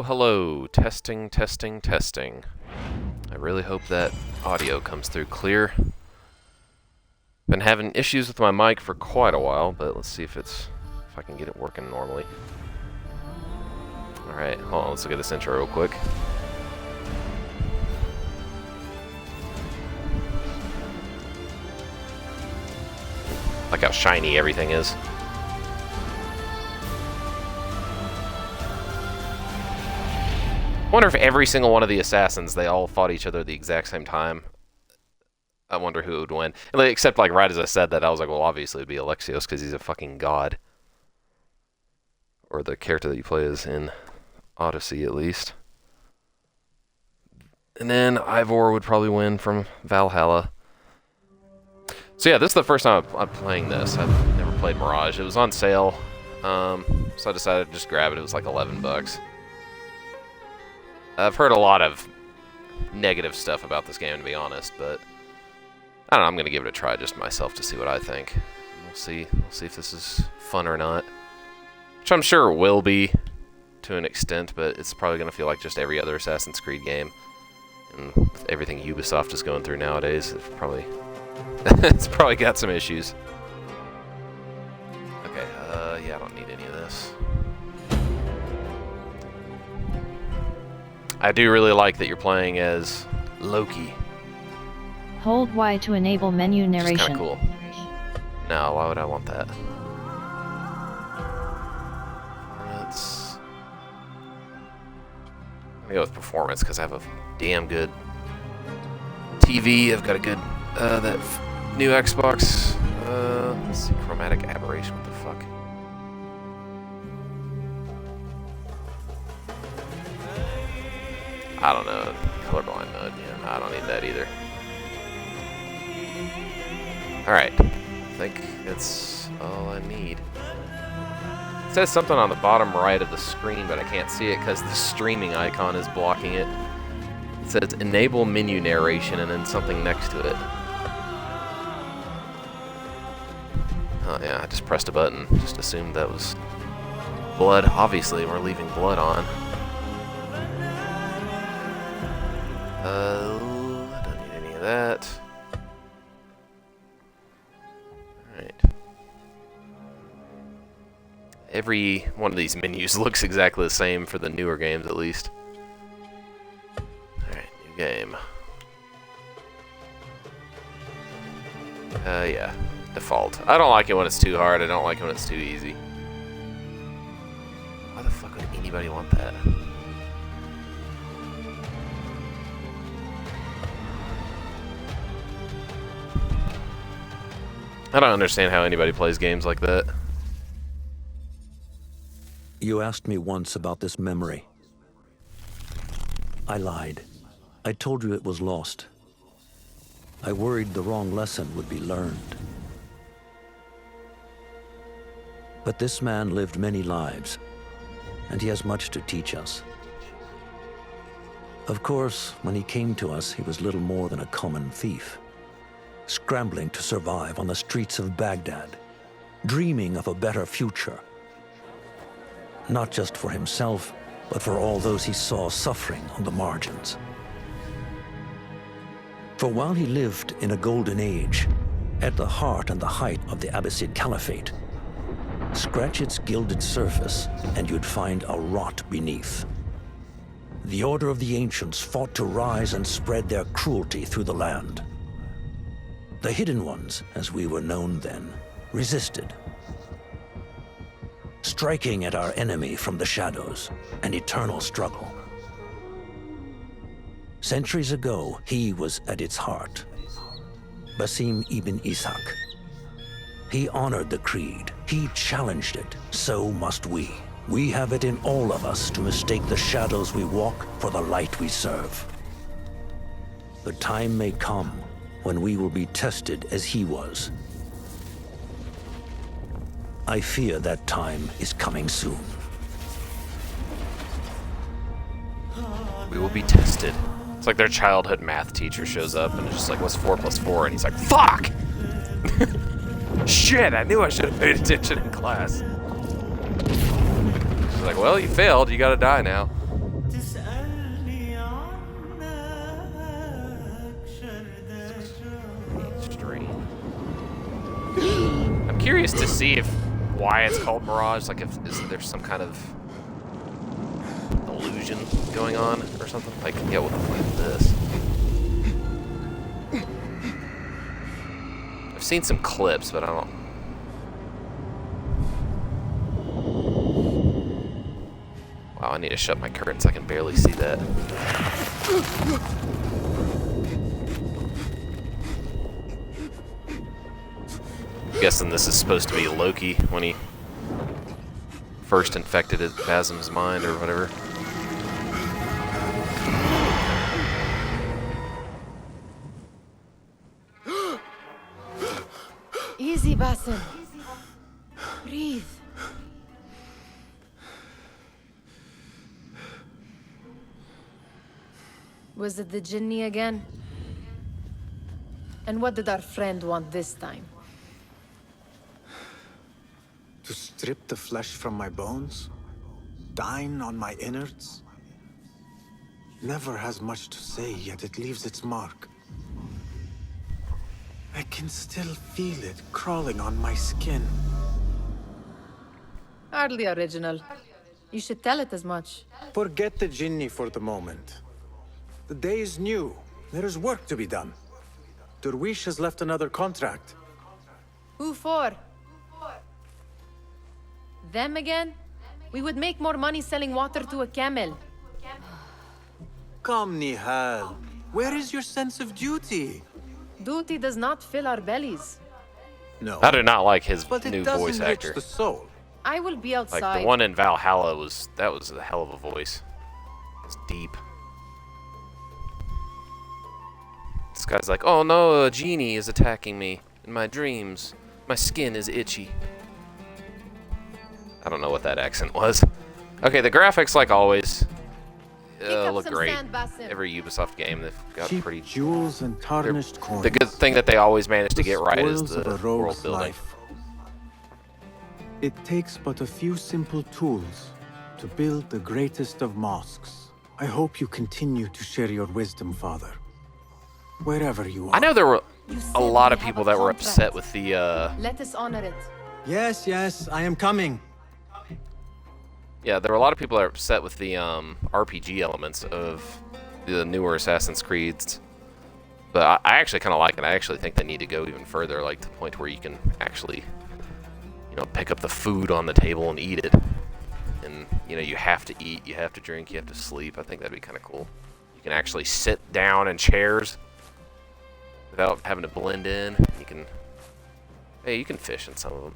Hello. Testing, testing, testing. I really hope that audio comes through clear. Been having issues with my mic for quite a while, but let's see if I can get it working normally. Alright, hold on, let's look at this intro real quick. Like how shiny everything is. I wonder if every single one of the assassins, they all fought each other at the exact same time. I wonder who would win. Except, like, right as I said that, I was like, well, obviously it'd be Alexios, because he's a fucking god. Or the character that you play is in Odyssey, at least. And then Ivor would probably win from Valhalla. So yeah, this is the first time I'm playing this. I've never played Mirage. It was on sale, so I decided to just grab it. It was like 11 bucks. I've heard a lot of negative stuff about this game, to be honest, but I don't know, I'm going to give it a try just myself to see what I think. We'll see if this is fun or not. Which I'm sure it will be, to an extent, but it's probably going to feel like just every other Assassin's Creed game. And with everything Ubisoft is going through nowadays, it's probably got some issues. Okay, yeah, I don't need any of this. I do really like that you're playing as Loki. Hold Y to enable menu narration. It's kind of cool. No, why would I want that? I'm gonna go with performance because I have a damn good TV. I've got a good that new Xbox. Let's see, chromatic aberration. What the fuck? I don't know. Colorblind mode. Yeah, I don't need that either. Alright. I think that's all I need. It says something on the bottom right of the screen, but I can't see it because the streaming icon is blocking it. It says enable menu narration and then something next to it. Oh yeah, I just pressed a button. Just assumed that was blood. Obviously, we're leaving blood on. I don't need any of that. Alright. Every one of these menus looks exactly the same for the newer games, at least. Alright, new game. Yeah. Default. I don't like it when it's too hard. I don't like it when it's too easy. Why the fuck would anybody want that? I don't understand how anybody plays games like that. You asked me once about this memory. I lied. I told you it was lost. I worried the wrong lesson would be learned. But this man lived many lives, and he has much to teach us. Of course, when he came to us, he was little more than a common thief, scrambling to survive on the streets of Baghdad, dreaming of a better future. Not just for himself, but for all those he saw suffering on the margins. For while he lived in a golden age, at the heart and the height of the Abbasid Caliphate, scratch its gilded surface, and you'd find a rot beneath. The Order of the Ancients fought to rise and spread their cruelty through the land. The Hidden Ones, as we were known then, resisted, striking at our enemy from the shadows, an eternal struggle. Centuries ago, he was at its heart, Basim ibn Ishaq. He honored the creed. He challenged it. So must we. We have it in all of us to mistake the shadows we walk for the light we serve. The time may come when we will be tested as he was. I fear that time is coming soon. We will be tested. It's like their childhood math teacher shows up and is just like, what's 4 + 4? And he's like, fuck! Shit, I knew I should have paid attention in class. She's like, well, you failed. You gotta die now. I'm curious to see if why it's called Mirage. Like, if is there some kind of illusion going on or something? Like, yeah, what the fuck is this? I've seen some clips, but I don't. Wow, I need to shut my curtains. I can barely see that. I'm guessing this is supposed to be Loki when he first infected Basim's mind or whatever. Easy, Basim. Breathe. Was it the Jinni again? And what did our friend want this time? To strip the flesh from my bones? Dine on my innards? Never has much to say, yet it leaves its mark. I can still feel it crawling on my skin. Hardly original. You should tell it as much. Forget the Jinni for the moment. The day is new. There is work to be done. Derwish has left another contract. Who for? Them again? We would make more money selling water to a camel. Come, Nihal. Where is your sense of duty? Duty does not fill our bellies. No. I do not like his But new it does voice enrich actor. the soul. I will be outside. Like the one in Valhalla was a hell of a voice. It's deep. This guy's like, oh no, a genie is attacking me in my dreams. My skin is itchy. I don't know what that accent was. Okay, the graphics, like always, look great. Every Ubisoft game, they've got Cheap pretty. jewels and tarnished coins. The good thing that they always manage to get right is spoils of the a rogue's world building. life. It takes but a few simple tools to build the greatest of mosques. I hope you continue to share your wisdom, Father. Wherever you are. I know there were You a said lot we of have people a that were contract. upset with the. Let us honor it. Yes, I am coming. Yeah, there were a lot of people that are upset with the RPG elements of the newer Assassin's Creeds. But I actually kind of like it. I actually think they need to go even further, like to the point where you can actually, pick up the food on the table and eat it. And, you have to eat, you have to drink, you have to sleep. I think that'd be kind of cool. You can actually sit down in chairs without having to blend in. You can fish in some of them.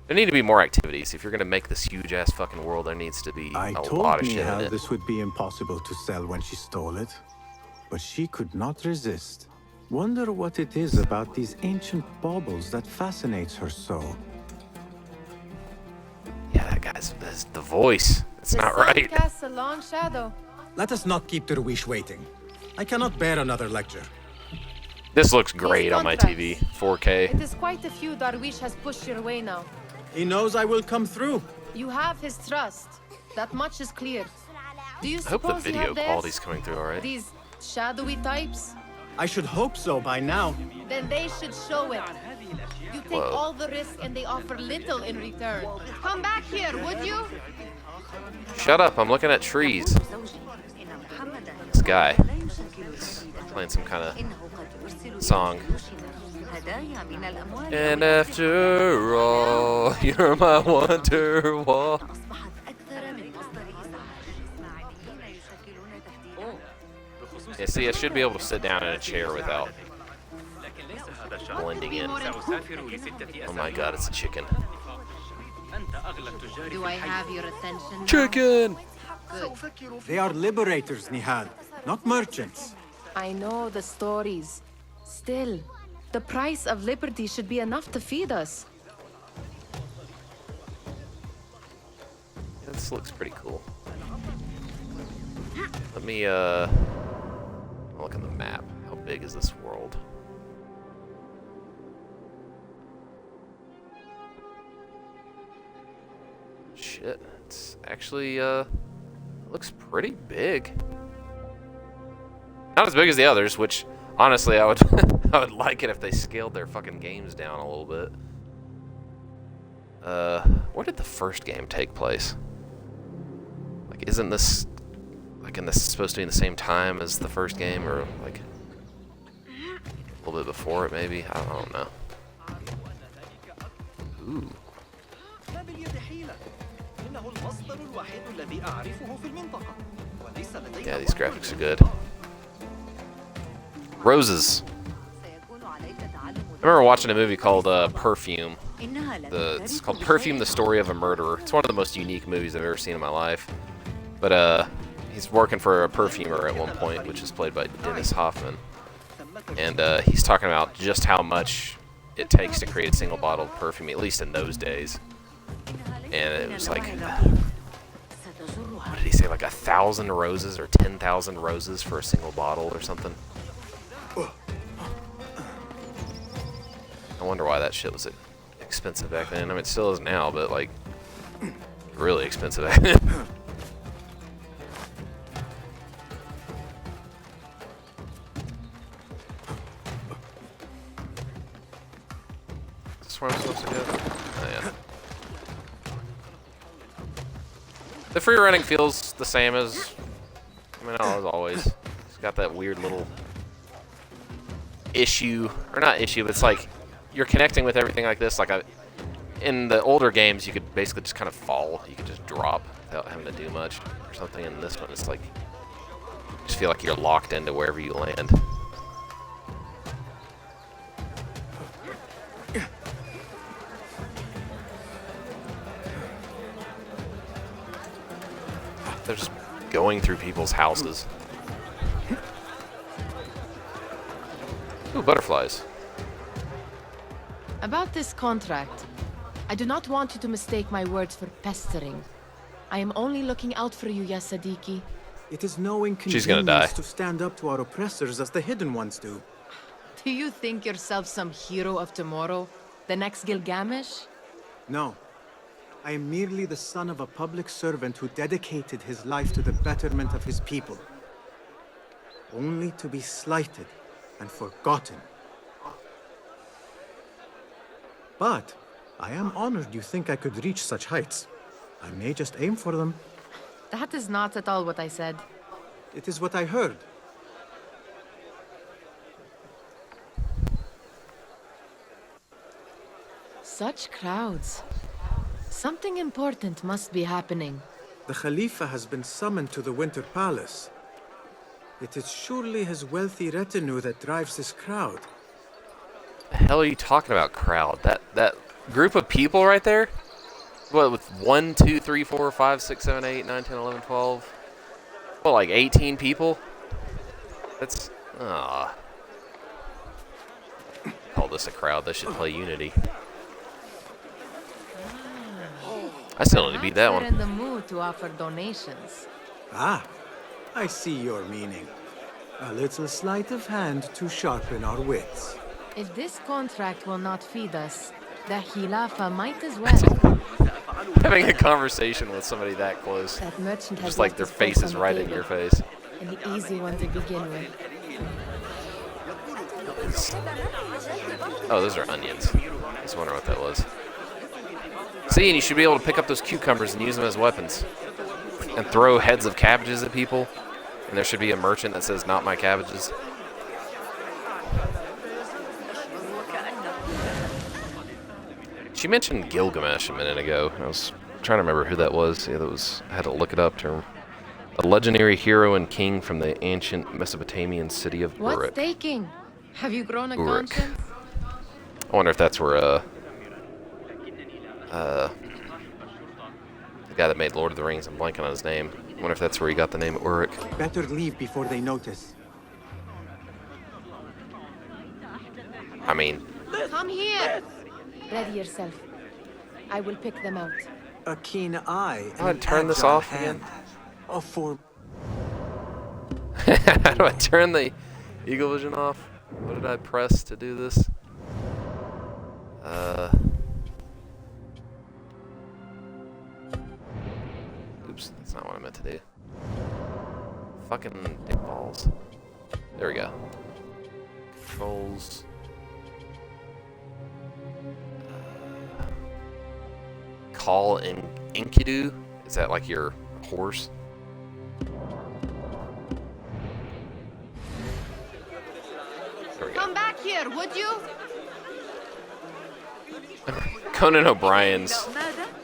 There need to be more activities. If you're going to make this huge-ass fucking world, there needs to be I a told lot of shit in Nihal it. this would be impossible to sell when she stole it, but she could not resist. Wonder what it is about these ancient baubles that fascinates her so. Yeah, that's the voice. It's The not sun right. casts a long shadow. Let us not keep Derwish waiting. I cannot bear another lecture. This looks great on my TV. 4K. It is quite a few Darwish has pushed your way now. He knows I will come through. You have his trust. That much is clear. Do you I hope the suppose you video have theirs? quality's coming through alright. These shadowy types? I should hope so by now. Then they should show it. You take Whoa. all the risk and they offer little in return. Come back here, would you? Shut up, I'm looking at trees. This guy is playing some kind of song. And after all, you're my wonder wall. Yeah, see, I should be able to sit down in a chair without blending in. Oh my god, it's a chicken. Do I have your attention now? Chicken! Good. They are liberators, Nihal, not merchants. I know the stories. Still, the price of liberty should be enough to feed us. This looks pretty cool. Let me, look at the map. How big is this world? Shit, it's actually, looks pretty big. Not as big as the others, which, honestly, I would I would like it if they scaled their fucking games down a little bit. Where did the first game take place? Like, isn't this like supposed to be in the same time as the first game, or like a little bit before it, maybe? I don't know. Ooh. Yeah, these graphics are good. Roses. I remember watching a movie called Perfume. It's called Perfume: The Story of a Murderer. It's one of the most unique movies I've ever seen in my life. But he's working for a perfumer at one point, which is played by Dennis Hoffman. And he's talking about just how much it takes to create a single bottle of perfume, at least in those days. And it was like, what did he say, like 1,000 roses or 10,000 roses for a single bottle or something? I wonder why that shit was expensive back then. I mean, it still is now, but like, really expensive back then. Is this where I'm supposed to go? Oh, yeah. The free running feels the same as, as always. It's got that weird little issue, or not issue, but it's like you're connecting with everything like this. Like in the older games, you could basically just kind of fall. You could just drop without having to do much or something. In this one, it's like you just feel like you're locked into wherever you land. They're just going through people's houses. Ooh, butterflies. About this contract, I do not want you to mistake my words for pestering. I am only looking out for you, ya Sadiki. It is no She's gonna die. inconvenience to stand up to our oppressors as the hidden ones do. Do you think yourself some hero of tomorrow? The next Gilgamesh? No. I am merely the son of a public servant who dedicated his life to the betterment of his people. Only to be slighted and forgotten. But I am honored you think I could reach such heights. I may just aim for them. That is not at all what I said. It is what I heard. Such crowds. Something important must be happening. The Khalifa has been summoned to the Winter Palace. It is surely his wealthy retinue that drives this crowd. The hell are you talking about, crowd? That group of people right there? What, with 1, 2, 3, 4, 5, 6, 7, 8, 9, 10, 11, 12? What, like 18 people? That's... Call this a crowd. They should play Unity. I still need to beat that Perhaps one. they're in the mood to offer donations. Ah, I see your meaning. A little sleight of hand to sharpen our wits. If this contract will not feed us, the Khilafa might as well. Having a conversation with somebody that close. That merchant has Just like left their his face purse is on the right in table. your face. And the easy one to begin with. Oh, those are onions. I was wondering what that was. See, and you should be able to pick up those cucumbers and use them as weapons. And throw heads of cabbages at people. And there should be a merchant that says, "Not my cabbages." She mentioned Gilgamesh a minute ago. I was trying to remember who that was. Yeah, I had to look it up to a legendary hero and king from the ancient Mesopotamian city of What's Uruk. taking? Have you grown a Uruk. conscience? I wonder if that's where the guy that made Lord of the Rings, I'm blanking on his name. I wonder if that's where he got the name Uruk. Better leave before they notice. I mean, Come here! Ready yourself. I will pick them out. A keen eye. How do I and turn this agile off hand. again? A form. how do I turn the Eagle Vision off? What did I press to do this? Oops, that's not what I meant to do. Fucking big balls. There we go. Controls. call Enkidu? Is that like your horse? There we go. Come back here, would you? Conan O'Brien's,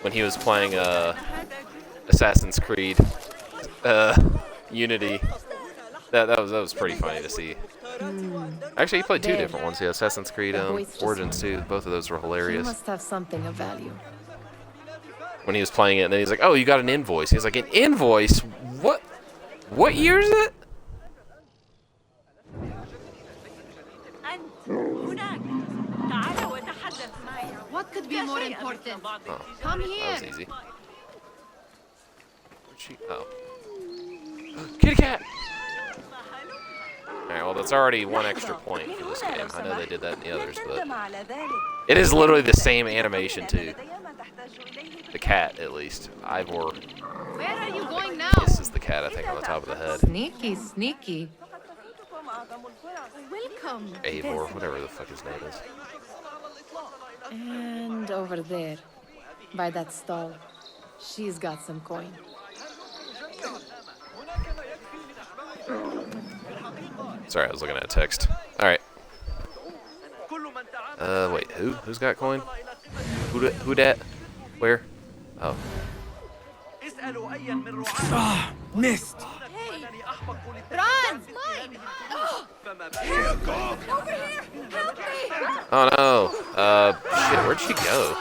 when he was playing Assassin's Creed Unity, that was pretty funny to see. Actually, he played two different ones. Yeah, Assassin's Creed Origins too. Both of those were You hilarious. must have something of value. When he was playing it, and then he's like, "Oh, you got an invoice." He's like, "An invoice? What? What year is it?" What could be more important? Oh, Come that here. was easy. Where'd she? Oh, kitty cat. All right, well, that's already one extra point for this game. I know they did that in the others, but it is literally the same animation too. The cat, at least. Ivor. Where are you going now? This is the cat, I think, on the top of the head. Sneaky, sneaky. Welcome. Eivor, whatever the fuck his name is. And over there, by that stall, she's got some coin. Sorry, I was looking at a text. All right. Wait, who? Who's got coin? Who dat? Where? Oh. Ah, missed. Run! Oh no. Shit, where'd she go?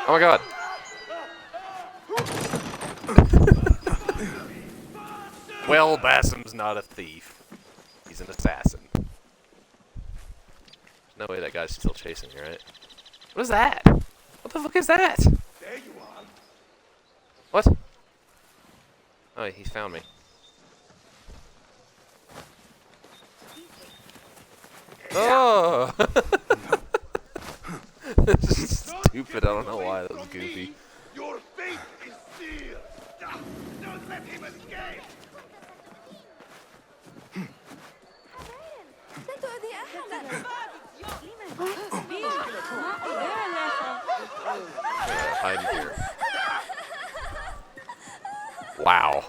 Oh my god. Well, Bassam's not a thief. He's an assassin. There's no way that guy's still chasing you, right? What is that? What the fuck is that? There you are. What? Oh, he found me. Oh! This is stupid. I don't know why. That was goofy. Your fate is sealed. Don't let him escape. Hide here. Wow.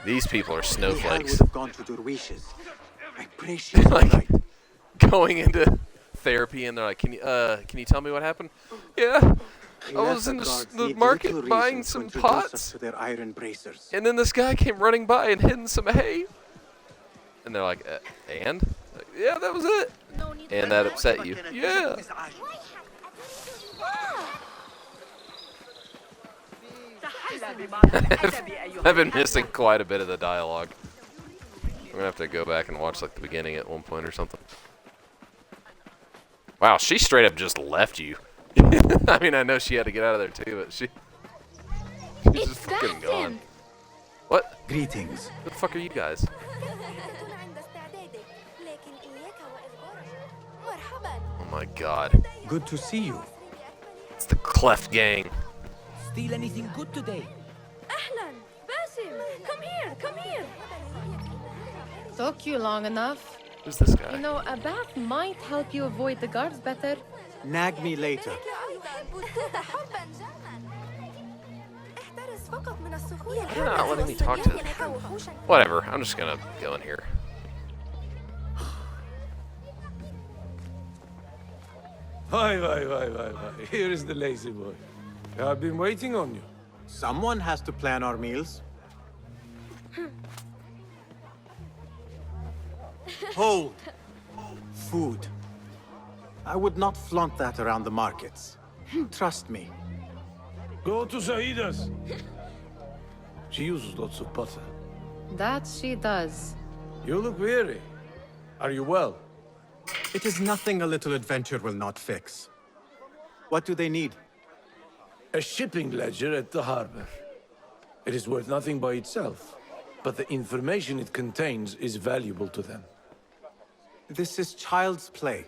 These people are Nihal snowflakes. would have gone to Derwishes. I pray she is Like- right. Going into therapy and they're like, can you tell me what happened? Yeah. I was in the market buying some pots, to their iron bracers. and then this guy came running by and hidden some hay. And they're like, and? Like, yeah, that was it. And that upset you. Yeah. I've been missing quite a bit of the dialogue. I'm gonna have to go back and watch like the beginning at one point or something. Wow, she straight up just left you. I mean, I know she had to get out of there too, but she's just fucking gone. What? Greetings. Who the fuck are you guys? Oh my god. Good to see you. It's the Cleft Gang. Steal anything good today? أهلاً باسم come here come here Took you long enough. Who's this You guy? know, a bath might help you avoid the guards better. Nag me later. You're not letting me talk to them. Whatever, I'm just gonna go in here. Hi. Here is the lazy boy. I've been waiting on you. Someone has to plan our meals. Hold. Food. I would not flaunt that around the markets. Trust me. Go to Saida's. She uses lots of butter. That she does. You look weary. Are you well? It is nothing a little adventure will not fix. What do they need? A shipping ledger at the harbor. It is worth nothing by itself, but the information it contains is valuable to them. This is child's play.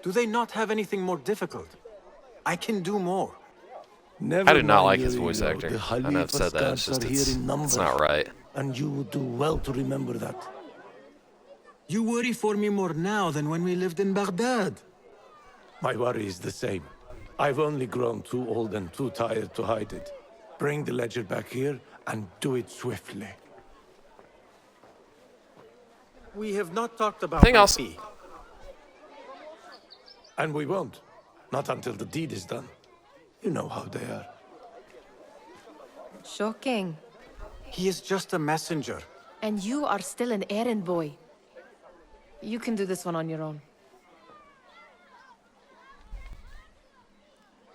Do they not have anything more difficult? I can do more. I do not like his voice actor. I know I've said that, it's just it's not right. And you would do well to remember that. You worry for me more now than when we lived in Baghdad. My worry is the same. I've only grown too old and too tired to hide it. Bring the ledger back here and do it swiftly. We have not talked about Thing my else- fee. And we won't. Not until the deed is done. You know how they are. Shocking. He is just a messenger. And you are still an errand boy. You can do this one on your own.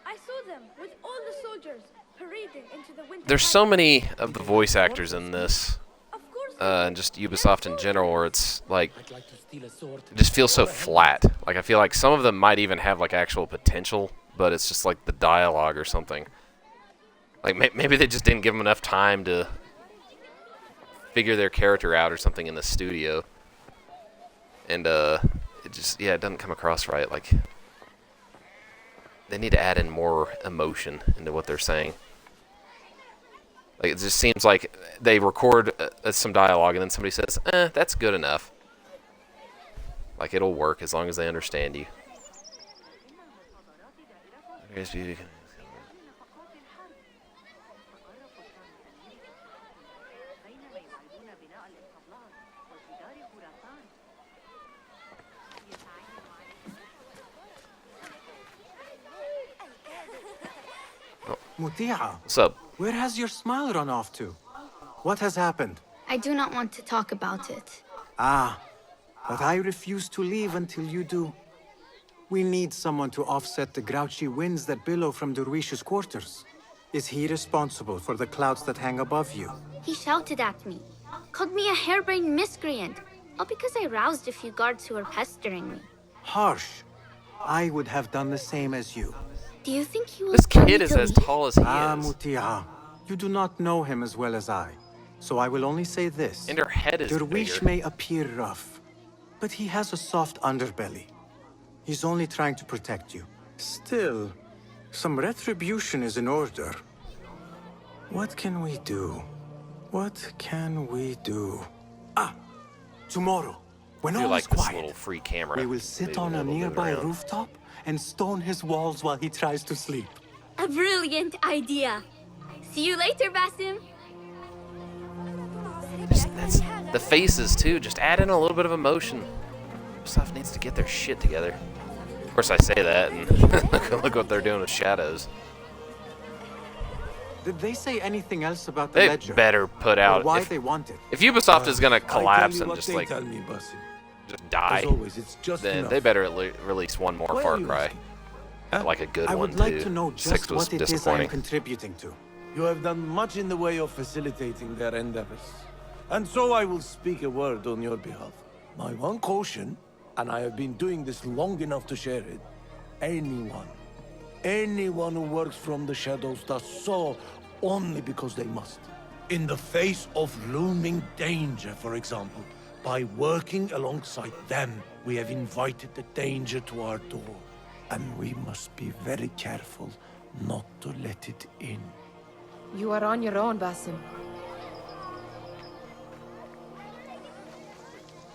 I saw them with all the soldiers parading into the winter. There's so many of the voice actors in this, Of course. and just Ubisoft in general, where it's like, I'd like to steal a sword. it just feels so flat. Like, I feel like some of them might even have like actual potential, but it's just like the dialogue or something. Like maybe they just didn't give them enough time to figure their character out or something in the studio, and it just, yeah, it doesn't come across right. Like, they need to add in more emotion into what they're saying. Like, it just seems like they record some dialogue and then somebody says, that's good enough. Like, it'll work as long as they understand you. Mutia, What's up? where has your smile run off to? What has happened? I do not want to talk about it. Ah, but I refuse to leave until you do. We need someone to offset the grouchy winds that billow from Derwish's quarters. Is he responsible for the clouds that hang above you? He shouted at me, called me a harebrained miscreant, all because I roused a few guards who were pestering me. Harsh. I would have done the same as you. Do you think he will This tell me kid is to as leave? tall as he Ah, is. Mutia, you do not know him as well as I. So I will only say this. And her head is Derwish bigger. may appear rough, but he has a soft underbelly. He's only trying to protect you. Still, some retribution is in order. What can we do? What can we do? Ah! Tomorrow, when I do all like is this quiet, little free camera. we will sit Maybe on a it'll move nearby around. rooftop and stone his walls while he tries to sleep. A brilliant idea. See you later, Basim. That's the faces too. Just add in a little bit of emotion. Ubisoft needs to get their shit together. Of course, I say that, and look what they're doing with shadows. Did they say anything else about the They ledger? better put Or out. why If, they want it? if Ubisoft is gonna I collapse tell you and what just they like tell me, Basim. just die, As always, it's just then enough. they better release one more Why Far are you Cry, asking? like a good I one would like too. to know just 6 was what it is I am disappointing. contributing to. You have done much in the way of facilitating their endeavors. And so I will speak a word on your behalf. My one caution, and I have been doing this long enough to share it, anyone who works from the shadows does so only because they must. In the face of looming danger, for example, by working alongside them, we have invited the danger to our door. And we must be very careful not to let it in. You are on your own, Basim.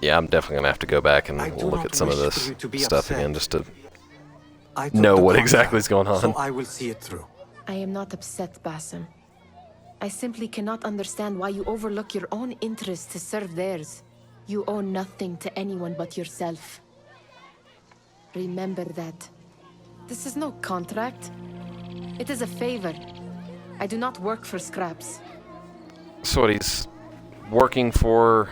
Yeah, I'm definitely gonna have to go back and I do look not at some of wish this for you to be stuff upset. again, just to I took know the what contract, exactly is going on. So I will see it through. I am not upset, Basim. I simply cannot understand why you overlook your own interests to serve theirs. You owe nothing to anyone but yourself. Remember that. This is no contract. It is a favor. I do not work for scraps. So what, he's working for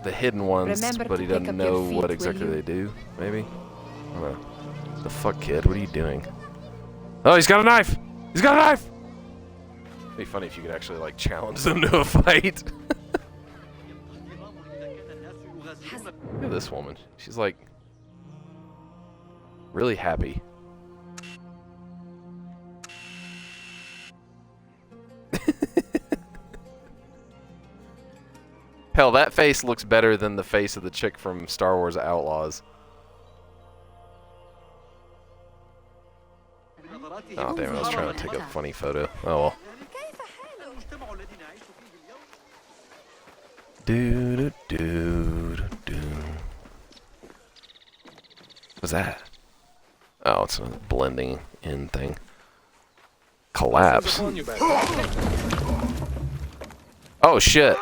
the hidden ones, Remember but to he pick doesn't up your know feet, what will exactly you? they do, maybe? I don't know. The fuck, kid? What are you doing? Oh, he's got a knife! He's got a knife! It'd be funny if you could actually, like, challenge them to a fight. Look at this woman. She's, like, really happy. Hell, that face looks better than the face of the chick from Star Wars Outlaws. Oh, damn it, I was trying to take a funny photo. Oh, well. Do do do do. What's that? Oh, it's It's a blending in thing. Collapse. Oh shit.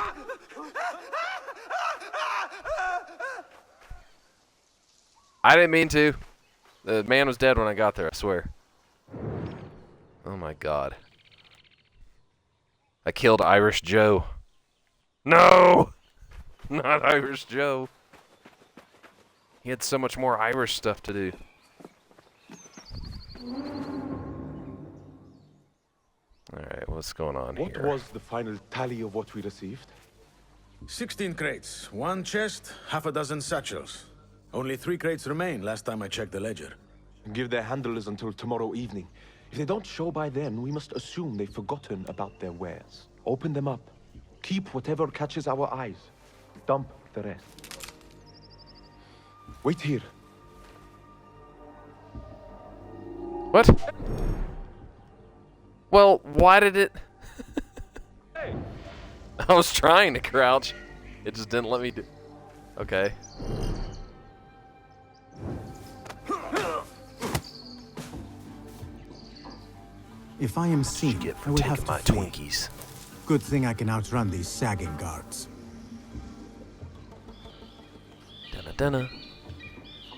I didn't mean to. The man was dead when I got there, I swear. Oh my god. I killed Irish Joe. No! Not Irish Joe. He had so much more Irish stuff to do. Alright, what's going on here? What was the final tally of what we received? 16 crates, 1 chest, half a dozen satchels. Only 3 crates remain last time I checked the ledger. Give their handlers until tomorrow evening. If they don't show by then, we must assume they've forgotten about their wares. Open them up. Keep whatever catches our eyes. Dump the rest. Wait here. What? Well, why did it... I was trying to crouch. It just didn't let me do... Okay. If I am seen, I will have to my flee. Twinkies. Good thing I can outrun these sagging guards. Dun-a-dun-a.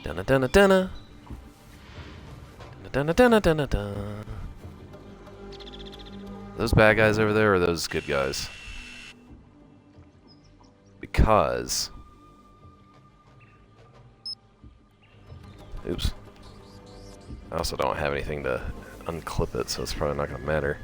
Dun-a-dun-a-dun-a. Dun-a-dun-a-dun-a-dun. Those bad guys over there, or those good guys? Because... Oops. I also don't have anything to unclip it, so it's probably not going to matter.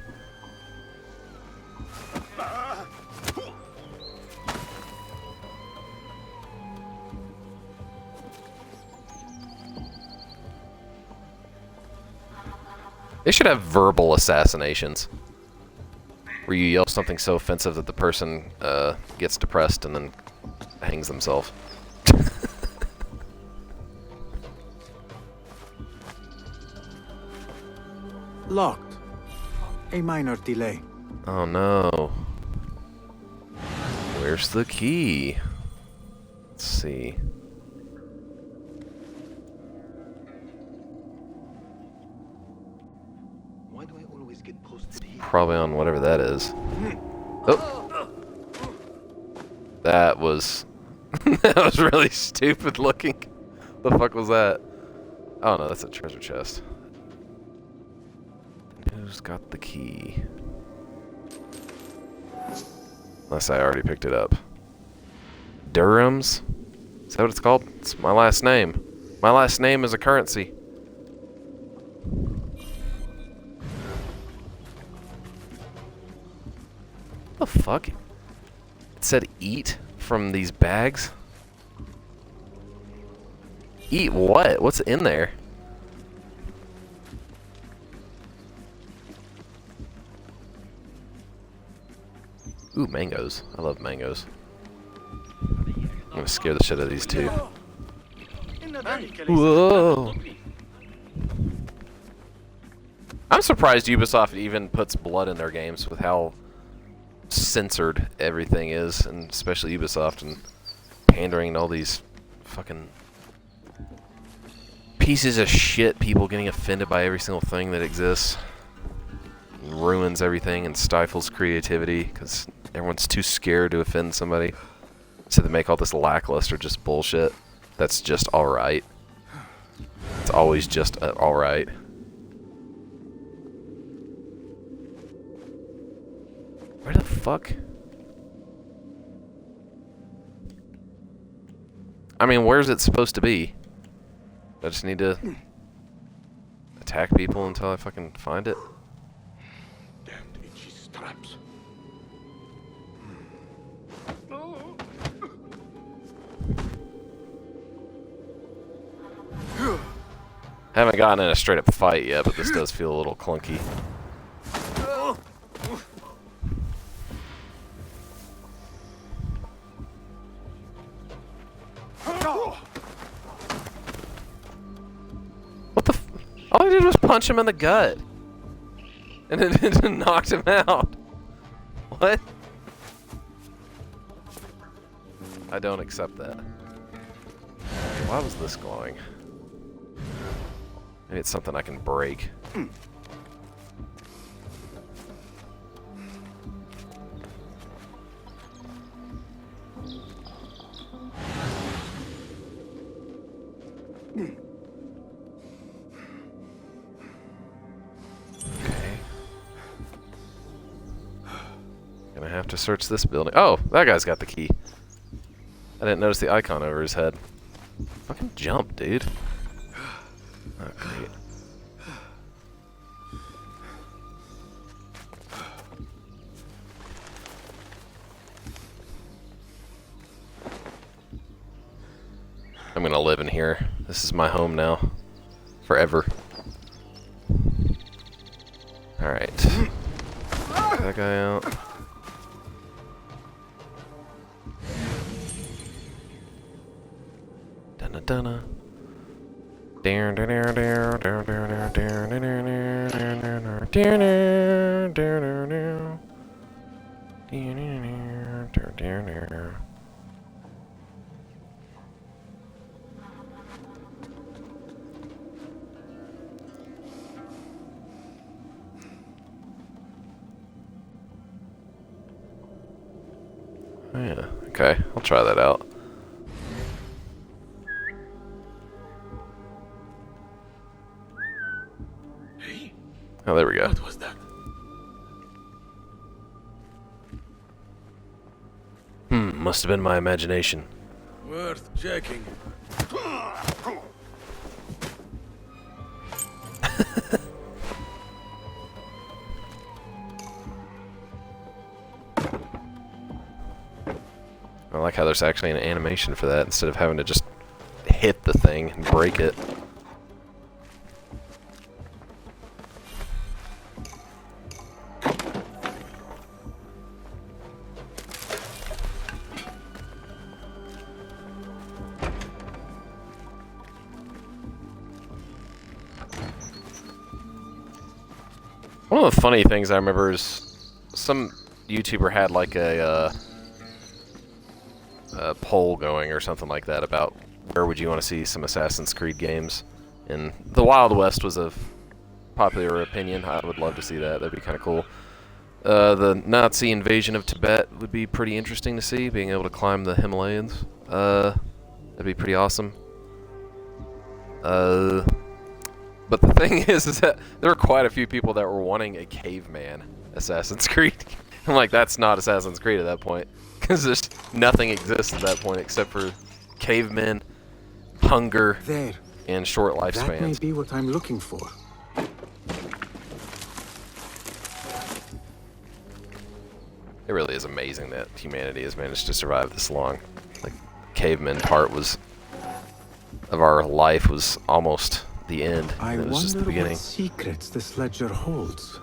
They should have verbal assassinations, where you yell something so offensive that the person gets depressed and then hangs themselves. Locked. A minor delay. Oh no. Where's the key? Let's see. Why do I always get posted here? Probably on whatever that is. Oh. That was... that was really stupid looking. The fuck was that? Oh no, that's a treasure chest. Who's got the key? Unless I already picked it up. Durham's? Is that what it's called? It's my last name. My last name is a currency. What the fuck? It said eat from these bags? Eat what? What's in there? Ooh, mangoes. I love mangoes. I'm gonna scare the shit out of these two. Whoa! I'm surprised Ubisoft even puts blood in their games with how censored everything is, and especially Ubisoft, and pandering to all these fucking pieces of shit people getting offended by every single thing that exists. Ruins everything and stifles creativity because everyone's too scared to offend somebody. So they make all this lackluster just bullshit that's just alright. It's always just alright. Where the fuck? I mean, where's it supposed to be? I just need to attack people until I fucking find it. Damned itchy straps. Haven't gotten in a straight up fight yet, but this does feel a little clunky. What the f— all I did was punch him in the gut. And it knocked him out. What? I don't accept that. Why was this glowing? Maybe it's something I can break. Okay. Gonna have to search this building. Oh, that guy's got the key. I didn't notice the icon over his head. Fucking jump, dude. Oh, great. I'm gonna live in here. This is my home now. Forever. Alright. Get that guy out. Dunna dunna. Oh, yeah, okay, I'll try that out. Hey, Oh, there we go. what was that? Must have been my imagination. Worth checking. I like how there's actually an animation for that instead of having to just hit the thing and break it. One of the funny things I remember is some YouTuber had like a poll going or something like that about where would you want to see some Assassin's Creed games, and the Wild West was a popular opinion. I would love to see that. That'd be kind of cool. The Nazi invasion of Tibet would be pretty interesting to see, being able to climb the Himalayas. That'd be pretty awesome. But the thing is that there were quite a few people that were wanting a caveman Assassin's Creed. I'm like, that's not Assassin's Creed at that point, because there's nothing exists at that point except for cavemen, hunger, There. and short That may lifespans. be what I'm looking for. It really is amazing that humanity has managed to survive this long. Like, caveman part was of our life was almost the end. I It was just the wonder beginning. what secrets this ledger holds.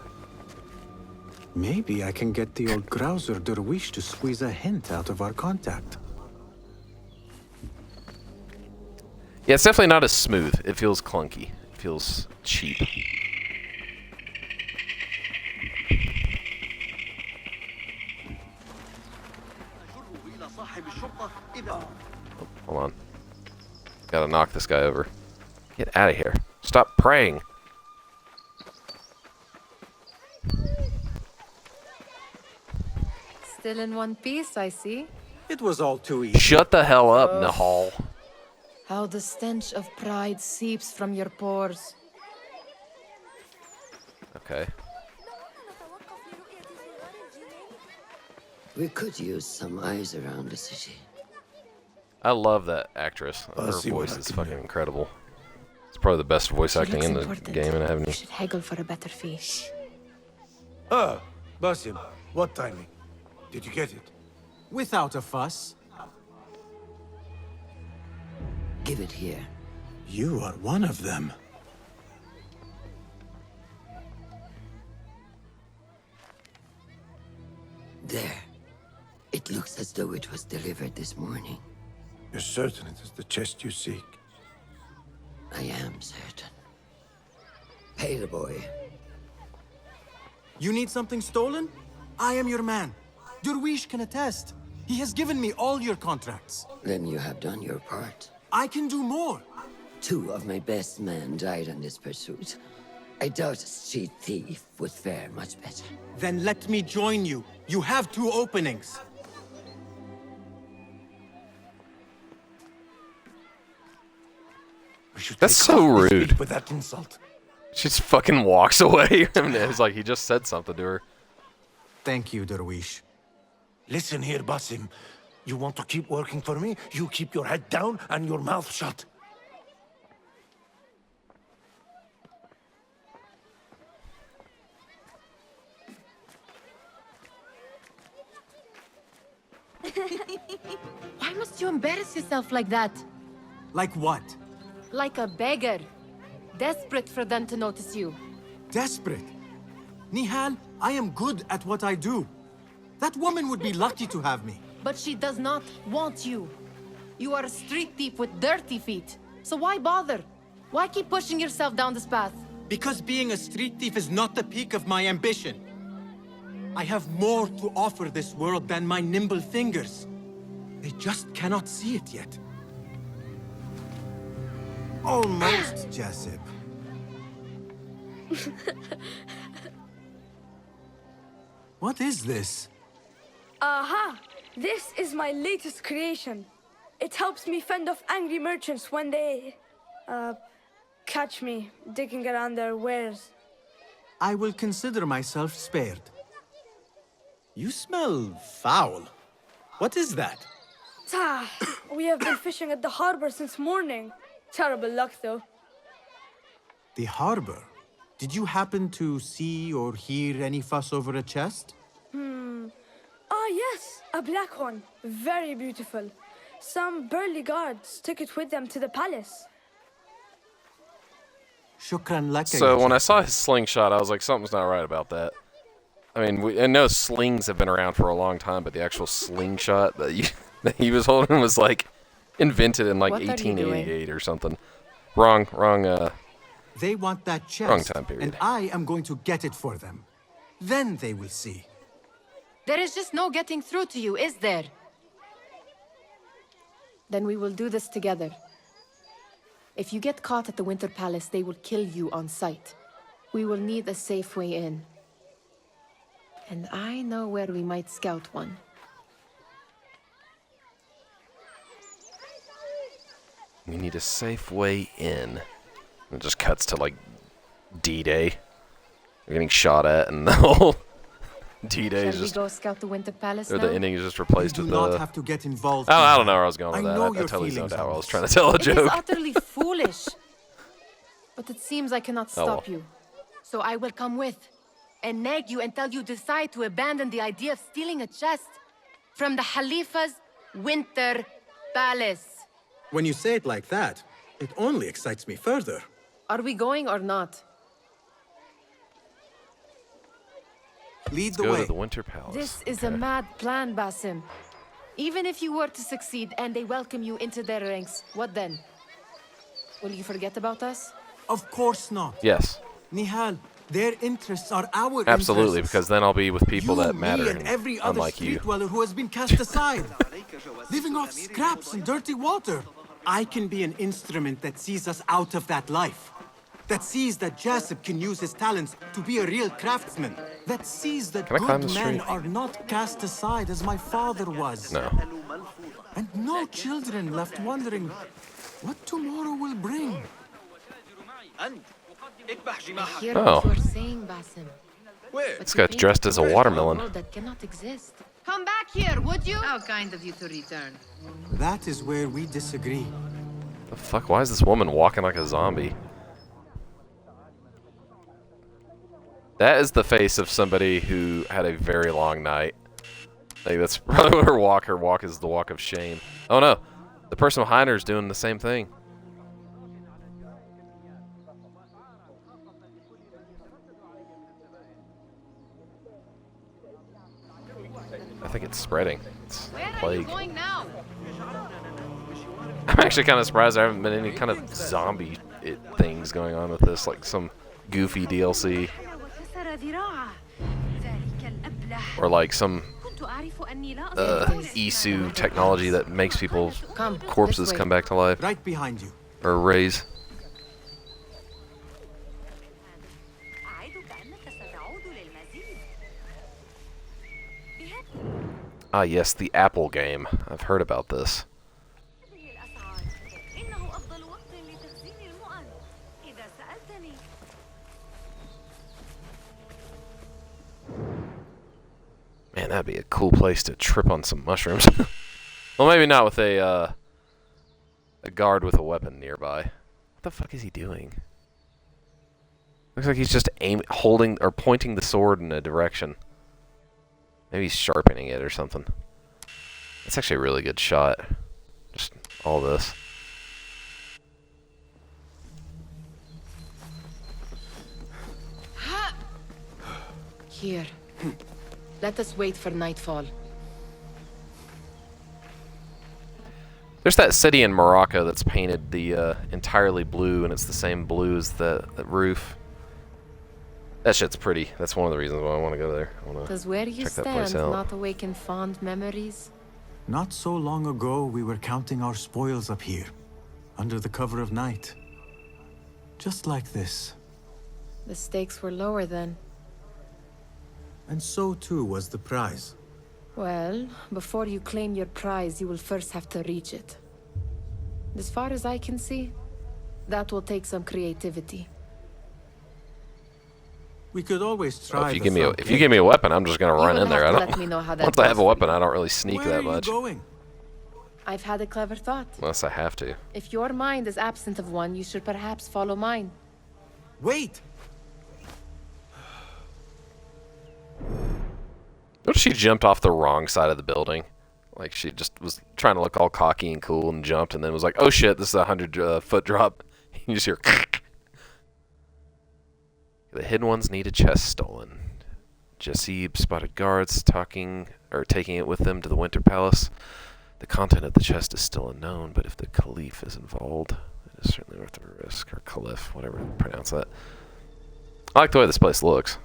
Maybe I can get the old grouser Derwish to squeeze a hint out of our contact. Yeah, it's definitely not as smooth. It feels clunky. It feels cheap. Oh, hold on. Gotta knock this guy over. Get out of here. Stop praying. Still in one piece, I see. It was all too easy. Shut the hell up, Nahal. How the stench of pride seeps from your pores. Okay. We could use some eyes around the city. I love that actress. Her voice is fucking incredible. It's probably the best voice She acting looks in the important. game, and I haven't We should haggle for a better fee. Ah, Basim, what timing? Did you get it? Without a fuss. Give it here. You are one of them. There. It looks as though it was delivered this morning. You're certain it is the chest you seek? I am certain. Pay the boy. You need something stolen? I am your man. Derwish can attest. He has given me all your contracts. Then you have done your part. I can do more. 2 of my best men died on this pursuit. I doubt a street thief would fare much better. Then let me join you. You have 2 openings. That's so rude. With that insult. She just fucking walks away. And it's like he just said something to her. Thank you, Darwish. Listen here, Basim. You want to keep working for me? You keep your head down and your mouth shut. Why must you embarrass yourself like that? Like what? Like a beggar. Desperate for them to notice you. Desperate? Nihal, I am good at what I do. That woman would be lucky to have me. But she does not want you. You are a street thief with dirty feet. So why bother? Why keep pushing yourself down this path? Because being a street thief is not the peak of my ambition. I have more to offer this world than my nimble fingers. They just cannot see it yet. Almost, Jessup. What is this? Aha! This is my latest creation. It helps me fend off angry merchants when they, catch me digging around their wares. I will consider myself spared. You smell foul. What is that? We have been fishing at the harbor since morning. Terrible luck, though. The harbor? Did you happen to see or hear any fuss over a chest? Yes, a black one. Very beautiful. Some burly guards took it with them to the palace. Shukran laka. So when I saw his slingshot, I was like, something's not right about that. I mean, I know slings have been around for a long time, but the actual slingshot that he was holding was like invented in like 1888 or something. Wrong. They want that chest, wrong time period. And I am going to get it for them. Then they will see. There is just no getting through to you, is there? Then we will do this together. If you get caught at the Winter Palace, they will kill you on sight. We will need a safe way in. And I know where we might scout one. We need a safe way in. It just cuts to like D-Day. We're getting shot at, and the whole D-Day is Shall we just. go scout the Winter Palace Or now? the ending is just replaced You with do the. not have to get involved. I don't know where I was going with I that. know I your totally zoned feelings out on while I was this. trying to tell a It is joke. utterly foolish. But it seems I cannot Oh, stop well. you. So I will come with and nag you until you decide to abandon the idea of stealing a chest from the Khalifa's Winter Palace. When you say it like that, it only excites me further. Are we going or not? Lead Let's the go way. to the Winter Palace. This is a mad plan, Basim. Even if you were to succeed and they welcome you into their ranks, what then? Will you forget about us? Of course not. Yes, Nihal, their interests are our absolutely, interests. because then I'll be with people you, that matter, me, and every other unlike street you. dweller who has been cast aside, living off scraps and dirty water. I can be an instrument that sees us out of that life. That sees that Jessup can use his talents to be a real craftsman. That sees that Can I climb good the men street? are not cast aside as my father was. No. And no children left wondering what tomorrow will bring. I hear Oh. what you're saying, Basim. But This you guy's paint dressed as a picture of watermelon. world that cannot exist. Come back here, would you? How kind of you to return. That is where we disagree. The fuck? Why is this woman walking like a zombie? That is the face of somebody who had a very long night. Like that's probably what her walk. Her walk is the walk of shame. Oh no, the person behind her is doing the same thing. I think it's spreading. It's Where are you plague. going now? I'm actually kind of surprised there haven't been any kind of zombie things going on with this, like some goofy DLC. Or like some Isu technology that makes people's corpses come back to life. Right behind you. Or raise. Ah, yes, the Apple game. I've heard about this. Man, that'd be a cool place to trip on some mushrooms. Well, maybe not with a guard with a weapon nearby. What the fuck is he doing? Looks like he's just holding or pointing the sword in a direction. Maybe he's sharpening it or something. That's actually a really good shot. Just all this. Here. Let us wait for nightfall. There's that city in Morocco that's painted the entirely blue, and it's the same blue as the roof. That shit's pretty. That's one of the reasons why I want to go there. I want Does to where you check that place stand out. not awaken fond memories? Not so long ago, we were counting our spoils up here, under the cover of night. Just like this. The stakes were lower then. And so too was the prize. Well, before you claim your prize, you will first have to reach it. As far as I can see, that will take some creativity. We could always try. Well, if you give me a weapon, I'm just gonna run in there. I don't. Let me know how that Once I have a goes. weapon, I don't really sneak that much. Where are you going? I've had a clever thought. Unless I have to. If your mind is absent of one, you should perhaps follow mine. Wait! What if she jumped off the wrong side of the building? Like she just was trying to look all cocky and cool and jumped, and then was like, "Oh shit, this is a 100-foot drop." You just hear. The hidden ones need a chest stolen. Jasib spotted guards taking it with them to the Winter Palace. The content of the chest is still unknown, but if the Caliph is involved, it is certainly worth the risk. Or Caliph, whatever you pronounce that. I like the way this place looks.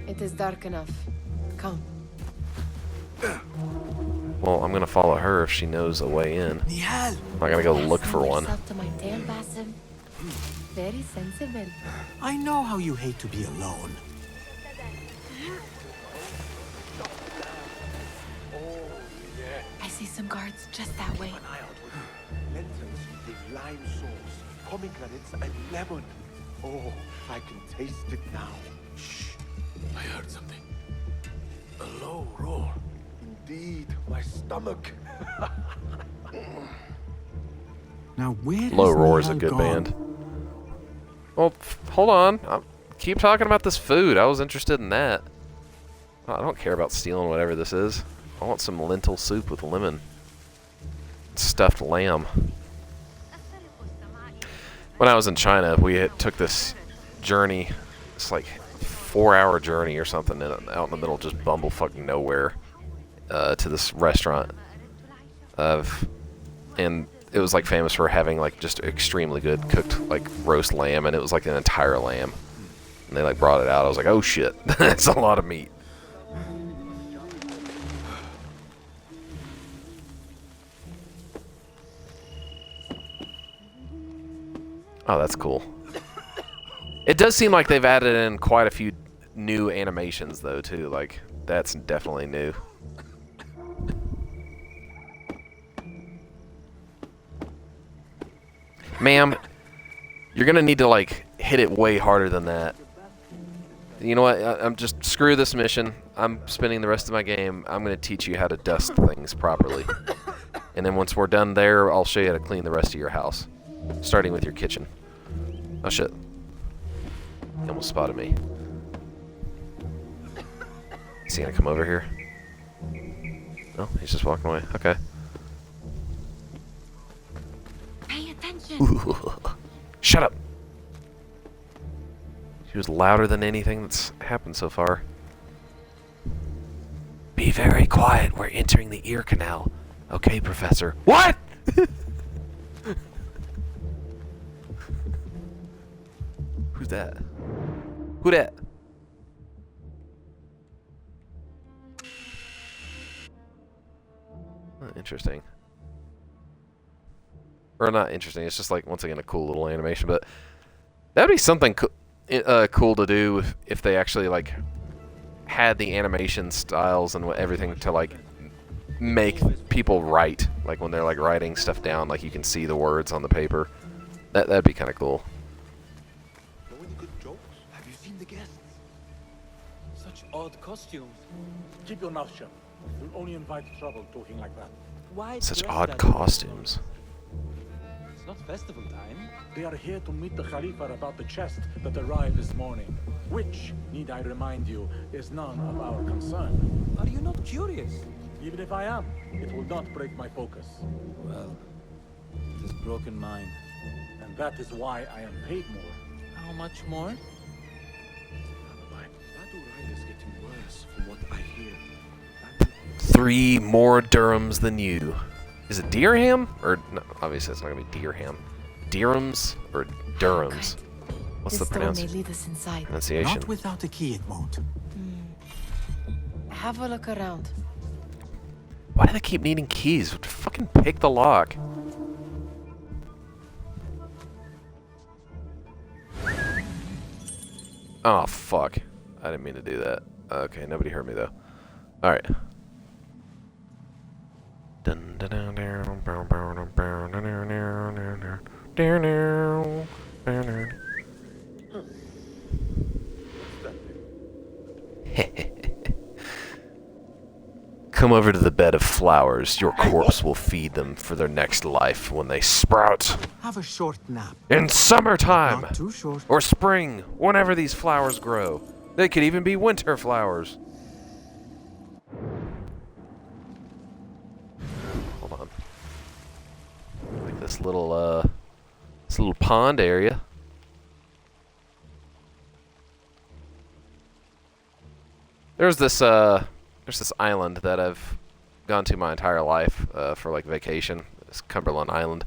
It is dark enough. Come. Well, I'm gonna follow her if she knows a way in. I'm not gonna go look for one. Yourself to my tail, Basim. Very sensible. I know how you hate to be alone. I see some guards just that way. Lentils with lime sauce, pomegranates, and lemon. Oh, I can taste it now. Shh. I heard something. A low roar. Indeed, my stomach. Now where Low is Roar is a Nihal good gone? band. Well, hold on. Keep talking about this food. I was interested in that. I don't care about stealing whatever this is. I want some lentil soup with lemon. Stuffed lamb. When I was in China, we took this journey. It's like 4-hour journey or something out in the middle of just bumblefucking nowhere to this restaurant. And it was like famous for having like just extremely good cooked like roast lamb, and it was like an entire lamb. And they like brought it out. I was like, oh shit, that's a lot of meat. Oh, that's cool. It does seem like they've added in quite a few new animations though too. Like that's definitely new. Ma'am, you're gonna need to like hit it way harder than that. You know what? I'm just screw this mission. I'm spending the rest of my game. I'm gonna teach you how to dust things properly, and then once we're done there, I'll show you how to clean the rest of your house, starting with your kitchen. Oh shit! He almost spotted me. Is he gonna come over here? No, he's just walking away. Okay. Pay attention. Ooh. Shut up. She was louder than anything that's happened so far. Be very quiet. We're entering the ear canal. Okay, Professor. What? Who's that? Who that? Interesting. Or not interesting, it's just like, once again, a cool little animation, but that'd be something cool to do if they actually, like, had the animation styles and everything to, like, make people write. Like, when they're, like, writing stuff down, like, you can see the words on the paper. That'd be kind of cool. Have you seen the guests? Such odd costumes. Keep your mouth shut. You'll only invite trouble talking like that. Why Such dressed odd as costumes. It's not festival time. They are here to meet the Khalifa about the chest that arrived this morning, which, need I remind you, is none of our concern. Are you not curious? Even if I am, it will not break my focus. Well, it has broken mine. And that is why I am paid more. How much more? Badurai is getting worse from what I hear. 3 more dirhams than you. Is it dirham? Or, no, obviously it's not going to be dirham. Dirhams or dirhams? What's the This door may lead us inside. pronunciation? Not without a key, it won't. Have a look around. Why do they keep needing keys? Fucking pick the lock. Oh, fuck. I didn't mean to do that. Okay, nobody heard me, though. Alright. Come over to the bed of flowers. Your corpse will feed them for their next life when they sprout. Have a short nap. In summertime! Not too short. Or spring, whenever these flowers grow. They could even be winter flowers. Hold on. Like this little pond area. There's this island that I've gone to my entire life for like vacation. It's Cumberland Island.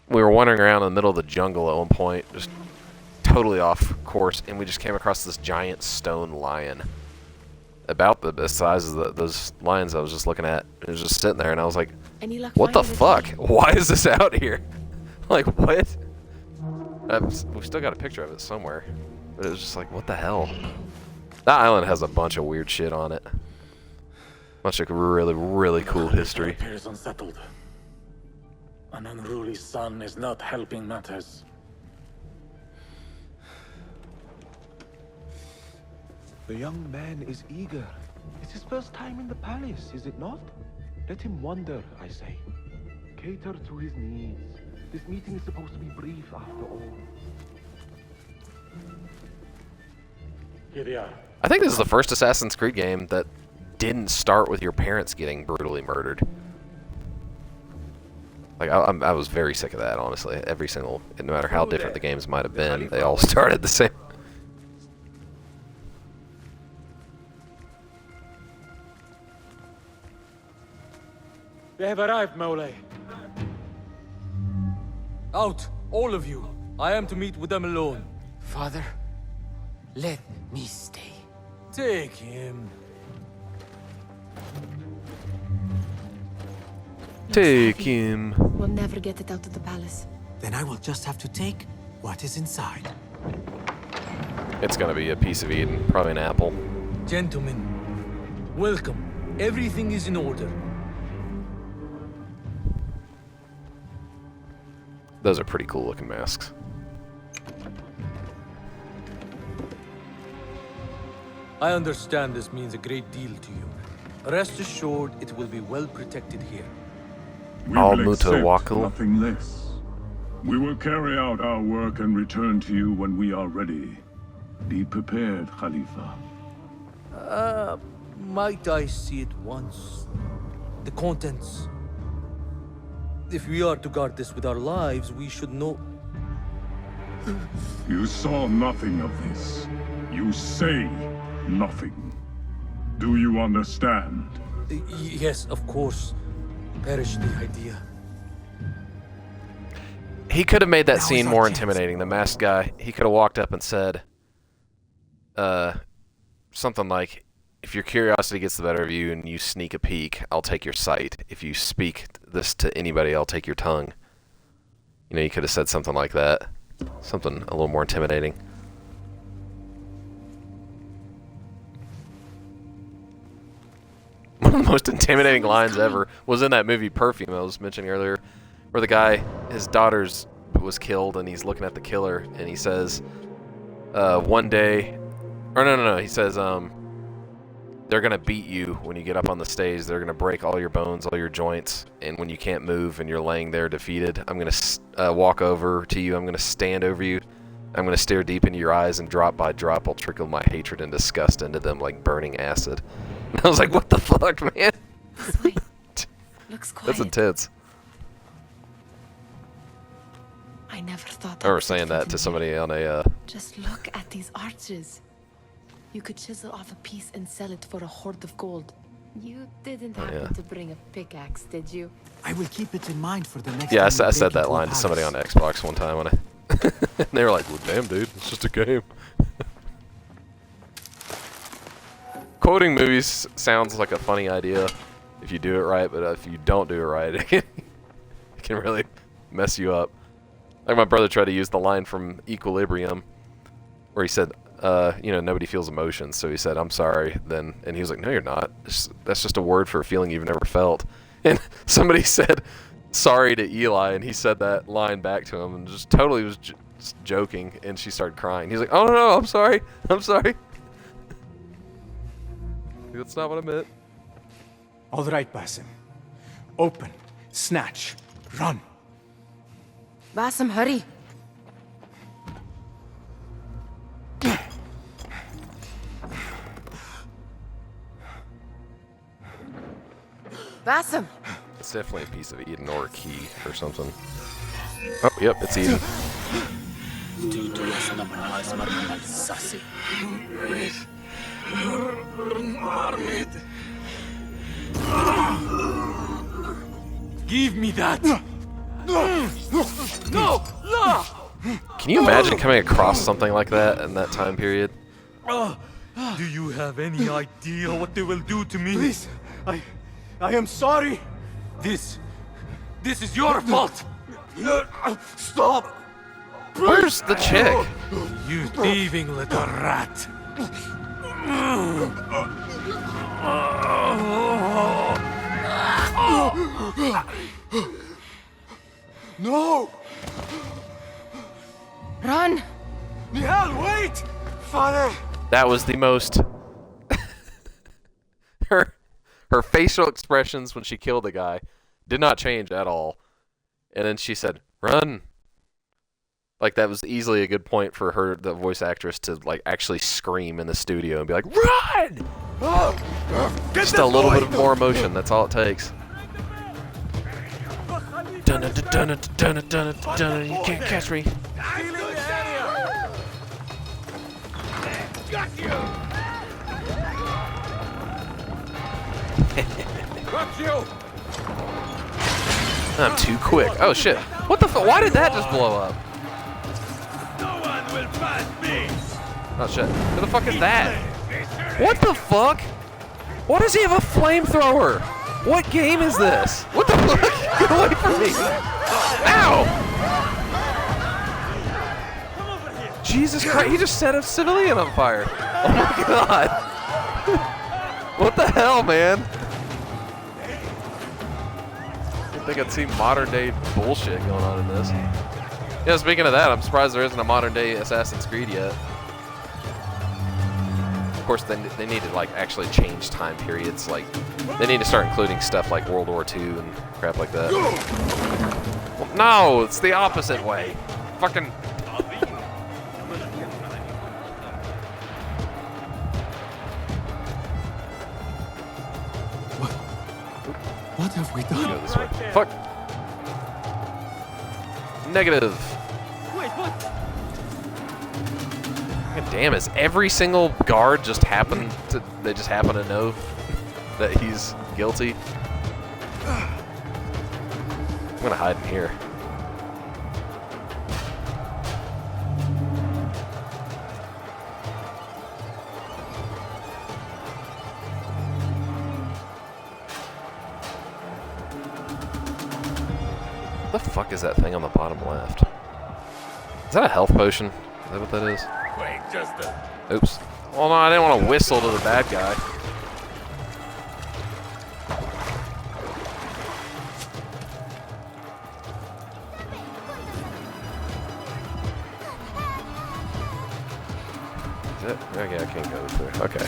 We were wandering around in the middle of the jungle at one point, just totally off course, and we just came across this giant stone lion. About the size of those lions I was just looking at. It was just sitting there, and I was like, what the fuck? Why is this out here? Like, what? We still got a picture of it somewhere. But it was just like, what the hell? That island has a bunch of weird shit on it. Bunch of really, really cool history. Appears unsettled. An unruly son is not helping matters. The young man is eager. It's his first time in the palace, is it not? Let him wander, I say. Cater to his needs. This meeting is supposed to be brief, after all. Here they are. I think this is the first Assassin's Creed game that didn't start with your parents getting brutally murdered. Like, I was very sick of that, honestly. Every single, no matter how different the games might have been, they all started the same. They have arrived, Mole. Out, all of you. I am to meet with them alone. Father, let me stay. Take him. Take him. We'll never get it out of the palace. Then I will just have to take what is inside. It's gonna be a piece of Eden, probably an apple. Gentlemen, welcome. Everything is in order. Those are pretty cool looking masks. I understand this means a great deal to you. Rest assured, it will be well protected here. We All will accept Mutawakil. nothing less. We will carry out our work and return to you when we are ready. Be prepared, Khalifa. Might I see it once? The contents. If we are to guard this with our lives, we should know. You saw nothing of this. You say nothing. Do you understand? Yes, of course. Perish the idea. He could have made that scene more intimidating. The masked guy, he could have walked up and said, something like, if your curiosity gets the better of you and you sneak a peek, I'll take your sight. If you speak this to anybody, I'll take your tongue. You know, you could have said something like that. Something a little more intimidating. One of the most intimidating lines ever was in that movie Perfume I was mentioning earlier, where the guy, his daughter's was killed, and he's looking at the killer, and he says, one day, or no, he says, they're gonna beat you when you get up on the stage. They're gonna break all your bones, all your joints, and when you can't move and you're laying there defeated, I'm gonna walk over to you. I'm gonna stand over you. I'm gonna stare deep into your eyes, and drop by drop, I'll trickle my hatred and disgust into them like burning acid. And I was like, what the fuck, man? Looks quiet. That's intense. I never thought I remember saying that to somebody on a. Just look at these arches. You could chisel off a piece and sell it for a hoard of gold. You didn't happen to bring a pickaxe, did you? I will keep it in mind for the next Yeah, I time we said break that into a line to somebody on palace. Xbox one time when and they were like, well, damn, dude, it's just a game. Quoting movies sounds like a funny idea if you do it right, but if you don't do it right, it can really mess you up. Like my brother tried to use the line from Equilibrium where he said, you know, nobody feels emotions, so he said, I'm sorry, then, and he was like, no, you're not. That's just a word for a feeling you've never felt. And somebody said sorry to Eli, and he said that line back to him and just totally was just joking, and she started crying. He's like, oh, no, I'm sorry. That's not what I meant. All right, Basim. Open, snatch, run. Basim, hurry. Basim. It's definitely a piece of Eden or a key or something. Oh, yep, it's Eden. Give me that! No! Can you imagine coming across something like that in that time period? Do you have any idea what they will do to me? Please, I am sorry. This is your fault! Stop! Where's the chick? You thieving little rat! No! Run! Nihal, wait! Father! That was the most... her facial expressions when she killed the guy did not change at all. And then she said, run! Like, that was easily a good point for her, the voice actress, to, like, actually scream in the studio and be like, run! Just a little bit of more emotion, that's all it takes. Dun dun dun dun dun dun dun, you can't catch me. Got you! Got you! I'm too quick. Oh shit. What the fuck? Why did that just blow up? No one will pass me! Oh shit. Who the fuck is that? What the fuck? Why does he have a flamethrower? What game is this? What the fuck? Get away from me! Ow! Jesus Christ, he just set a civilian on fire. Oh my god. What the hell, man? I think I'd seen modern day bullshit going on in this. Yeah, speaking of that, I'm surprised there isn't a modern day Assassin's Creed yet. Of course, they need to, like, actually change time periods. Like, they need to start including stuff like World War II and crap like that. Well, no, it's the opposite way. Fucking... What have we done? Go this way. Fuck. Negative. Wait, what? God damn, is every single guard just happen to know that he's guilty? I'm gonna hide in here. What the fuck is that thing on the bottom left? Is that a health potion? Is that what that is? Wait, just a... Oops. Well, no, I didn't want to whistle to the bad guy. Is it? Okay, I can't go through. Okay.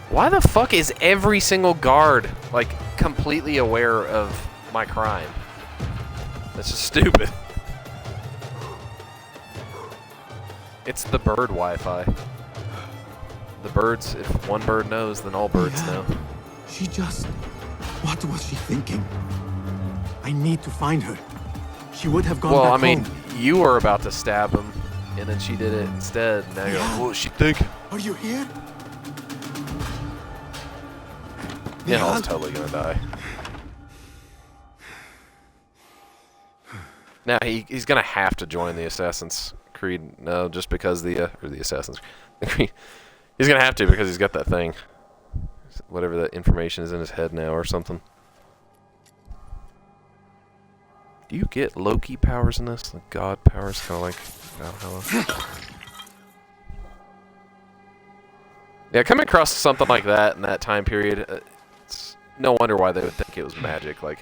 Why the fuck is every single guard, like, completely aware of my crime? That's just stupid. It's the bird Wi-Fi. The birds, if one bird knows, then all birds know. She just... What was she thinking? I need to find her. She would have gone back I mean, home. you were about to stab him, and then she did it instead. Now you're like, what was she thinking? Are you here? Nihal's totally gonna die. Now he's gonna have to join the Assassin's Creed. No, just because the Assassin's Creed. He's gonna have to because he's got that thing. Whatever that information is in his head now or something. Do you get Loki powers in this? Like God powers, kind of like Valhalla. Yeah, coming across something like that in that time period, it's no wonder why they would think it was magic. Like,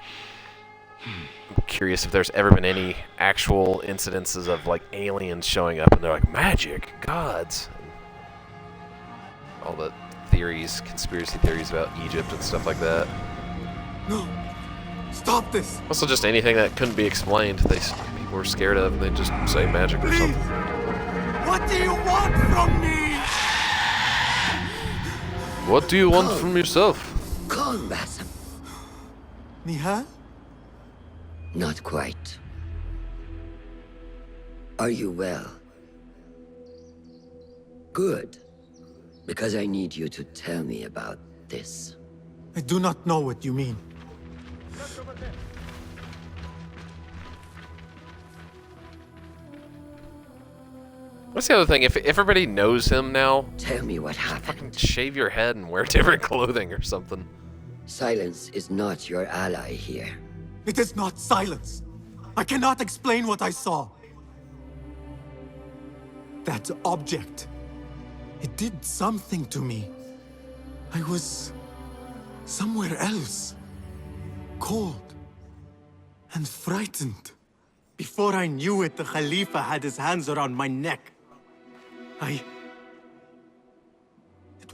I'm curious if there's ever been any actual incidences of like aliens showing up and they're like, magic, gods. And all the theories, conspiracy theories about Egypt and stuff like that. No! Stop this! Also, just anything that couldn't be explained, people were scared of, and they just say magic or something. What do you want from me? What do you want from yourself? Calm, Basim. Nihal? Not quite. Are you well? Good. Because I need you to tell me about this. I do not know what you mean. What's the other thing? If everybody knows him now, tell me what happened. Fucking shave your head and wear different clothing or something. Silence is not your ally here. It is not silence. I cannot explain what I saw. That object. It did something to me. I was somewhere else. Cold and frightened. Before I knew it, the Khalifa had his hands around my neck. It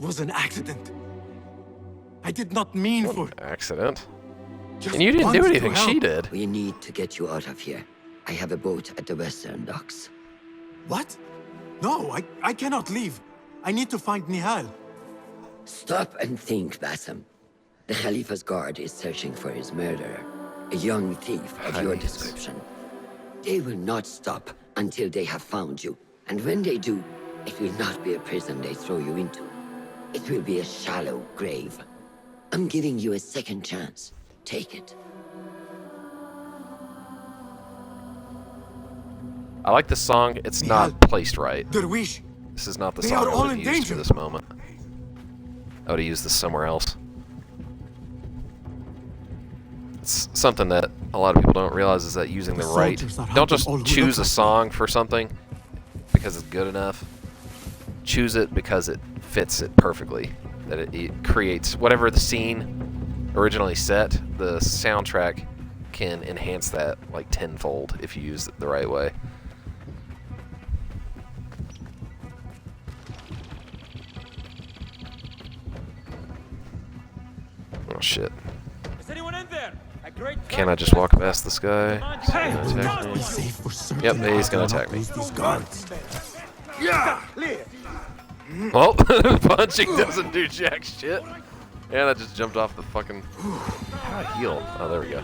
was an accident. I did not mean for... Accident? And you didn't do anything, she did. We need to get you out of here. I have a boat at the western docks. What? No, I cannot leave. I need to find Nihal. Stop and think, Basim. The Khalifa's guard is searching for his murderer. A young thief of your description. They will not stop until they have found you. And when they do, it will not be a prison they throw you into. It will be a shallow grave. I'm giving you a second chance. Take it. I like the song. It's not placed right. Derwish. This is not the song I would have used for this moment. I would have used this somewhere else. It's something that a lot of people don't realize is that using the right... Don't just choose a song for something because it's good enough. Choose it because it fits it perfectly. That it creates whatever the scene originally set, the soundtrack can enhance that like tenfold if you use it the right way. Oh shit. Is anyone in there? Can I just walk past this guy? Yep, he's gonna attack me. Yeah! Well, punching doesn't do jack shit. And I just jumped off the fucking... How do I heal? Oh, there we go.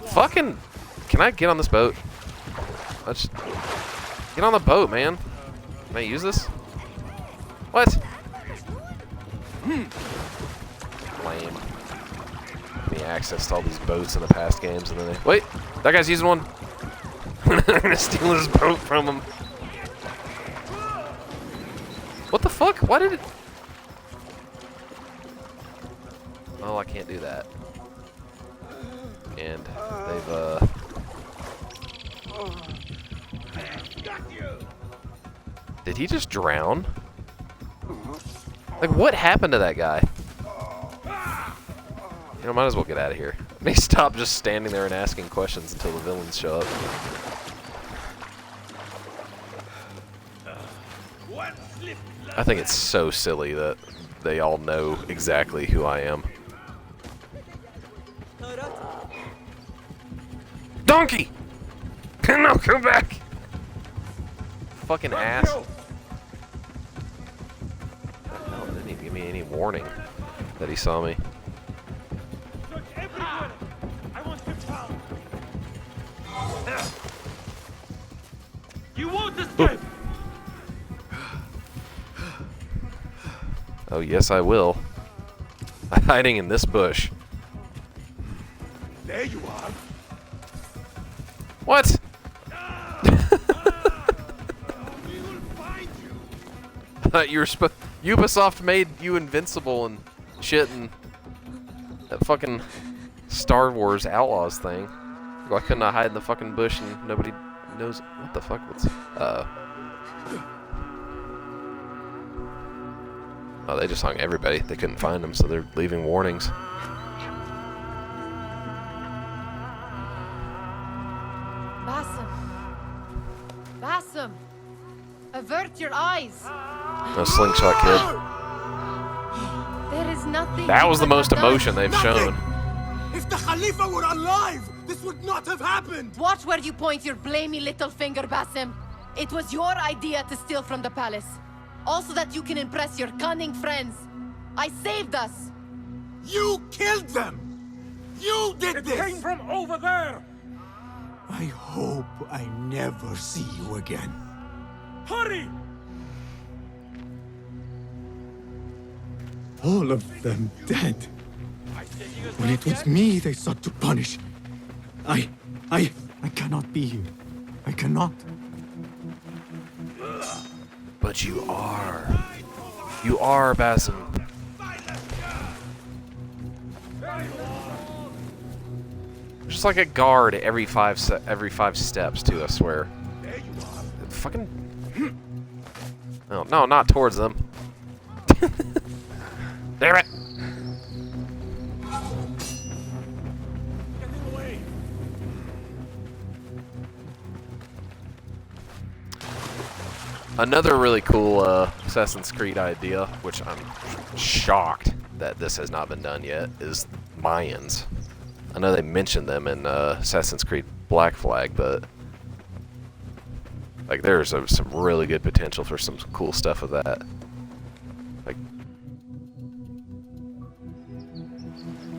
Fucking... Can I get on this boat? Let's... Get on the boat, man. Can I use this? What? Lame. Give me access to all these boats in the past games and then they... Wait! That guy's using one! I'm gonna steal his boat from him. What the fuck? Why did it... Well, I can't do that. And they've, Did he just drown? Like, what happened to that guy? You know, might as well get out of here. They stop just standing there and asking questions until the villains show up. I think it's so silly that they all know exactly who I am. Donkey! No, come back! Fucking ass. Hell, didn't even give me any warning that he saw me. You won't escape! Oh, yes, I will. I'm hiding in this bush. There you are. What? I thought you were Ubisoft made you invincible and shit, and that fucking Star Wars Outlaws thing. Why couldn't I hide in the fucking bush and nobody knows what the fuck? What's oh, they just hung everybody. They couldn't find them, so they're leaving warnings. Basim. Basim. Avert your eyes. No slingshot kid. There is nothing. That was the you most cannot emotion they've shown. If the Khalifa were alive, this would not have happened! Watch where you point your blamey little finger, Basim. It was your idea to steal from the palace. Also that you can impress your cunning friends. I saved us. You killed them! You did this! It came from over there! I hope I never see you again. Hurry! All of them dead. When it was me they sought to punish. I cannot be here. I cannot. But you are. You are, Basim. Just like a guard every five steps, too, I swear. Fucking... No, not towards them. Damn it! Another really cool Assassin's Creed idea, which I'm shocked that this has not been done yet, is Mayans. I know they mentioned them in Assassin's Creed Black Flag, but like there's some really good potential for some cool stuff with that. Like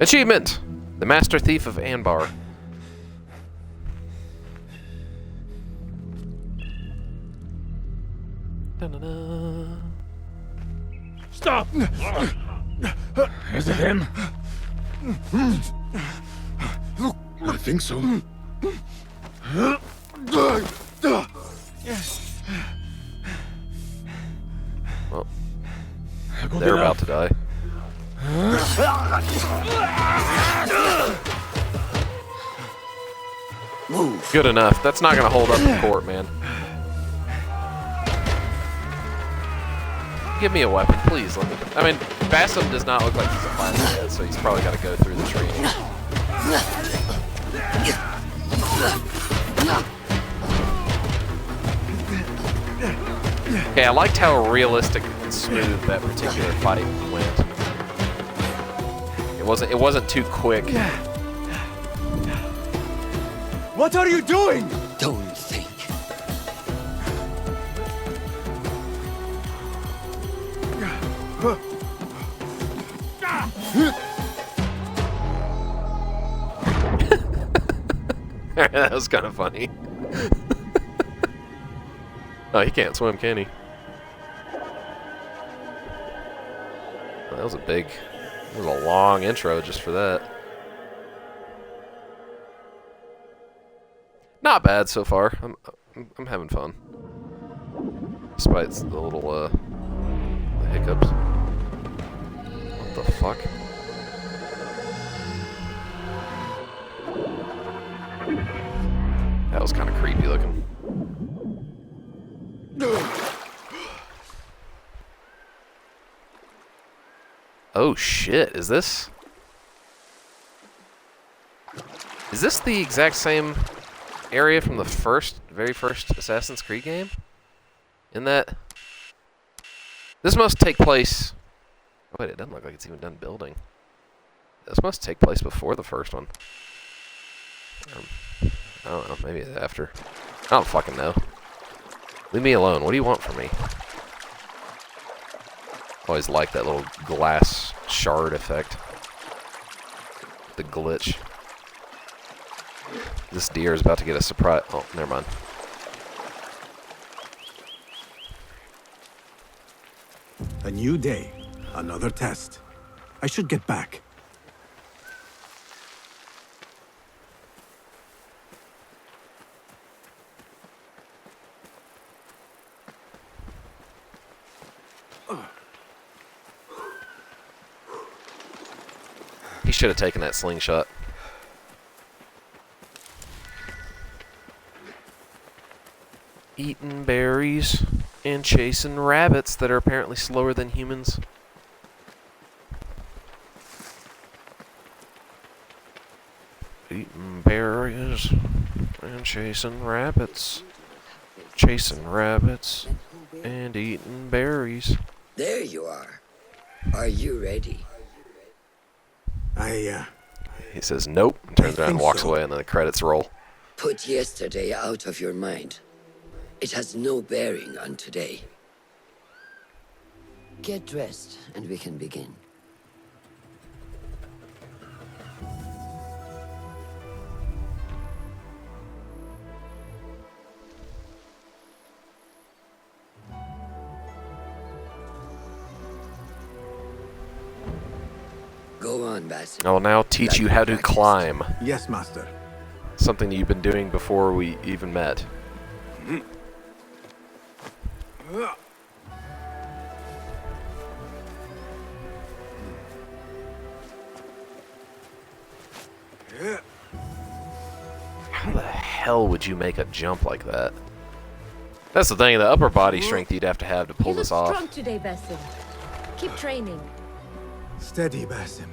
achievement: the Master Thief of Anbar. Da-na-na. Stop! Is it him? I think so. Well, they're about to die. Move. Good enough. That's not gonna hold up in court, man. Give me a weapon, please. Let me. I mean, Basim does not look like he's a pilot yet, so he's probably got to go through the training. Okay, I liked how realistic and smooth that particular fight went. It wasn't too quick. What are you doing? Don't think. That was kind of funny. Oh, he can't swim, can he? Oh, that was a long intro just for that. Not bad so far. I'm having fun, despite the little the hiccups. What the fuck? That was kind of creepy looking. Oh shit, is this the exact same area from the very first Assassin's Creed game? In that... This must take place... Oh wait, it doesn't look like it's even done building. This must take place before the first one. I don't know, maybe after. I don't fucking know. Leave me alone, what do you want from me? Always like that little glass shard effect. The glitch. This deer is about to get a surprise. Oh, never mind. A new day, another test. I should get back. He should have taken that slingshot. Eating berries and chasing rabbits that are apparently slower than humans. Eating berries and chasing rabbits. Chasing rabbits and eating berries. There you are. Are you ready? He says nope, and turns around and walks away, and then the credits roll. Put yesterday out of your mind. It has no bearing on today. Get dressed, and we can begin. Go on, Basim. I will now teach you how to climb. Yes, master. Something that you've been doing before we even met. How the hell would you make a jump like that? That's the thing, the upper body strength you'd have to pull this off. Strong today, Basim. Keep training. Steady, Basim.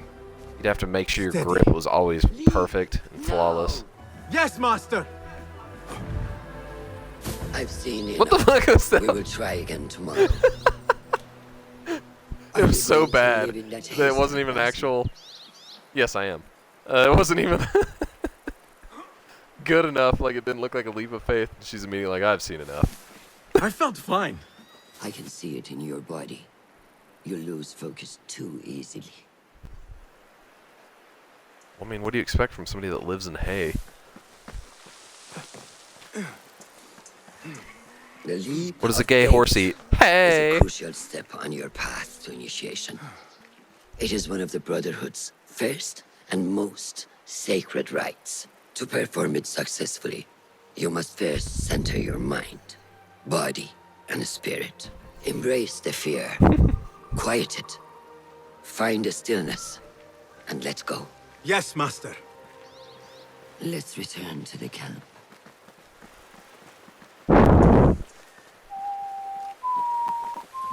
You'd have to make sure your Steady. grip was always perfect and flawless. Yes, master. I've seen it. What the fuck was that? We will try again tomorrow. It was so bad that it wasn't even actual... Yes, I am. It wasn't even good enough, like it didn't look like a leap of faith. She's immediately like, I've seen enough. I felt fine. I can see it in your body. You lose focus too easily. I mean, what do you expect from somebody that lives in hay? The leap What does a of gay faith horse eat? Hay! is a crucial step on your path to initiation. It is one of the Brotherhood's first and most sacred rites. To perform it successfully, you must first center your mind, body, and spirit. Embrace the fear. Quiet it. Find a stillness. And let go. Yes, master. Let's return to the camp.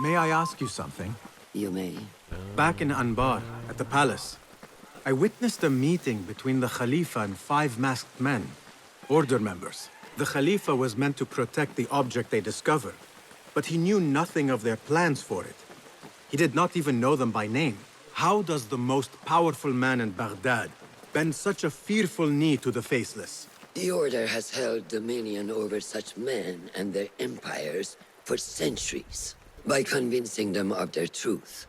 May I ask you something? You may. Back in Anbar, at the palace, I witnessed a meeting between the Khalifa and 5 masked men, order members. The Khalifa was meant to protect the object they discovered, but he knew nothing of their plans for it. He did not even know them by name. How does the most powerful man in Baghdad bend such a fearful knee to the faceless? The Order has held dominion over such men and their empires for centuries by convincing them of their truth,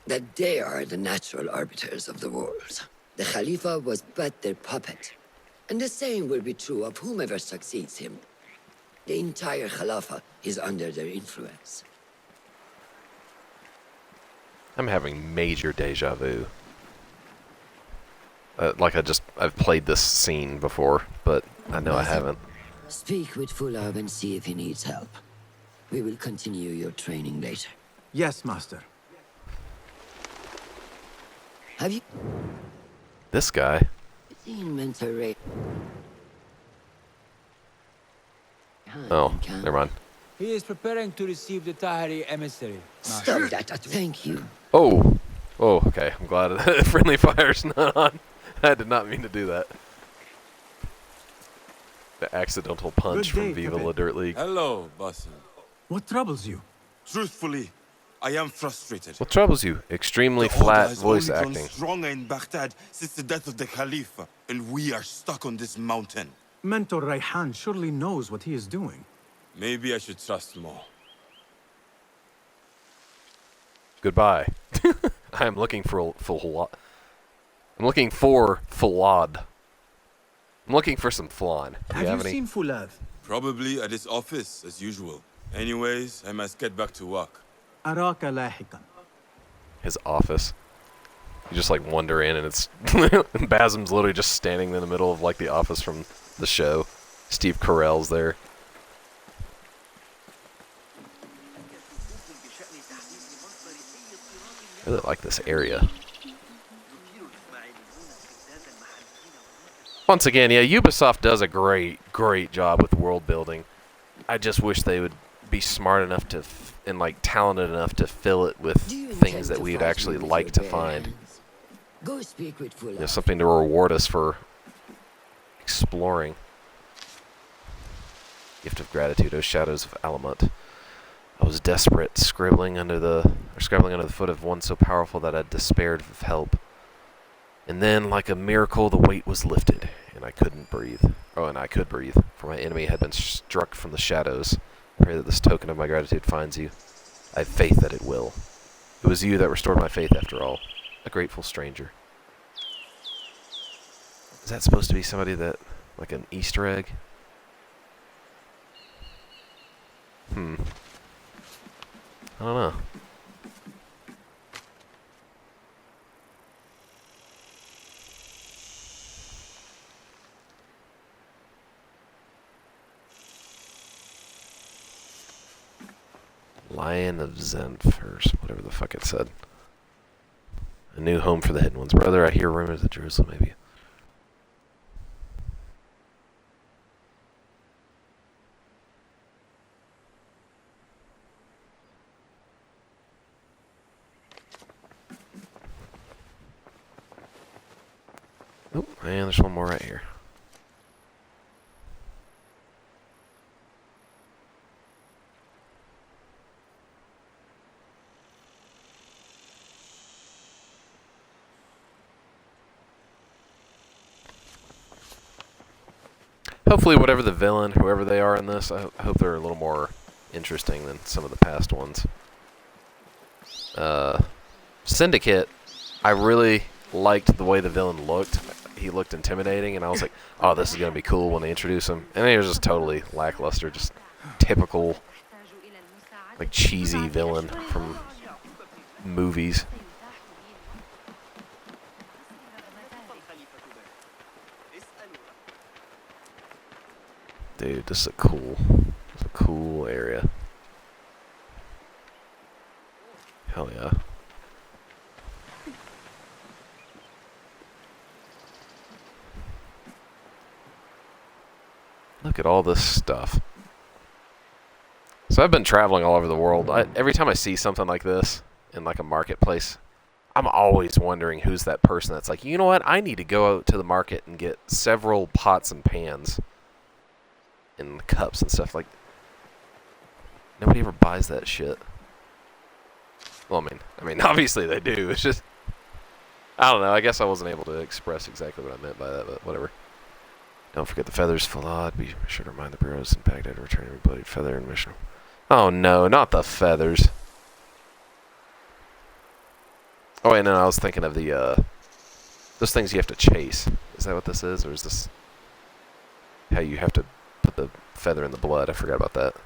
that they are the natural arbiters of the world. The Khalifa was but their puppet, and the same will be true of whomever succeeds him. The entire Khalifa is under their influence. I'm having major deja vu. Like I've played this scene before, but I know I haven't. Speak with Fulab and see if he needs help. We will continue your training later. Yes, master. Have you This guy. seen Mentor Ray? hand Oh, in camp. never mind. He is preparing to receive the Tahiri emissary. Stop that. Thank you. Oh. Oh, okay. I'm glad friendly fire's not on. I did not mean to do that. The accidental punch Good from day, Viva Pepe. La Dirt League. Hello, Basim. What troubles you? Truthfully, I am frustrated. What troubles you? Extremely The Order flat has voice only grown acting. stronger in Baghdad since the death of the Khalifa, and we are stuck on this mountain. Mentor Raihan surely knows what he is doing. Maybe I should trust more. Goodbye. I am looking for I'm looking for Falad. I'm looking for some flan. Do you Have you any? seen Fulad? Probably at his office, as usual. Anyways, I must get back to work. Araka lahikan. His office. You just like wander in and it's Basim's literally just standing in the middle of like the office from the show. Steve Carell's there. I really like this area. Once again, yeah, Ubisoft does a great job with world building. I just wish they would be smart enough to and like talented enough to fill it with things that we'd actually like to find. Go speak with Fulad. You know, something to reward us for exploring. Gift of gratitude, O shadows of Alamut. I was desperate, scribbling under the foot of one so powerful that I despaired of help. And then, like a miracle, the weight was lifted, and I couldn't breathe. Oh, and I could breathe, for my enemy had been struck from the shadows. Pray that this token of my gratitude finds you. I have faith that it will. It was you that restored my faith after all. A grateful stranger. Is that supposed to be somebody that, like an Easter egg? I don't know. Lion of Zenfers, whatever the fuck it said. A new home for the hidden ones. Brother, I hear rumors that Jerusalem may be. Oh, and there's one more right here. Hopefully whatever the villain, whoever they are in this, I hope they're a little more interesting than some of the past ones. Syndicate, I really liked the way the villain looked. He looked intimidating, and I was like, oh, this is going to be cool when they introduce him. And he was just totally lackluster, just typical, like, cheesy villain from movies. Dude, this is a cool area. Hell yeah. Look at all this stuff. So I've been traveling all over the world. Every time I see something like this in like a marketplace, I'm always wondering who's that person that's like, you know what, I need to go out to the market and get several pots and pans and cups and stuff. Like, nobody ever buys that shit. Well, I mean, obviously they do. It's just, I don't know. I guess I wasn't able to express exactly what I meant by that, but whatever. Don't forget the feathers, Falad. Be sure to remind the bureaus in Baghdad to return every bloodied feather and mission. Oh no, not the feathers. Oh wait, no, I was thinking of the, those things you have to chase. Is that what this is? Or is this how you have to put the feather in the blood? I forgot about that.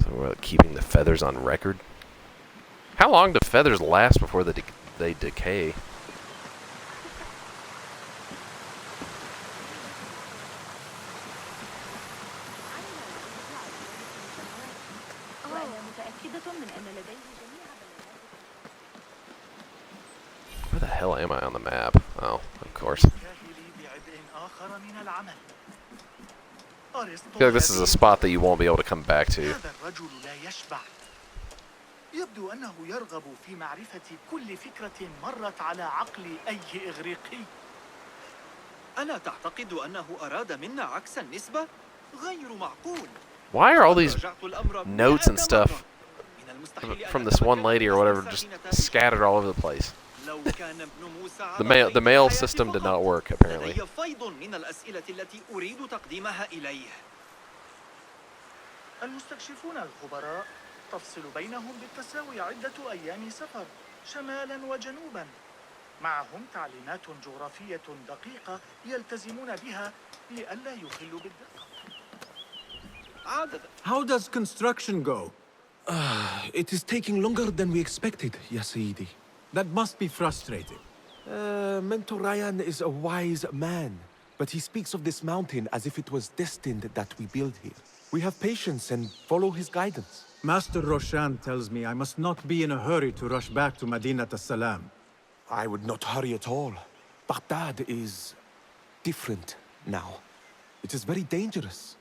So we're keeping the feathers on record. How long do feathers last before they decay? Where the hell am I on the map? Oh, of course. I feel like this is a spot that you won't be able to come back to. يبدو أنه يرغب في معرفة كل فكرة مرت على عقل أي إغريقي. ألا تعتقد أنه أراد منا عكس النسبة؟ غير معقول. Why are all these notes and stuff from this one lady or whatever just scattered all over the place? The mail system did not work, apparently. لدي فيض من الأسئلة التي أريد تقديمها إليه. المستكشفون الخبراء تفصل بينهم بالتساوي عدة أيام سفر شمالا وجنوبا. معهم تعليمات جغرافية دقيقة يلتزمون بها لئلا يخلوا بالدقة. How does construction go? It is taking longer than we expected, Ya Sayyidi. That must be frustrating. Mentor Ryan is a wise man, but he speaks of this mountain as if it was destined that we build here. We have patience and follow his guidance. Master Roshan tells me I must not be in a hurry to rush back to Madinat as-Salam. I would not hurry at all. Baghdad is different now. It is very dangerous.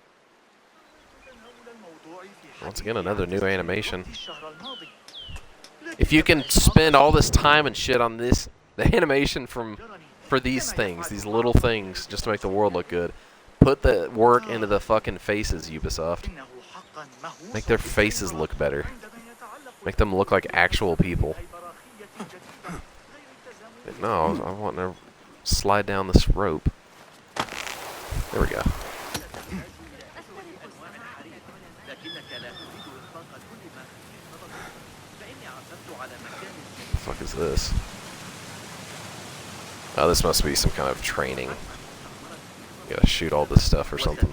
Once again, another new animation. If you can spend all this time and shit on this, the animation for these things, these little things, just to make the world look good, put the work into the fucking faces, Ubisoft. Make their faces look better. Make them look like actual people. But no, I want to slide down this rope. There we go. What the fuck is this? Oh, this must be some kind of training. You gotta shoot all this stuff or something.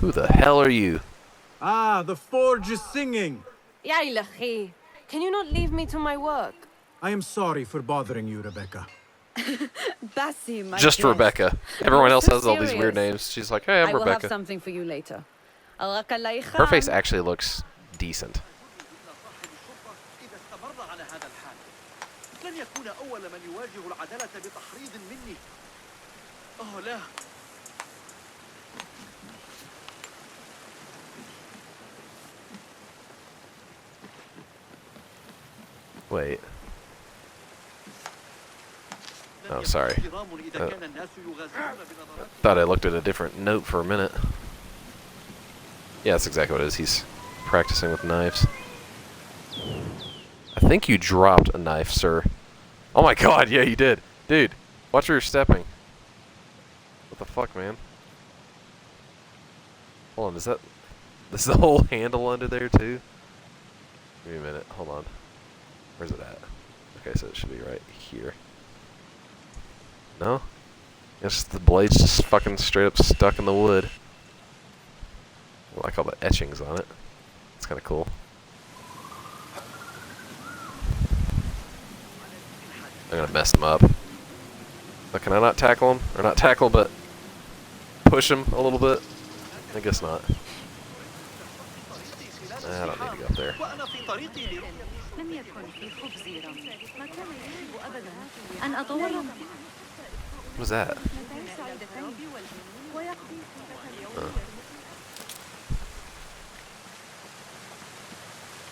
Who the hell are you? Ah, the forge is singing. Ya ilahi, can you not leave me to my work? I am sorry for bothering you, Rebecca. Basim, Just Rebecca. Everyone else has all these weird names. She's like, hey, I'm I will Rebecca. have something for you later. Her face actually looks decent. لن يكون أول من يواجه العدالة بتحريض مني. أوه لا. Wait. Oh, sorry. Thought I looked at a different note for a minute. Yeah, that's exactly what it is. He's practicing with knives. I think you dropped a knife, sir. Oh my god, yeah, you did. Dude, watch where you're stepping. What the fuck, man? Hold on, is that... Is the whole handle under there, too? Give me a minute, hold on. Where's it at? Okay, so it should be right here. No? It's the blade's just fucking straight up stuck in the wood. I like all the etchings on it. It's kind of cool. I'm gonna mess them up. But can I not tackle him? Or not tackle, but push him a little bit? I guess not. I don't need to go up there. What was that?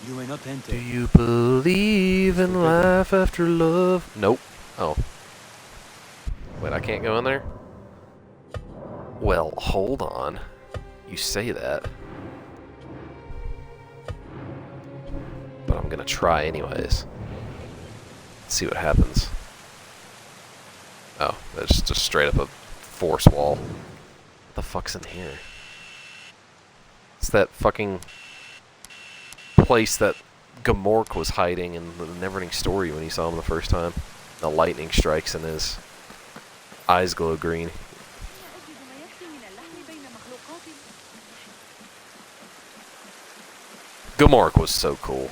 You may not enter. Do you believe in life after love? Nope. Oh. Wait, I can't go in there? Well, hold on. You say that. But I'm gonna try anyways. See what happens. Oh, that's just straight up a force wall. What the fuck's in here? It's that fucking place that Gamork was hiding in the Neverending Story when he saw him the first time. The lightning strikes and his eyes glow green. Gamork was so cool.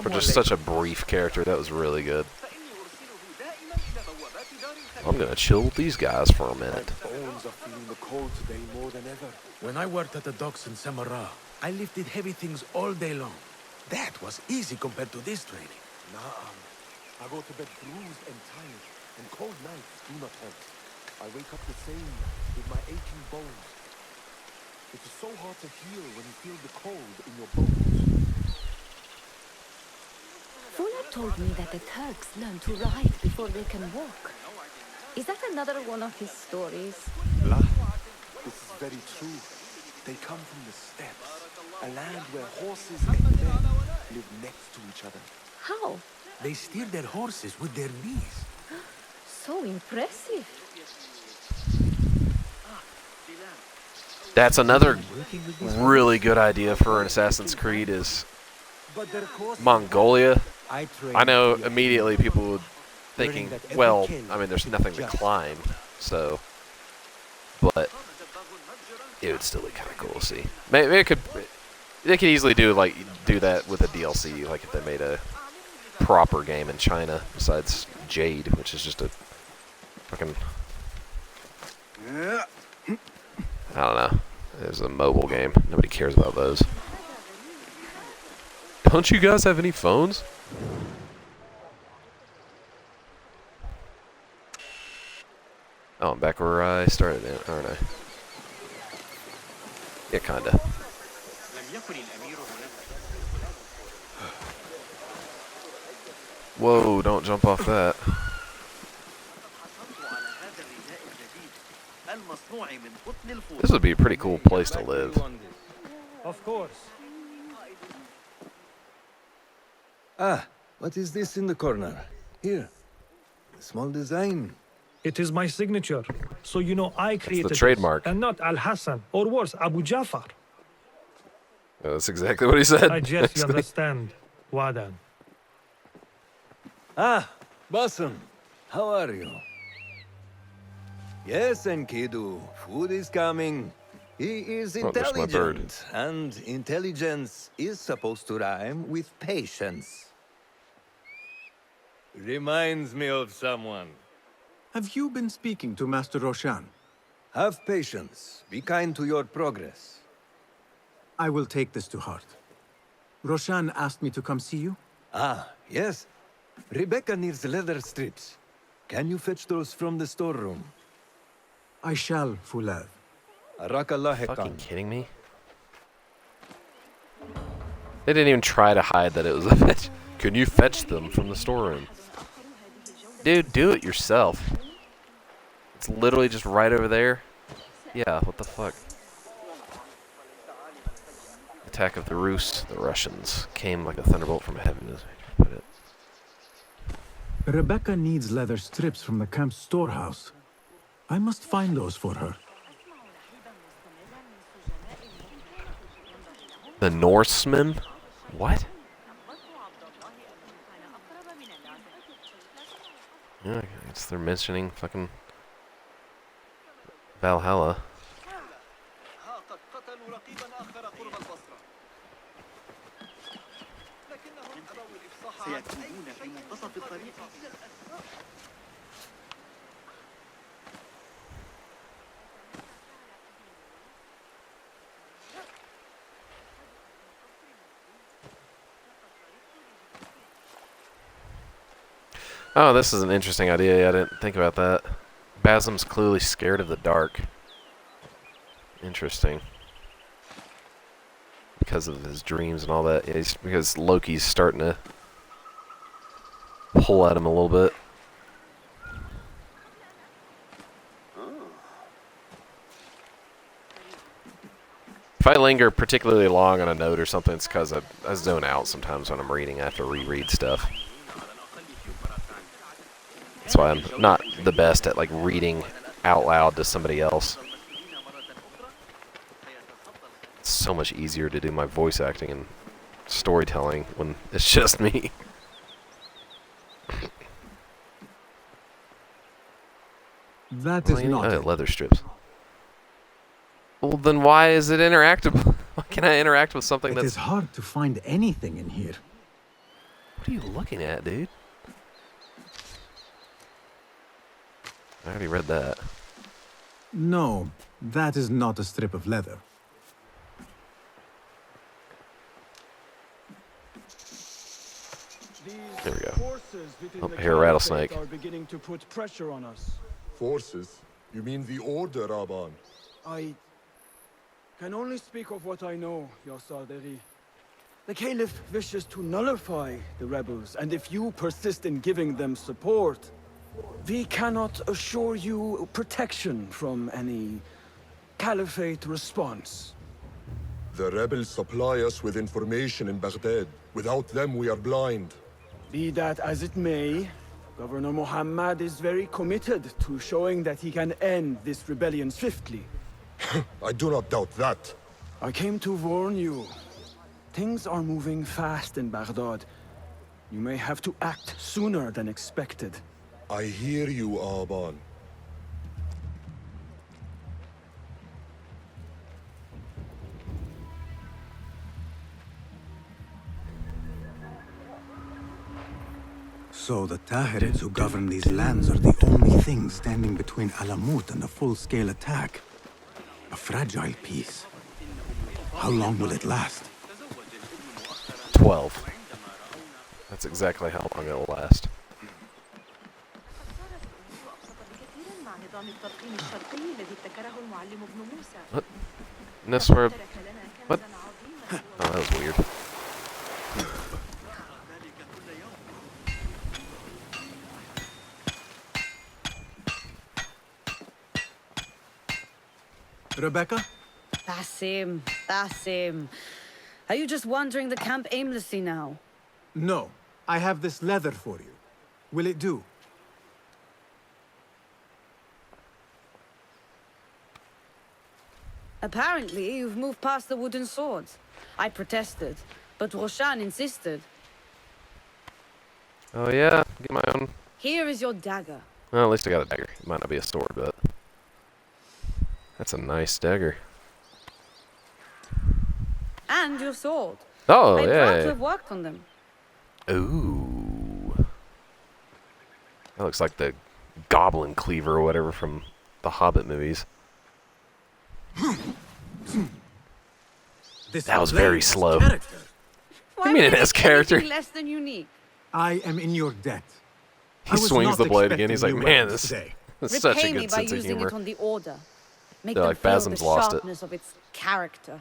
For just such a brief character, that was really good. I'm gonna chill with these guys for a minute. When I worked at the docks in Samarra, I lifted heavy things all day long. That was easy compared to this training. Nah, I go to bed bruised and tired, and cold nights do not help. I wake up the same, with my aching bones. It is so hard to heal when you feel the cold in your bones. Fuller told me that the Turks learn to ride before they can walk. Is that another one of his stories? La, this is very true. They come from the steppes, a land where horses and men live next to each other. How? They steer their horses with their knees. So impressive. That's another really good idea for an Assassin's Creed is Mongolia. I know immediately people would thinking, well, I mean, there's nothing to climb, so, but it would still be kind of cool to see. Maybe they could easily do that with a DLC, like if they made a proper game in China besides Jade, which is just a fucking, I don't know. It's a mobile game. Nobody cares about those. Don't you guys have any phones? Oh, I'm back where I started, aren't I? Yeah, kinda. Whoa, don't jump off that. This would be a pretty cool place to live. Of course. Ah, what is this in the corner? Here. A small design. It is my signature. So you know I created trademark. this, and not Al-Hassan, or worse, Abu Jafar. Yeah, that's exactly what he said. I guess you understand. Wadan. Ah, Basim. How are you? Yes, Enkidu. Food is coming. He is Oh, there's my bird. intelligent, and intelligence is supposed to rhyme with patience. Reminds me of someone. Have you been speaking to Master Roshan? Have patience. Be kind to your progress. I will take this to heart. Roshan asked me to come see you. Ah, yes. Rebecca needs leather strips. Can you fetch those from the storeroom? I shall, Fulav. Fucking kidding me? They didn't even try to hide that it was a fetch. Can you fetch them from the storeroom? Dude, do it yourself. It's literally just right over there. Yeah, what the fuck? Attack of the Rus, the Russians, came like a thunderbolt from heaven. As I put it. Rebecca needs leather strips from the camp's storehouse. I must find those for her. The Norsemen? What? Yeah, I guess they're mentioning fucking Valhalla. Oh, this is an interesting idea. I didn't think about that. Basim's clearly scared of the dark. Interesting. Because of his dreams and all that. Yeah, because Loki's starting to pull at him a little bit. If I linger particularly long on a note or something, it's because I zone out sometimes when I'm reading. I have to reread stuff. That's why I'm not the best at like reading out loud to somebody else. It's so much easier to do my voice acting and storytelling when it's just me. That is not it. Leather strips. Well, then why is it interactable? Why can I interact with something that's... It is hard to find anything in here. What are you looking at, dude? I already read that. No, that is not a strip of leather. There we go. Forces within Oh, the I hear a rattlesnake. Caliphate are beginning to put pressure on us. Forces? You mean the Order, Aban? I can only speak of what I know, Your Sarderi. The Caliph wishes to nullify the rebels, and if you persist in giving them support, we cannot assure you protection from any Caliphate response. The rebels supply us with information in Baghdad. Without them, we are blind. Be that as it may, Governor Muhammad is very committed to showing that he can end this rebellion swiftly. I do not doubt that. I came to warn you. Things are moving fast in Baghdad. You may have to act sooner than expected. I hear you, Aban. So the Tahirids who govern these lands are the only thing standing between Alamut and a full-scale attack. A fragile peace. How long will it last? 12. That's exactly how long it'll last. What? And that's where... What? Oh, that was weird. Rebecca? Basim, Basim. Are you just wandering the camp aimlessly now? No. I have this leather for you. Will it do? Apparently, you've moved past the wooden swords. I protested, but Roshan insisted. Oh yeah, get my own. Here is your dagger. Well, at least I got a dagger. It might not be a sword, but... That's a nice dagger. And your sword. Oh, I'm yeah. proud to have worked on them. Ooh. That looks like the goblin cleaver or whatever from the Hobbit movies. That was very slow. Why You mean would it has make character? anything less than unique. I am in your debt. He swings the blade again. He's like, man, this is such a Repay me good by sense of using humor. it on the order. Make They're them like, feel Basim's the lost it. sharpness of its character.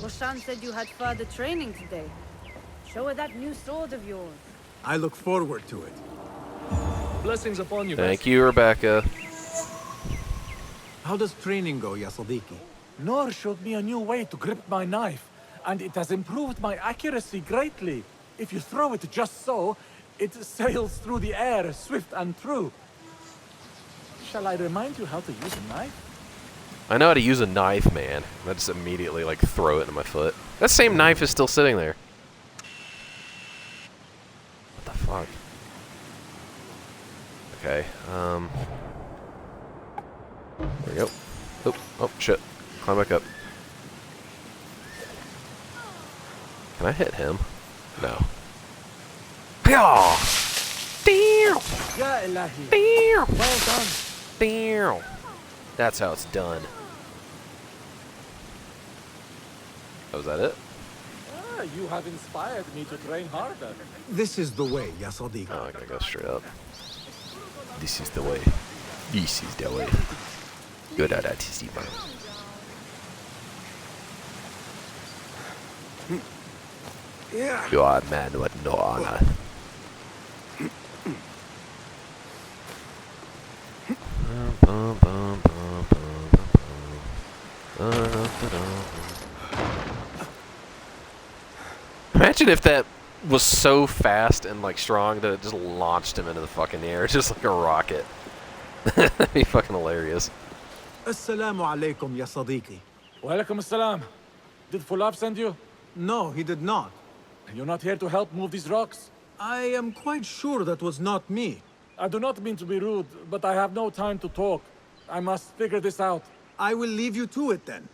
Roshan said you had further training today. Show her that new sword of yours. I look forward to it. Blessings upon you, Thank you, Rebecca. How does training go, Ya Sadiqi? Noor showed me a new way to grip my knife, and it has improved my accuracy greatly. If you throw it just so, it sails through the air, swift and true. Shall I remind you how to use a knife? I know how to use a knife, man. I just immediately, like, throw it into my foot. That same knife is still sitting there. What the fuck? Okay, there we go. Oh, shit. Climb back up. Can I hit him? No. Ya Ilahi. Well done. That's how it's done. Oh, is that it? Ah, you have inspired me to train harder. This is the way, Ya Sadiqi. Oh, I gotta go straight up. This is the way. This is the way. Good at that, Steve. Yeah. You are a man with no honor. Imagine if that was so fast and like strong that it just launched him into the fucking air, just like a rocket. That'd be fucking hilarious. Assalamu alaikum, Ya Sadiqi. Walaikum assalam. Did Fulab send you? No, he did not. You're not here to help move these rocks? I am quite sure that was not me. I do not mean to be rude, but I have no time to talk. I must figure this out. I will leave you to it then.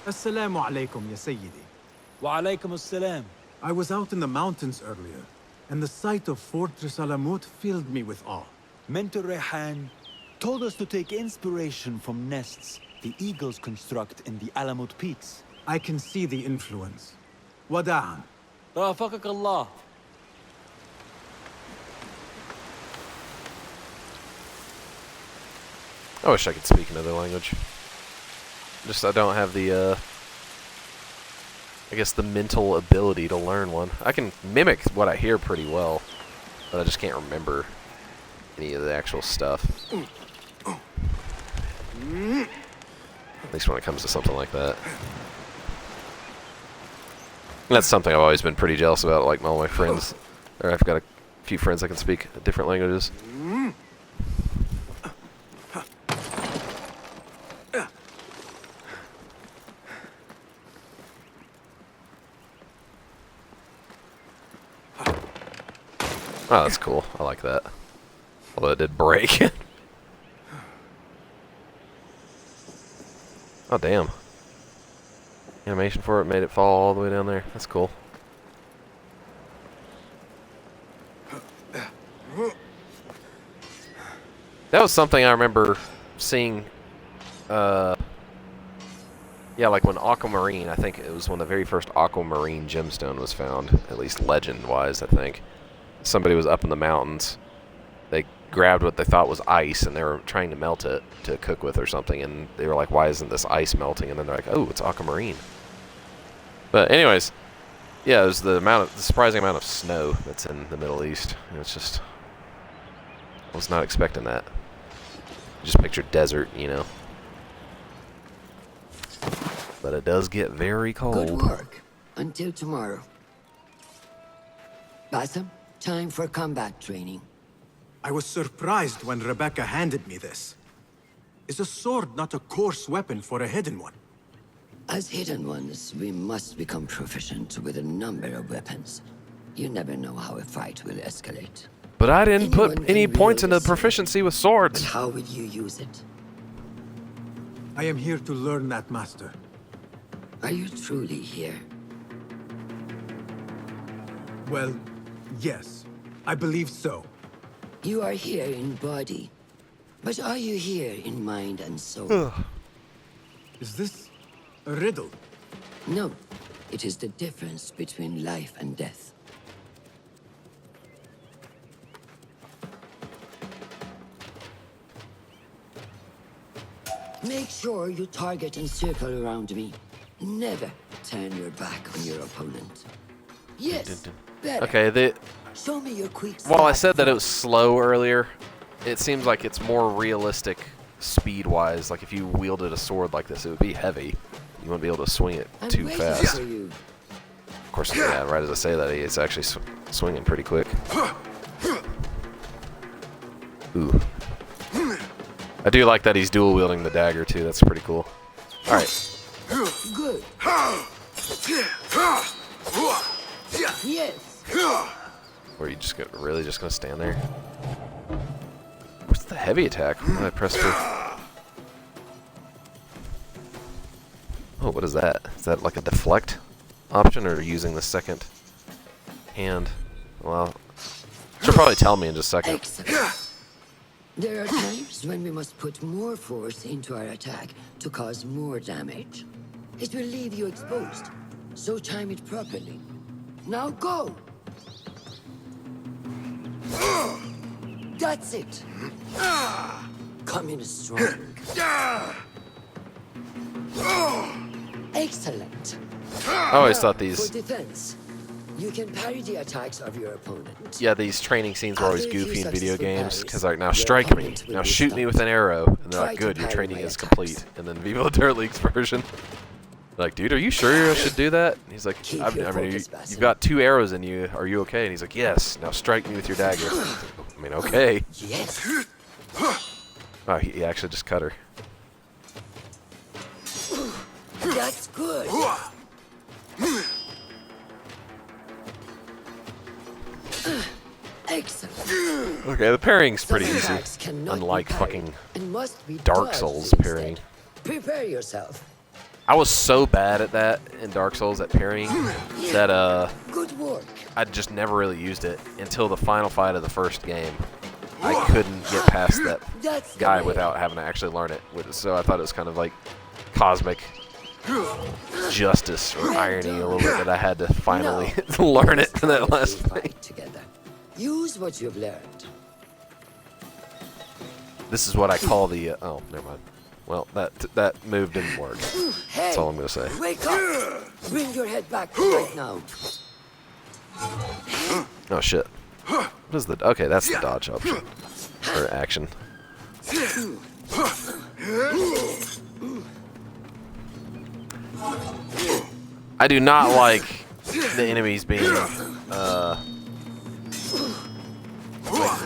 Assalamu alaikum, Ya Sayyidi. Wa alaikum assalam. I was out in the mountains earlier, and the sight of Fortress Alamut filled me with awe. Mentor Rehan, told us to take inspiration from nests the eagles construct in the Alamut Peaks. I can see the influence. Wada'an. رافقك الله. I wish I could speak another language. Just I don't have the, I guess the mental ability to learn one. I can mimic what I hear pretty well, but I just can't remember any of the actual stuff. At least when it comes to something like that. And that's something I've always been pretty jealous about, like all my friends. Or I've got a few friends that can speak different languages. Oh, that's cool. I like that. Although it did break. Oh, damn. Animation for it made it fall all the way down there. That's cool. That was something I remember seeing, yeah, like when Aquamarine, I think it was when the very first Aquamarine gemstone was found, at least legend-wise, I think. Somebody was up in the mountains. They grabbed what they thought was ice, and they were trying to melt it to cook with or something, and they were like, why isn't this ice melting? And then they're like, oh, it's aquamarine. But anyways, yeah, it was the surprising amount of snow that's in the Middle East. And it's just, I was not expecting that. Just picture desert, you know. But it does get very cold. Good work. Until tomorrow. Basim, time for combat training. I was surprised when Rebecca handed me this. Is a sword not a coarse weapon for a hidden one? As hidden ones, we must become proficient with a number of weapons. You never know how a fight will escalate. But I didn't put any points into proficiency with swords. But how would you use it? I am here to learn that, Master. Are you truly here? Well, yes. I believe so. You are here in body. But are you here in mind and soul? Is this a riddle? No. It is the difference between life and death. Make sure you target and circle around me. Never turn your back on your opponent. Yes, better. Okay, Show me your quick while I said that it was slow earlier, it seems like it's more realistic speed-wise. Like if you wielded a sword like this, it would be heavy. You wouldn't be able to swing it too fast. Of course, yeah, right as I say that, it's actually swinging pretty quick. Ooh. I do like that he's dual-wielding the dagger, too. That's pretty cool. All right. Good. Yes. Or are you just really just gonna stand there? What's the heavy attack? I pressed it. Oh, what is that? Is that like a deflect option, or using the second hand? Well, she'll probably tell me in just a second. Excellent. There are times when we must put more force into our attack to cause more damage. It will leave you exposed, so time it properly. Now go! That's it! Come in strong. Excellent. I always thought For these, defense, you can parry the attacks of your opponent. yeah, these training sines were always After a few goofy in video successful games, parries, because like, now your strike me, opponent will now be shoot me stunned. with an arrow, and they're Try like, to good, your parry training my is attacks. complete. And then Vivo Dirt League's version, like, dude, are you sure I should do that? And he's like, Keep I your mean, focus, Basim. you've got 2 arrows in you. Are you okay? And he's like, yes. Now strike me with your dagger. I mean, okay. Yes. Oh, he actually just cut her. That's good. Excellent. Okay, the parrying's pretty Some easy. attacks cannot be Unlike parried fucking and must be Dark dodged Souls instead. parrying. Prepare yourself. I was so bad at that in Dark Souls at parrying that Good work. I just never really used it until the final fight of the first game. I couldn't get past that guy without having to actually learn it. So I thought it was kind of like cosmic justice or irony a little bit that I had to finally learn it in that last fight. Together. Use what you've learned. This is what I call the oh, never mind. Well, that move didn't work. That's all I'm gonna say. Wake up! Bring your head back right now. Oh shit. What is the okay? That's the dodge option or action. I do not like the enemies being like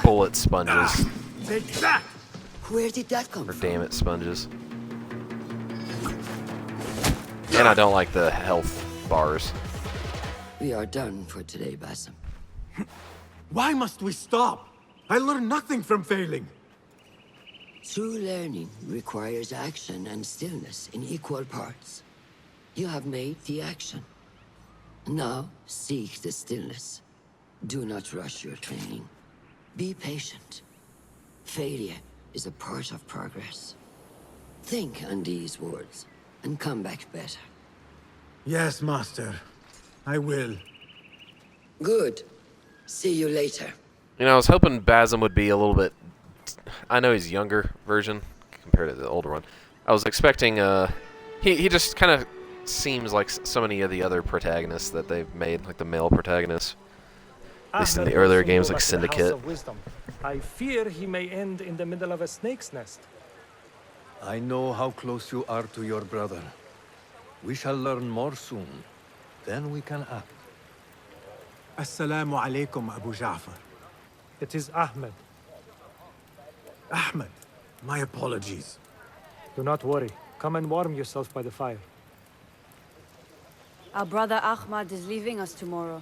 bullet sponges. Take that! Where did that come Or from? damn it, sponges. And I don't like the health bars. We are done for today, Basim. Why must we stop? I learned nothing from failing. True learning requires action and stillness in equal parts. You have made the action. Now, seek the stillness. Do not rush your training. Be patient. Failure is a part of progress. Think on these words, and come back better. Yes, Master. I will. Good. See you later. You know, I was hoping Basim would be a little bit... I know he's younger version compared to the older one. I was expecting... He just kind of seems like so many of the other protagonists that they've made, like the male protagonists. At least in the earlier games like Syndicate. I fear he may end in the middle of a snake's nest. I know how close you are to your brother. We shall learn more soon. Then we can act. Assalamu alaikum, Abu Ja'far. It is Ahmed. Ahmed, my apologies. Do not worry. Come and warm yourself by the fire. Our brother Ahmad is leaving us tomorrow.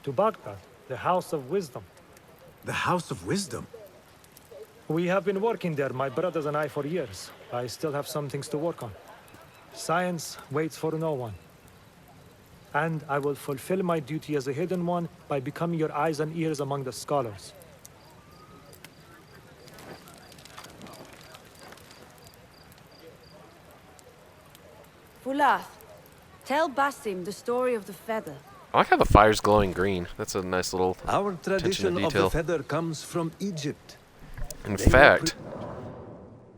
To Baghdad, the House of Wisdom. The House of Wisdom? We have been working there, my brothers and I, for years. I still have some things to work on. Science waits for no one. And I will fulfill my duty as a hidden one by becoming your eyes and ears among the scholars. Fulath, tell Basim the story of the feather. I like how the fire's glowing green. That's a nice little Our attention to tradition of detail. the feather comes from Egypt. In fact,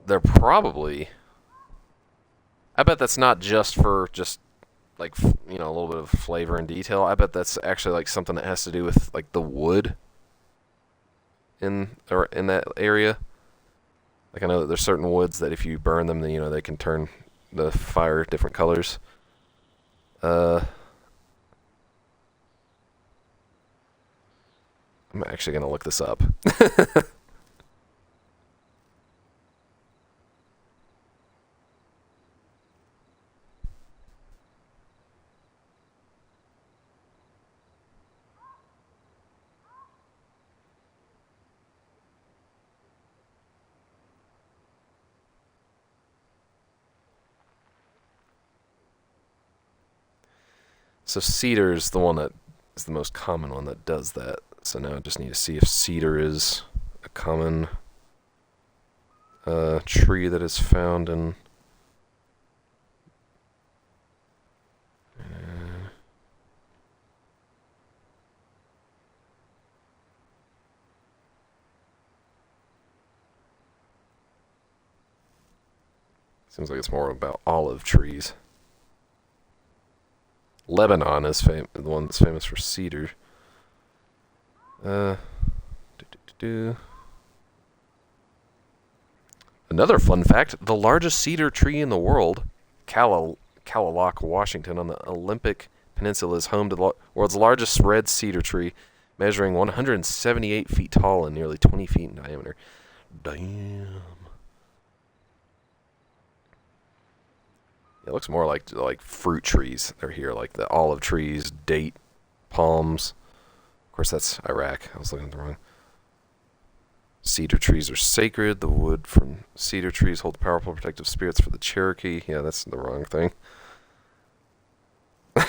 they're probably... I bet that's not just for like, you know, a little bit of flavor and detail. I bet that's actually like something that has to do with like the wood in that area. Like I know that there's certain woods that if you burn them, then, you know, they can turn the fire different colors. I'm actually gonna look this up. So cedar is the one that is the most common one that does that. So now I just need to see if cedar is a common tree that is found in... Seems like it's more about olive trees. Lebanon is the one that's famous for cedar. Another fun fact, the largest cedar tree in the world, Kalaloch, Washington, on the Olympic Peninsula, is home to the world's largest red cedar tree, measuring 178 feet tall and nearly 20 feet in diameter. Damn. It looks more like fruit trees. They're here, like the olive trees, date, palms. Of course, that's Iraq. I was looking at the wrong. Cedar trees are sacred. The wood from cedar trees hold powerful protective spirits for the Cherokee. Yeah, that's the wrong thing.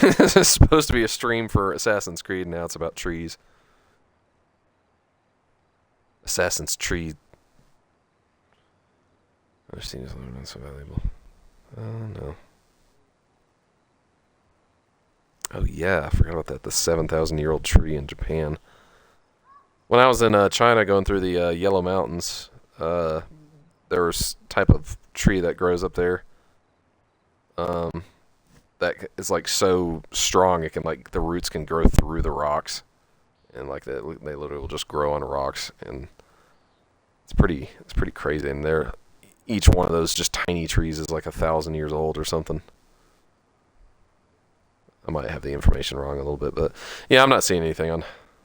This is supposed to be a stream for Assassin's Creed. Now it's about trees. Assassin's Tree. I've seen this not so valuable. Oh no. Oh yeah, I forgot about that. The 7,000-year-old tree in Japan. When I was in China going through the Yellow Mountains, there was type of tree that grows up there. That is like so strong it can like the roots can grow through the rocks, and like they literally will just grow on rocks, and it's pretty crazy. And each one of those just tiny trees is like 1,000 years old or something. I might have the information wrong a little bit, but yeah, I'm not seeing anything on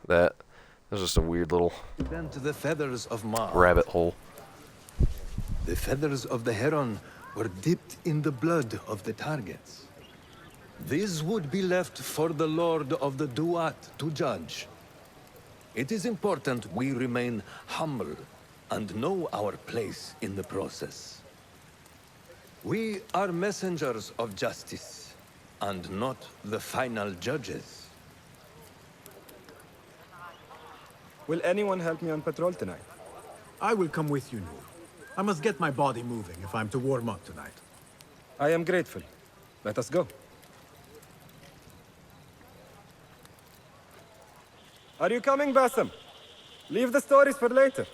that. There's just a weird little Then to the feathers of Mars. rabbit hole. The feathers of the heron were dipped in the blood of the targets. These would be left for the Lord of the Duat to judge. It is important we remain humble and know our place in the process. We are messengers of justice, and not the final judges. Will anyone help me on patrol tonight? I will come with you, Noor. I must get my body moving if I'm to warm up tonight. I am grateful. Let us go. Are you coming, Bassam? Leave the stories for later.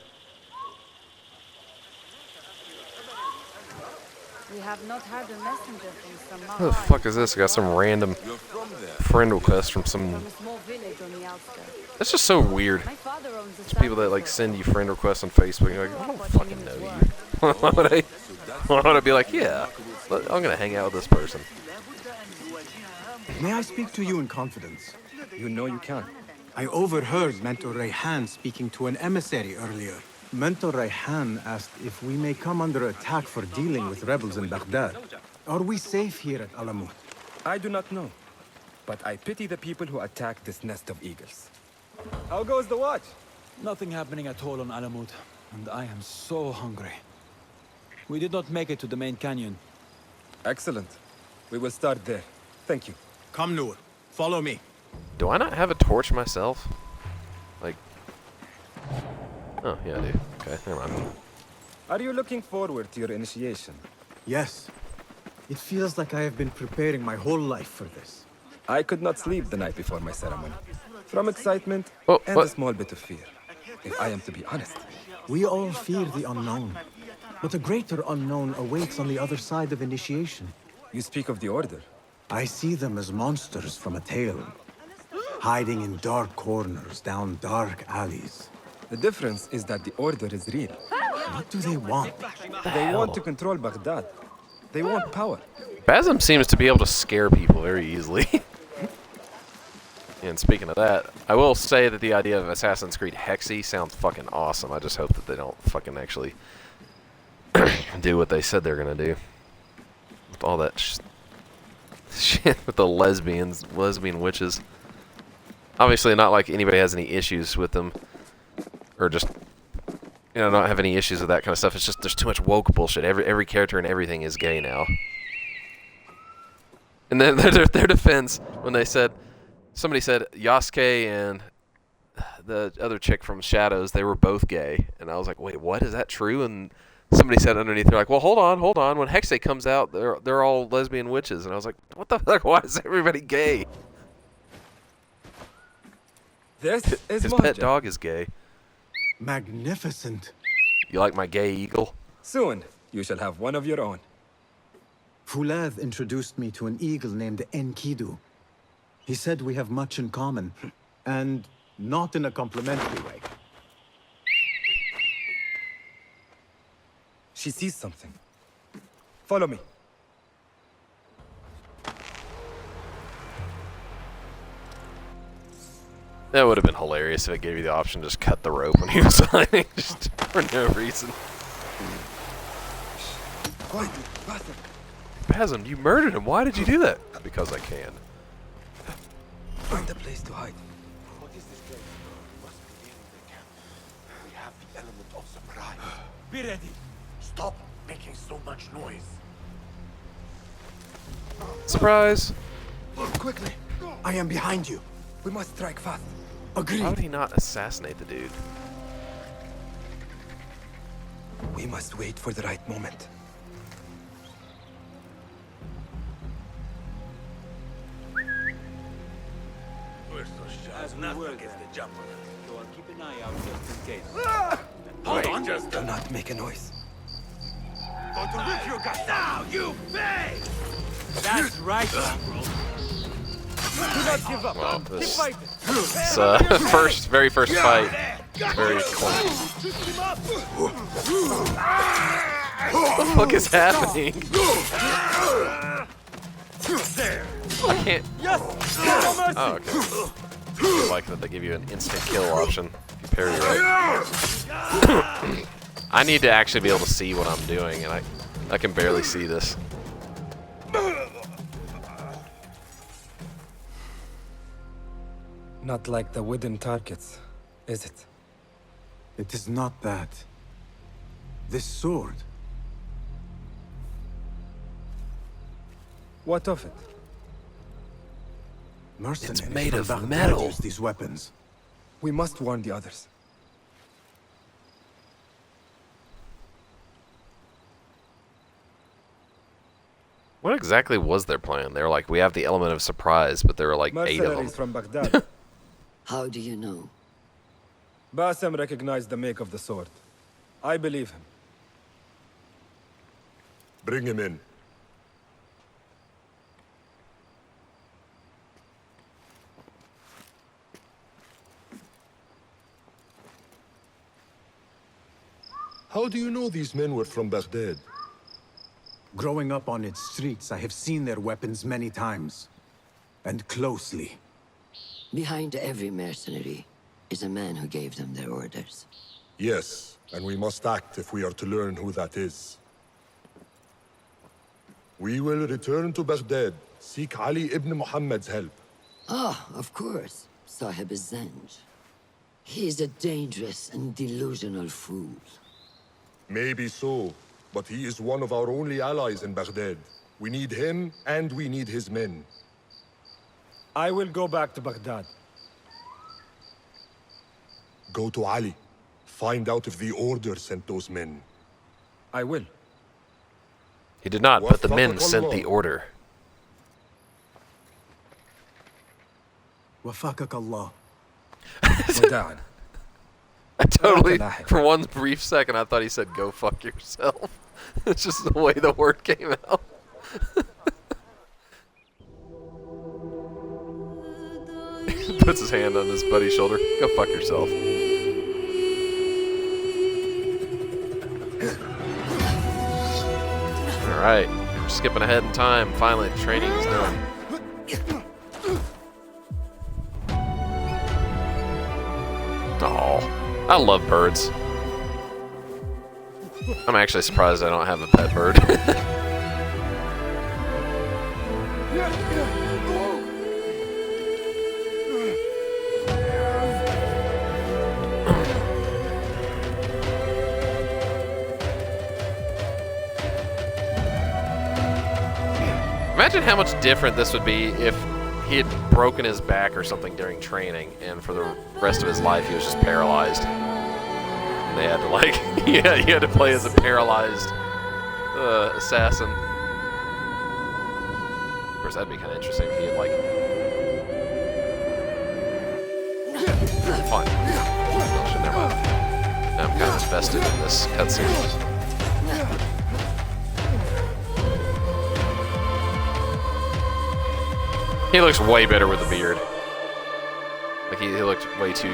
We have not had a messenger from some Who the fuck is this? I got some random friend request from some. a small village on the outskirts. That's just so weird. My father owns a It's people that like send you friend requests on Facebook. And you're like, I don't fucking know you. Why would I be like, yeah, I'm gonna hang out with this person? May I speak to you in confidence? You know you can. I overheard Mentor Rayhan speaking to an emissary earlier. Mentor Rayhan asked if we may come under attack for dealing with rebels in Baghdad. Are we safe here at Alamut? I do not know, but I pity the people who attack this nest of eagles. How goes the watch? Nothing happening at all on Alamut, and I am so hungry. We did not make it to the main canyon. Excellent. We will start there. Thank you. Come, Noor. Follow me. Do I not have a torch myself? Like, oh yeah, I do. Okay, never mind. Are you looking forward to your initiation? Yes. It feels like I have been preparing my whole life for this. I could not sleep the night before my ceremony. From excitement and a small bit of fear, if I am to be honest. We all fear the unknown. But a greater unknown awaits on the other side of initiation. You speak of the Order? I see them as monsters from a tale. Hiding in dark corners, down dark alleys. The difference is that the Order is real. What do they want? They want to control Baghdad. They want power. Basim seems to be able to scare people very easily. And speaking of that, I will say that the idea of Assassin's Creed Hexy sounds fucking awesome. I just hope that they don't fucking actually do what they said they're gonna do. With all that shit with the lesbian witches. Obviously not like anybody has any issues with them. Or just, you know, not have any issues with that kind of stuff. It's just there's too much woke bullshit. Every character and everything is gay now. And then their defense, when they said, somebody said Yasuke and the other chick from Shadows, they were both gay. And I was like, wait, what? Is that true? And somebody said underneath, they're like, well, hold on. When Hexe comes out, they're all lesbian witches. And I was like, what the fuck? Why is everybody gay? This is His pet dog is gay. Magnificent. You like my gay eagle? Soon, you shall have one of your own. Fulad introduced me to an eagle named Enkidu. He said we have much in common, and not in a complimentary way. She sees something. Follow me. That would have been hilarious if it gave you the option to just cut the rope when he was signing, just for no reason. Basim, you murdered him. Why did you do that? Because I can. Find a place to hide. What is this place? Must be near the camp. We have the element of surprise. Be ready. Stop making so much noise. Surprise! Quickly. I am behind you. We must strike fast. Agreed. Why would he not assassinate the dude? We must wait for the right moment. We're so sharp. Nothing gets the jump on us. So I'll keep an eye out just in case. Hold on. Do not make a noise. Going to rip your guts now, you pay! That's right, mongrel. Do not give up. Well, Keep this fighting. very first fight, very clean. What the fuck is happening? I can't. Yes. Oh, okay. I like that they give you an instant kill option if you parry right. I need to actually be able to see what I'm doing, and I can barely see this. Not like the wooden targets, is it? It is not that. This sword. What of it? Mercenaries made from of Baghdad metal. use these weapons. We must warn the others. What exactly was their plan? They were like, we have the element of surprise, but there were like 8 of them. Mercenaries from Baghdad. How do you know? Bassem recognized the make of the sword. I believe him. Bring him in. How do you know these men were from Baghdad? Growing up on its streets, I have seen their weapons many times. And closely. Behind every mercenary is a man who gave them their orders. Yes, and we must act if we are to learn who that is. We will return to Baghdad, seek Ali ibn Muhammad's help. Ah, of course. Sahib is Zanj. He is a dangerous and delusional fool. Maybe so, but he is one of our only allies in Baghdad. We need him, and we need his men. I will go back to Baghdad. Go to Ali. Find out if the Order sent those men. I will. He did not, but the men sent the order. Wafakak Allah. I totally, for one brief second, I thought he said, go fuck yourself. It's just the way the word came out. He puts his hand on his buddy's shoulder. Go fuck yourself. Alright, skipping ahead in time. Finally, the training is done. Oh, I love birds. I'm actually surprised I don't have a pet bird. Imagine how much different this would be if he had broken his back or something during training, and for the rest of his life he was just paralyzed. And they had to, like, yeah, you had to play as a paralyzed assassin. Of course, that'd be kind of interesting if he had, like... Fine. Oh, shit, never mind. Now I'm kind of invested in this cutscene. He looks way better with a beard. Like, he looked way too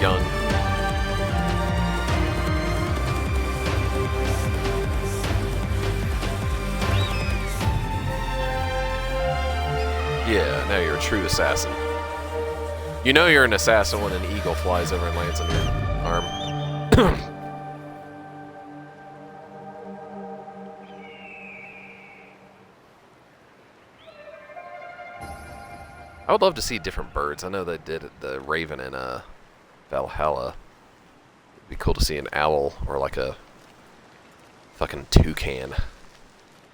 young. Yeah, now you're a true assassin. You know you're an assassin when an eagle flies over and lands on your arm. I would love to see different birds. I know they did the raven in Valhalla. It'd be cool to see an owl or like a fucking toucan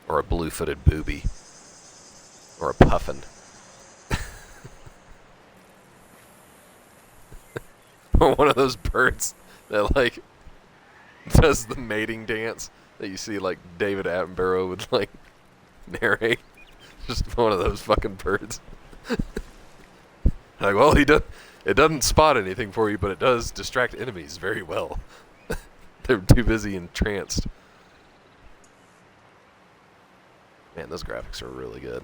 or a blue-footed booby or a puffin. Or one of those birds that like does the mating dance that you see like David Attenborough would like narrate. Just one of those fucking birds. Like, well, it doesn't spot anything for you, but it does distract enemies very well. They're too busy entranced. Man, those graphics are really good.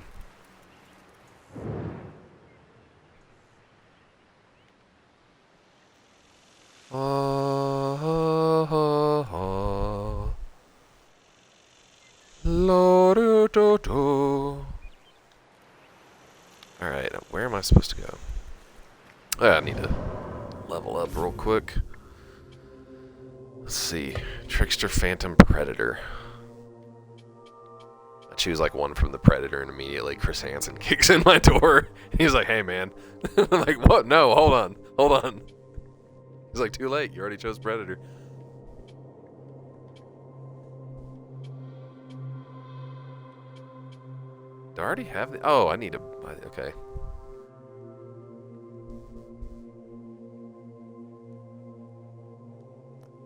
Alright, where am I supposed to go? Oh, I need to level up real quick. Let's see. Trickster, Phantom, Predator. I choose like one from the Predator and immediately Chris Hansen kicks in my door. He's like, hey man. I'm like, what? No, hold on. He's like, too late. You already chose Predator. Do I already have the... Oh, I need to... Okay.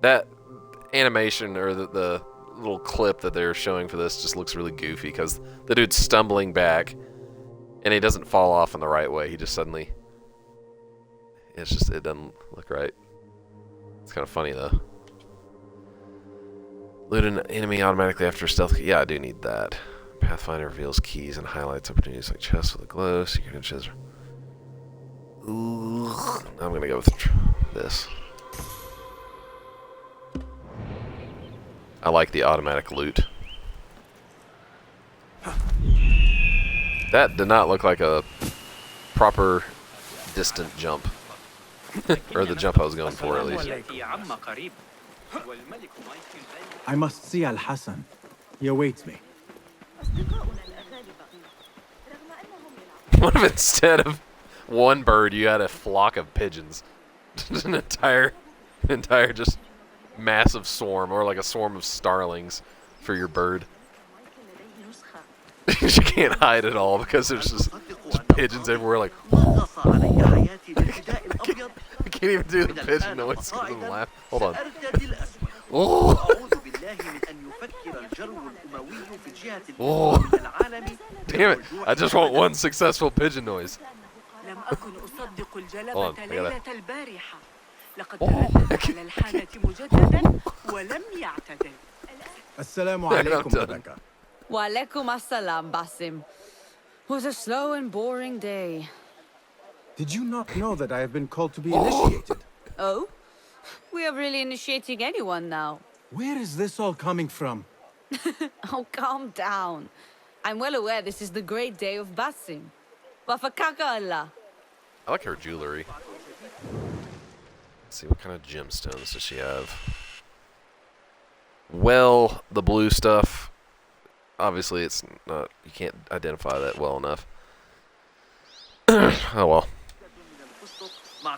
That animation, or the little clip that they're showing for this just looks really goofy, because the dude's stumbling back, and he doesn't fall off in the right way. He just suddenly... It doesn't look right. It's kind of funny, though. Loot an enemy automatically after stealth... Yeah, I do need that. Pathfinder reveals keys and highlights opportunities like chests with a glow, secret niches. Ooh, I'm gonna go with this. I like the automatic loot. That did not look like a proper distant jump. Or the jump I was going for, at least. I must see Al-Hassan. He awaits me. What if instead of one bird you had a flock of pigeons? Just an entire just massive swarm, or like a swarm of starlings for your bird. You can't hide it all because there's just pigeons everywhere, like... I can't even do the pigeon noise because of the laugh. Hold on. Oh. Oh. Damn it. I just want one successful pigeon noise. Hold on, I gotta... Assalamu alaikum, Rebecca. Wa alaikum assalam, Basim. Was a slow and boring day. Did you not know that I have been called to be initiated? Oh? We are really initiating anyone now. Where is this all coming from? Oh, calm down. I'm well aware this is the great day of Basim. Wafakaka Allah. I like her jewelry. Let's see, what kind of gemstones does she have? Well, the blue stuff. Obviously, it's not... You can't identify that well enough. Oh well. I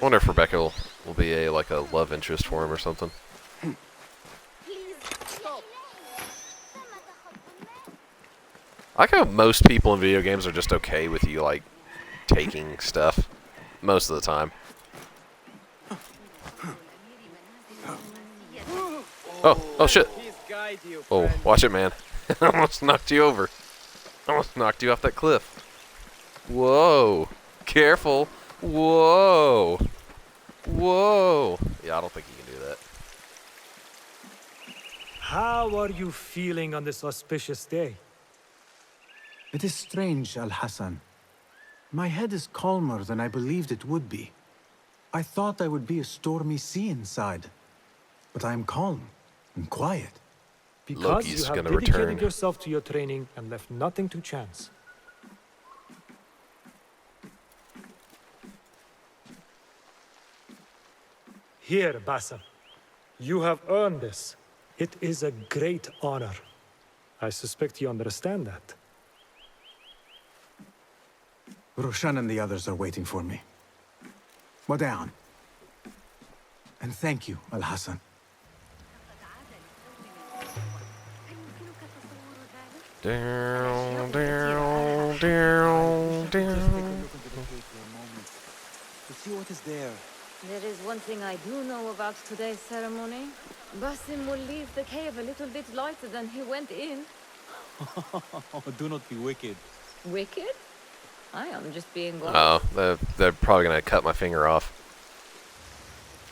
wonder if Rebecca will be like a love interest for him or something. I like how most people in video games are just okay with you, like, taking stuff. Most of the time. Oh shit. Oh, watch it, man. I almost knocked you over. Almost knocked you off that cliff. Whoa. Careful. Whoa. Whoa. Yeah, I don't think you can do that. How are you feeling on this auspicious day? It is strange, Al-Hassan. My head is calmer than I believed it would be. I thought I would be a stormy sea inside. But I am calm and quiet. Because Loki's you have gonna dedicated return. yourself to your training and left nothing to chance. Here, Basim. You have earned this. It is a great honor. I suspect you understand that. Roshan and the others are waiting for me. Wada'an. And thank you, Al-Hassan. Down. To see what is there, There is one thing I do know about today's ceremony. Basim will leave the cave a little bit lighter than he went in. Do not be wicked. Wicked? I am just being honest. Oh, they're probably gonna cut my finger off.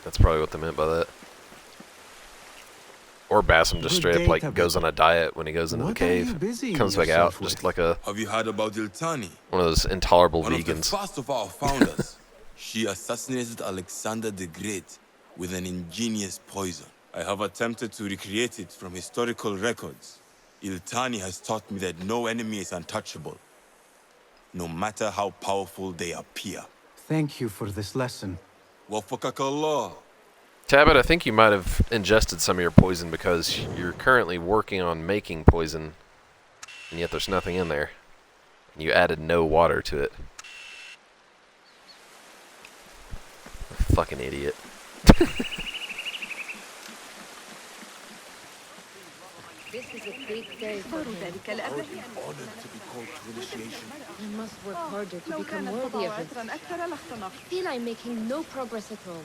That's probably what they meant by that. Or Basim just straight up like goes on a diet when he goes into the cave, comes back out just like a. Have you heard about Iltani? One of those intolerable One vegans. Of the first of our founders. She assassinated Alexander the Great with an ingenious poison. I have attempted to recreate it from historical records. Iltani has taught me that no enemy is untouchable, no matter how powerful they appear. Thank you for this lesson. Wafakakallah. Tabit, I think you might have ingested some of your poison because you're currently working on making poison, and yet there's nothing in there. And you added no water to it. Fucking idiot. This is a big day for him. Honored to be called to initiation. I must work harder to become worthy of it. I feel I'm making no progress at all.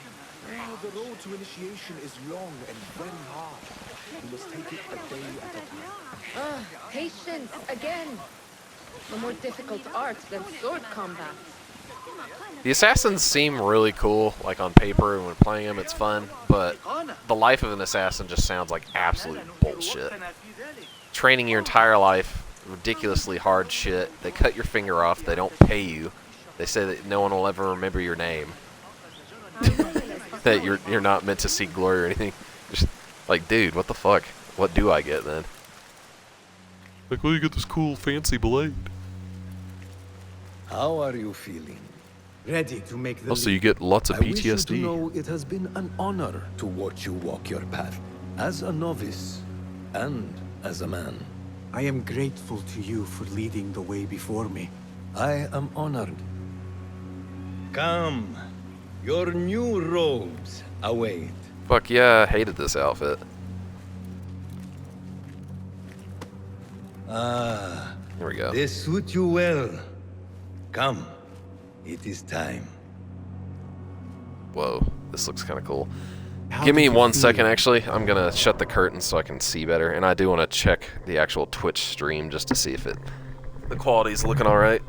Oh, the road to initiation is long and very hard. You must take it a day at a time. Patience again. A more difficult art than sword combat. The assassins seem really cool, like on paper, and when playing them it's fun, but the life of an assassin just sounds like absolute bullshit. Training your entire life, ridiculously hard shit, they cut your finger off, they don't pay you, they say that no one will ever remember your name, that you're not meant to seek glory or anything. Just like, dude, what the fuck? What do I get then? Like, well, you get this cool fancy blade. How are you feeling? Ready to make the Also, you get lots of I wish you to PTSD. know it has been an honor to watch you walk your path, as a novice and as a man. I am grateful to you for leading the way before me. I am honored. Come, your new robes await. Fuck yeah, I hated this outfit. Ah, here we go. They suit you well. Come, it is time. Whoa, this looks kind of cool. Give me 1 second, actually. I'm gonna shut the curtains so I can see better, and I do want to check the actual Twitch stream just to see if the quality's looking all right.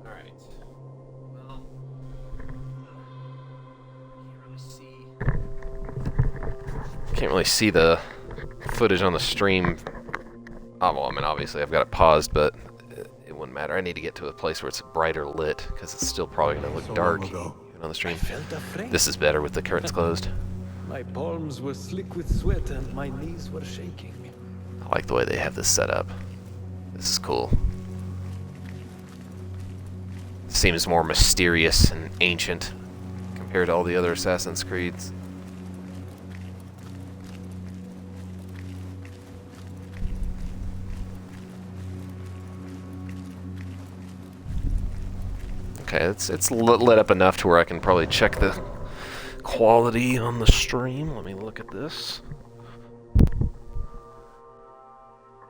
Alright. Well, can't really see the footage on the stream. Oh, well, I mean, obviously I've got it paused, but it wouldn't matter. I need to get to a place where it's brighter lit, because it's still probably going to look dark even on the stream. This is better with the curtains closed. My palms were slick with sweat and my knees were shaking. I like the way they have this set up. This is cool. Seems more mysterious and ancient compared to all the other Assassin's Creeds. Okay, it's lit up enough to where I can probably check the quality on the stream. Let me look at this.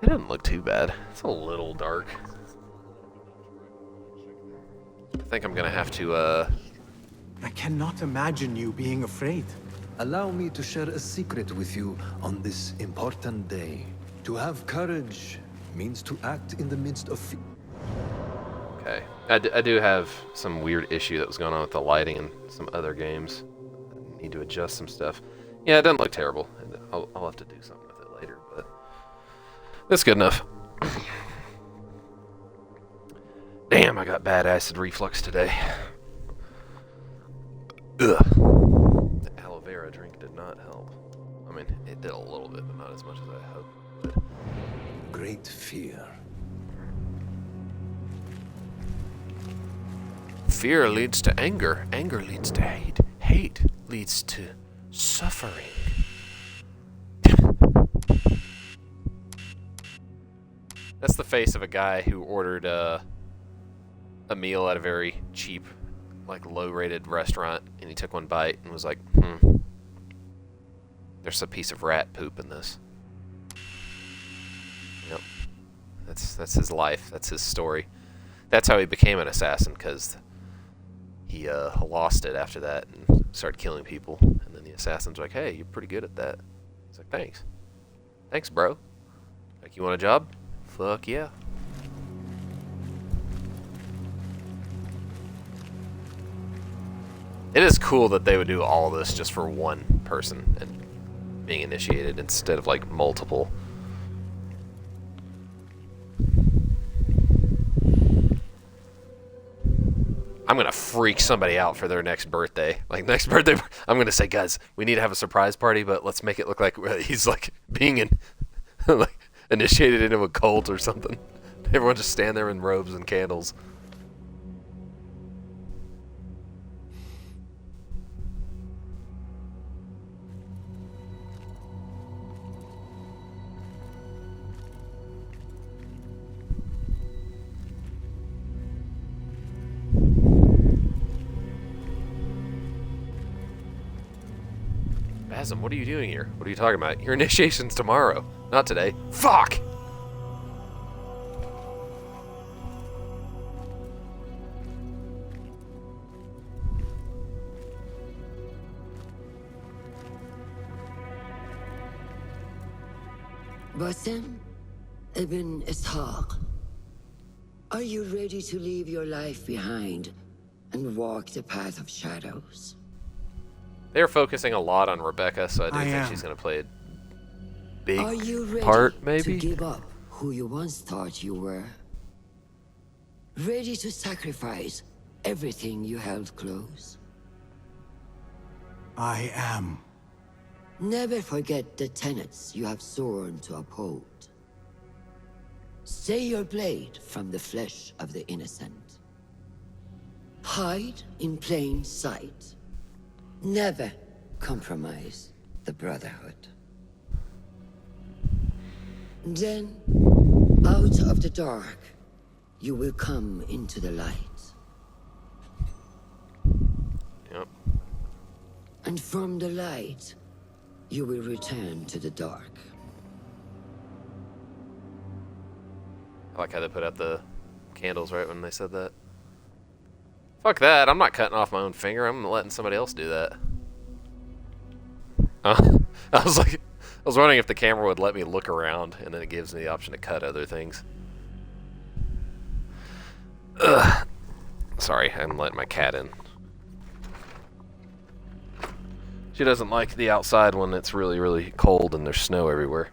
It doesn't look too bad. It's a little dark. I think I'm gonna have to, I cannot imagine you being afraid. allow me to share a secret with you on this important day. To have courage means to act in the midst of fear. Okay. I do have some weird issue that was going on with the lighting in some other games. I need to adjust some stuff. Yeah, it doesn't look terrible. I'll have to do something with it later, but that's good enough. Damn, I got bad acid reflux today. Ugh. The aloe vera drink did not help. I mean, it did a little bit, but not as much as I hoped. But... Great fear. Fear leads to anger. Anger leads to hate. Hate leads to suffering. That's the face of a guy who ordered a meal at a very cheap, like low-rated restaurant, and he took one bite and was like, there's a piece of rat poop in this. Yep. That's his life. That's his story. That's how he became an assassin, because he lost it after that and started killing people. And then the assassin's like, hey, you're pretty good at that. He's like, thanks. Thanks, bro. Like, you want a job? Fuck yeah. It is cool that they would do all this just for one person and being initiated instead of like multiple. I'm gonna freak somebody out for their next birthday. Like next birthday, I'm gonna say, guys, we need to have a surprise party, but let's make it look like he's like being like initiated into a cult or something. Everyone just stand there in robes and candles. Basim, what are you doing here? What are you talking about? Your initiation's tomorrow, not today. Fuck! Basim ibn Ishaq, are you ready to leave your life behind and walk the path of shadows? They're focusing a lot on Rebecca, so I do think she's going to play a big Are you ready part, maybe? to give up who you once thought you were? Ready to sacrifice everything you held close? I am. Never forget the tenets you have sworn to uphold. Stay your blade from the flesh of the innocent. Hide in plain sight. Never compromise the Brotherhood. Then, out of the dark, you will come into the light. Yep. And from the light, you will return to the dark. I like how they put out the candles right when they said that. Fuck that, I'm not cutting off my own finger, I'm letting somebody else do that. I was wondering if the camera would let me look around, and then it gives me the option to cut other things. Ugh. Sorry, I'm letting my cat in. She doesn't like the outside when it's really, really cold and there's snow everywhere.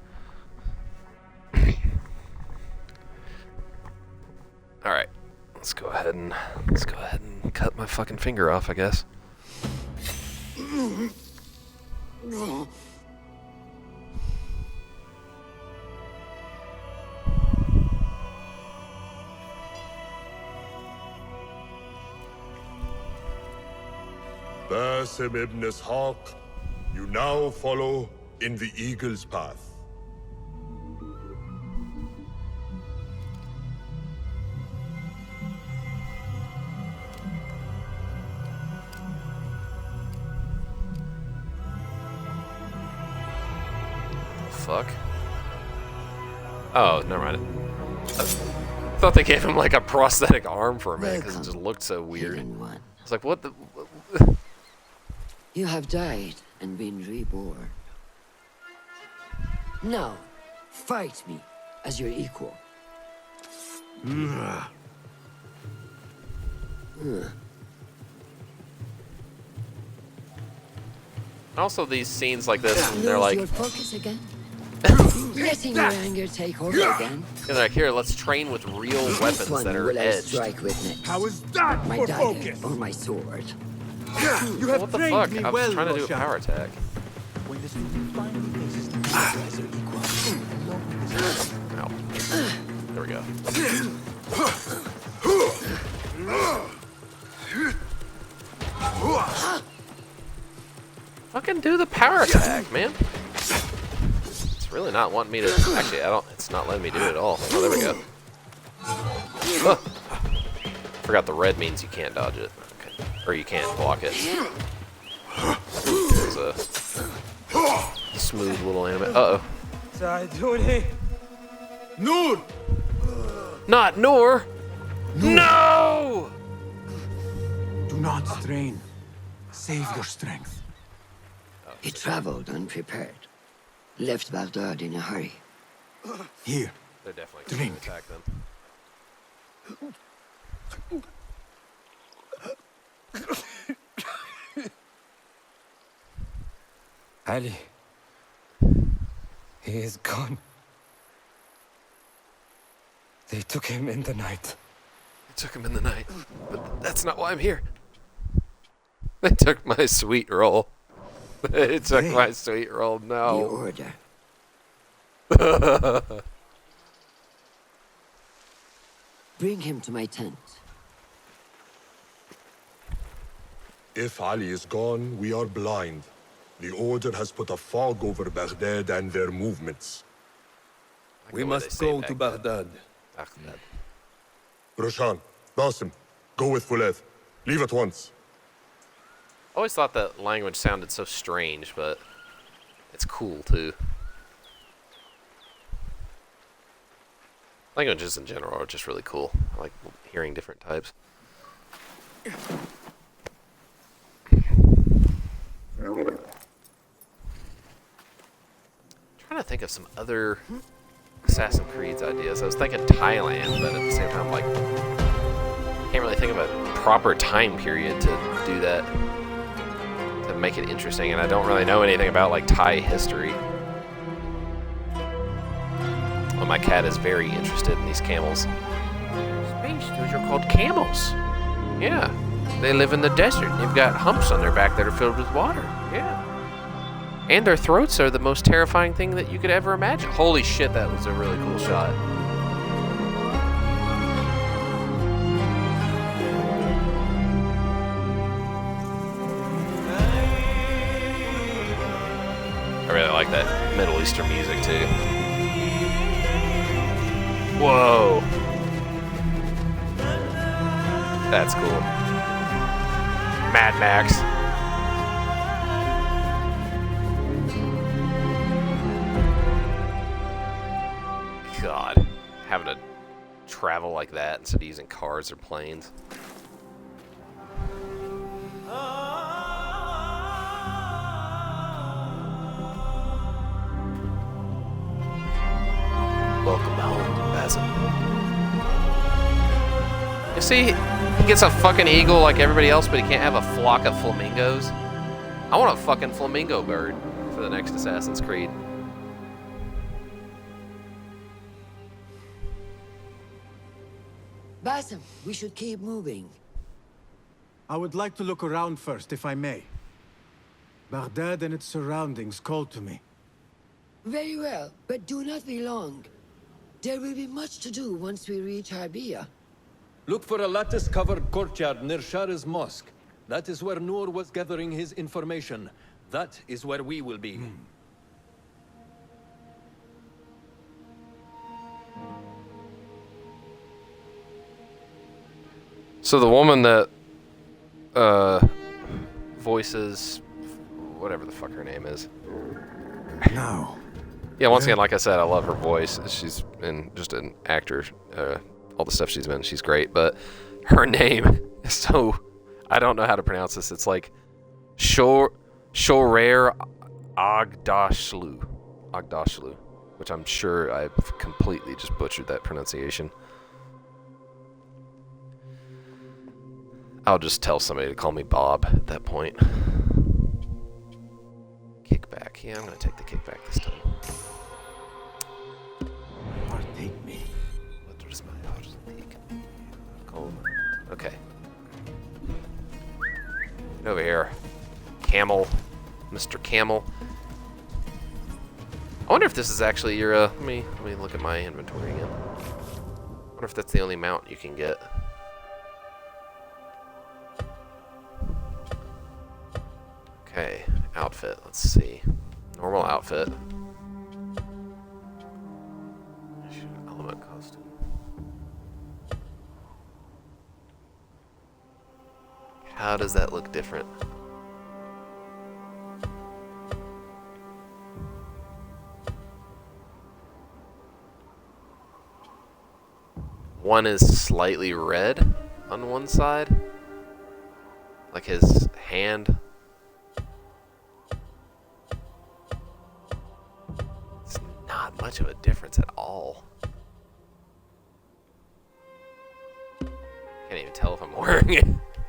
Alright, let's go ahead and cut my fucking finger off, I guess. Basim ibn Ishaq, you now follow in the Eagle's path. Fuck. Oh, never mind. I thought they gave him like a prosthetic arm for a minute because it just looked so weird. I was like, what the... You have died and been reborn. Now, fight me as your equal. Also, these scenes like this, they're Lose like, your focus again. Letting your anger take over again. they're like, here, let's train with real This weapons one that are will I edged. strike with next. How is that My for dagger focus? or my sword? You have What the trained fuck? me I was well, trying to do a Roshan. power attack. When the student finally faces the master as their equal, along with his Ow. There we go. Fucking do the power attack, man. It's really not wanting me to. Actually, I don't. It's not letting me do it at all. Oh, there we go. Forgot the red means you can't dodge it. Okay. Or you can't block it. There's a smooth little anime. Uh oh. Noor! Not Noor! No! Do not strain. Save your strength. He traveled unprepared. Left Baghdad in a hurry. Here. They're definitely going to attack them. Ali. He is gone. They took him in the night. They took him in the night. But that's not why I'm here. They took my sweet roll. They took my sweet roll. The No. order. Bring him to my tent. If Ali is gone, we are blind. The Order has put a fog over Baghdad and their movements. We must go to Baghdad. Baghdad. Roshan, Basim, go with Fuleth. Leave at once. I always thought that language sounded so strange, but it's cool too. Languages in general are just really cool. I like hearing different types. Trying to think of some other Assassin's Creed ideas. I was thinking Thailand, but at the same time, like, can't really think of a proper time period to do that, to make it interesting, and I don't really know anything about, like, Thai history. Well, my cat is very interested in these camels. Space, those are called camels. Yeah. They live in the desert, and they've got humps on their back that are filled with water. Yeah. And their throats are the most terrifying thing that you could ever imagine. Holy shit, that was a really cool shot. I really like that Middle Eastern music too. Whoa. That's cool. Mad Max. God, having to travel like that instead of using cars or planes. Welcome home, Basim. You see, he gets a fucking eagle like everybody else, but he can't have a flock of flamingos. I want a fucking flamingo bird for the next Assassin's Creed. Basim, we should keep moving. I would like to look around first, if I may. Baghdad and its surroundings call to me. Very well, but do not be long. There will be much to do once we reach Harbiya. Look for a lattice-covered courtyard near Shah's mosque. That is where Noor was gathering his information. That is where we will be. So the woman that voices whatever the fuck her name is. No. Yeah, once again, like I said, I love her voice. She's been just an actor. All the stuff she's been, she's great. But her name is so, I don't know how to pronounce this. It's like Shorer Agdashlu. Agdashlu. Which I'm sure I've completely just butchered that pronunciation. I'll just tell somebody to call me Bob at that point. Kickback. Yeah, I'm gonna take the kickback this time. Take me. Okay. Get over here. Camel. Mr. Camel. I wonder if this is actually your, let me look at my inventory again. I wonder if that's the only mount you can get. Okay, outfit, let's see. Normal outfit. Element costume. How does that look different? One is slightly red on one side. Like his hand. It's not much of a difference at all. Can't even tell if I'm wearing it,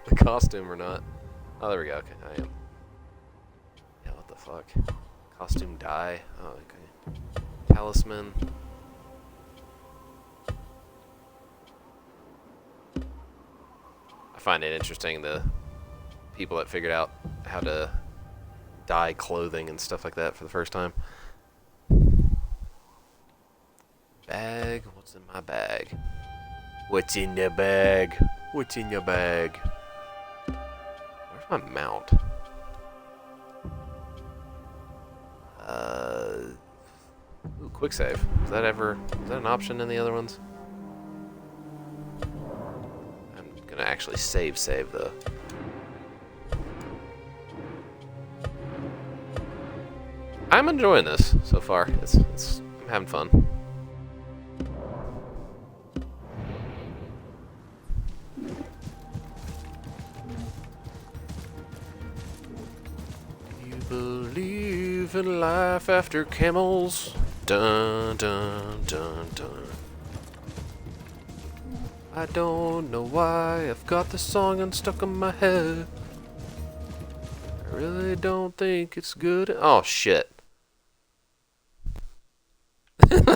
the costume or not. Oh, there we go. Okay, I am. Yeah, what the fuck? Costume dye. Oh, okay. Talisman. I find it interesting, the people that figured out how to dye clothing and stuff like that for the first time. Bag? What's in my bag? What's in the bag? What's in your bag? Where's my mount? Ooh, quick save. Is that an option in the other ones? I'm gonna actually save though. I'm enjoying this so far. I'm having fun. You believe in life after camels? Dun dun dun dun. I don't know why I've got the song unstuck in my head. I really don't think it's good. Oh shit.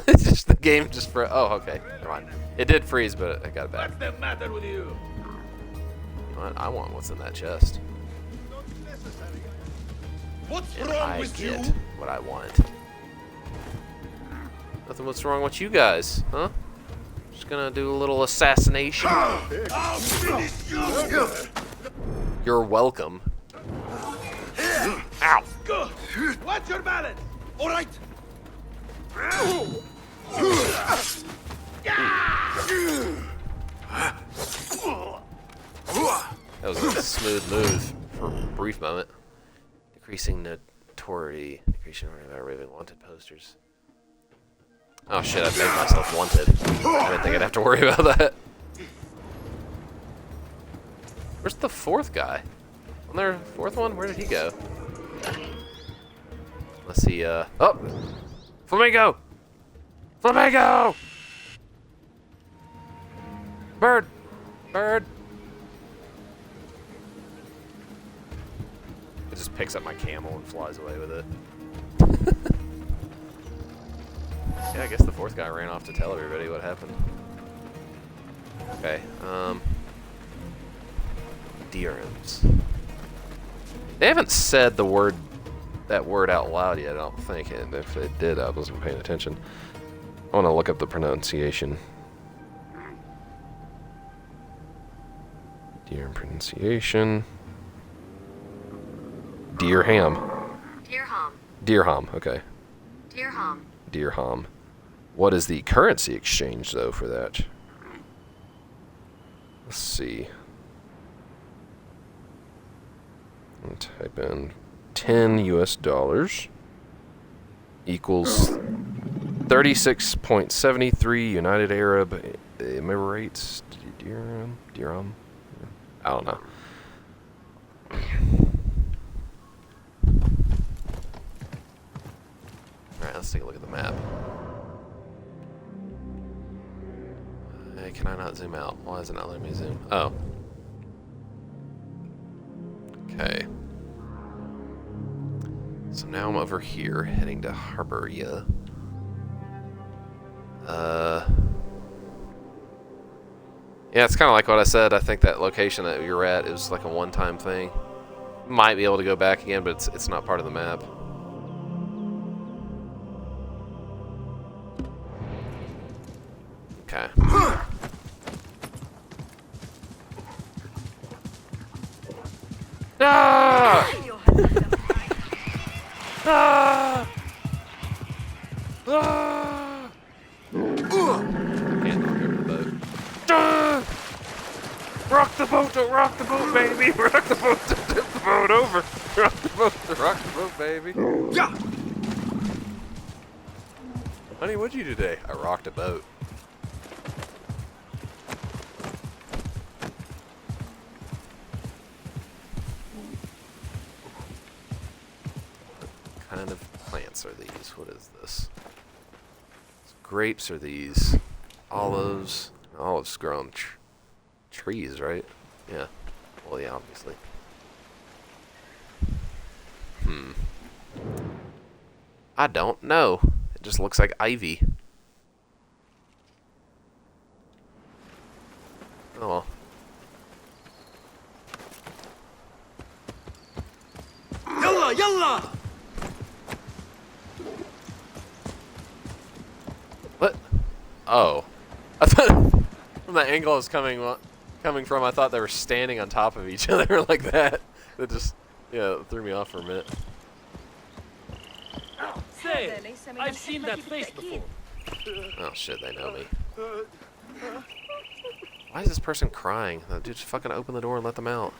It's just the game just for. Oh, okay. Never mind. It did freeze, but I got it back. What's the matter with you? You know what? I want what's in that chest. What's And wrong I with get you? what I want. Nothing. What's wrong with you guys, huh? Just gonna do a little assassination. I'll finish you. You're welcome. Ow! Good. Watch your balance. All right. That was a smooth move for a brief moment. Decreasing notoriety. Decreasing raving wanted posters. Oh shit, I've made myself wanted. I didn't think I'd have to worry about that. Where's the fourth guy? Wasn't there a fourth one? Where did he go? Let's see, oh! Flamingo! Flamingo! Bird! Bird! It just picks up my camel and flies away with it. Yeah, I guess the fourth guy ran off to tell everybody what happened. Okay, DRMs. They haven't said that word out loud yet, I don't think. And if they did, I wasn't paying attention. I want to look up the pronunciation. Deer pronunciation. Deerham. Dirham. Dirham, okay. Dirham. Dirham. What is the currency exchange, though, for that? Let's see. I'll type in 10 US dollars equals 36.73 United Arab Emirates. Dirham? I don't know. Alright, let's take a look at the map. Can I not zoom out? Why is it not letting me zoom? Oh. Okay. So now I'm over here, heading to Harburia. Yeah, it's kind of like what I said. I think that location that you're at is like a one-time thing. Might be able to go back again, but it's not part of the map. Okay. Ah! Ah! Ah! Can't knock over the boat. Ah! Rock the boat, don't rock the boat, baby! Rock the boat, don't tip the boat over! Rock the boat, baby! Yeah! Honey, what'd you do today? I rocked a boat. What kind of plants are these? What is this? Grapes are these. Olives. Olives grow on trees, right? Yeah. Well, yeah, obviously. I don't know. It just looks like ivy. Oh. Yalla, yalla! What? Oh. I thought from the angle I was coming from, I thought they were standing on top of each other like that. It just, yeah, it threw me off for a minute. Say, I've seen that face before. Oh shit, they know me. Why is this person crying? Dude, just fucking open the door and let them out.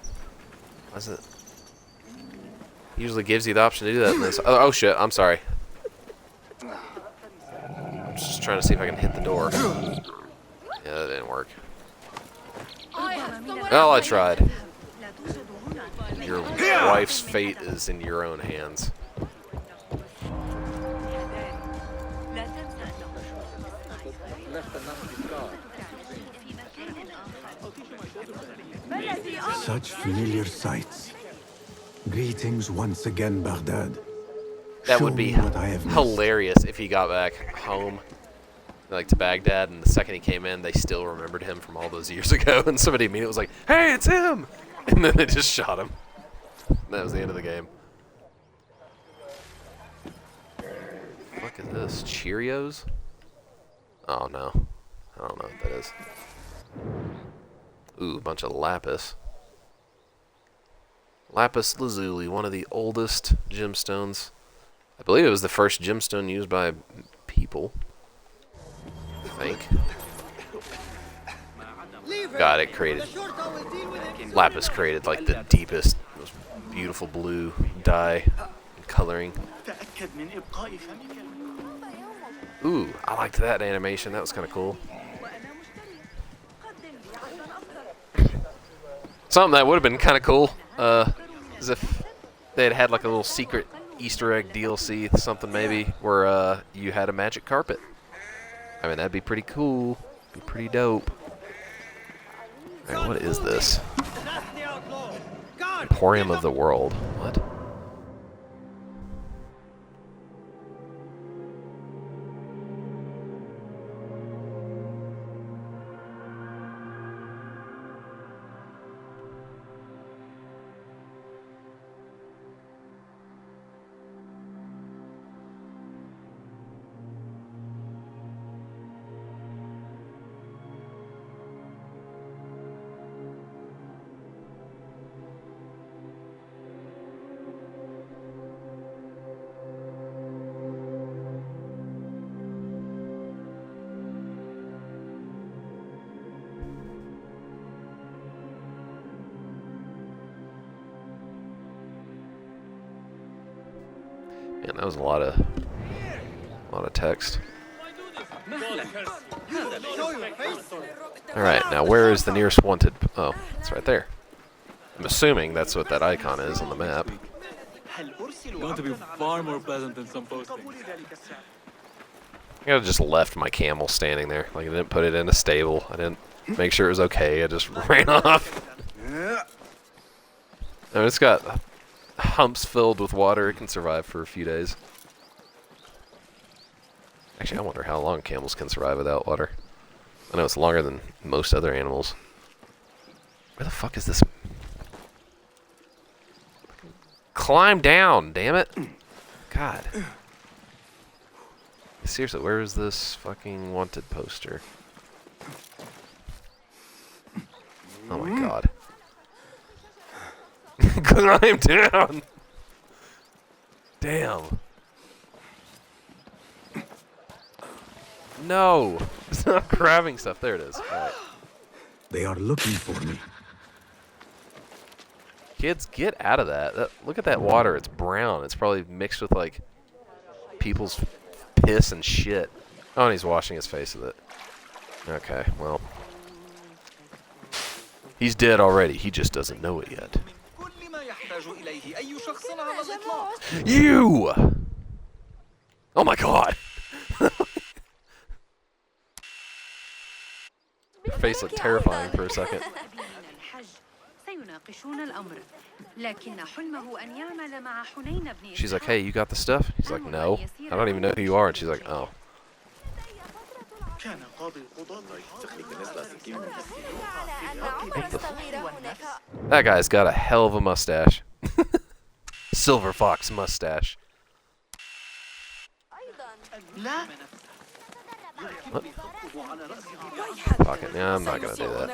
Why is it? Usually gives you the option to do that in this. Oh shit, I'm sorry. I'm just trying to see if I can hit the door. Yeah, that didn't work. Well, I tried. Your wife's fate is in your own hands. Such familiar sights. Greetings once again, Baghdad. That would be hilarious if he got back home, like to Baghdad, and the second he came in, they still remembered him from all those years ago, and somebody immediately was like, "Hey, it's him!" And then they just shot him. And that was the end of the game. What is this? Cheerios? Oh no, I don't know what that is. Ooh, a bunch of lapis. Lapis lazuli, one of the oldest gemstones. I believe it was the first gemstone used by people. I think. God, it created... Lapis created like the deepest, most beautiful blue dye and coloring. Ooh, I liked that animation. That was kind of cool. Something that would have been kind of cool is if they had like a little secret Easter egg DLC, something maybe, where you had a magic carpet. I mean, that'd be pretty cool. Be pretty dope. Alright, what is this? Emporium of the World. What? Man, that was a lot of text. Alright, now where is the nearest wanted? Oh, it's right there. I'm assuming that's what that icon is on the map. Going to be far more pleasant than some postings. I just left my camel standing there. Like, I didn't put it in a stable. I didn't make sure it was okay. I just ran off. I mean, it's got humps filled with water. It can survive for a few days. Actually, I wonder how long camels can survive without water. I know it's longer than most other animals. Where the fuck is this? Climb down, damn it. God. Seriously, where is this fucking wanted poster? Oh my god. Climb down! Damn. No! It's not grabbing stuff. There it is. Alright. They are looking for me. Kids, get out of that. Look at that water. It's brown. It's probably mixed with, like, people's piss and shit. Oh, and he's washing his face with it. Okay, well. He's dead already. He just doesn't know it yet. You! Oh my god! Your face looked terrifying for a second. She's like, hey, you got the stuff? He's like, no. I don't even know who you are. And she's like, oh. That guy's got a hell of a mustache. Silver fox mustache. What? Pocket. Yeah, I'm not gonna do that.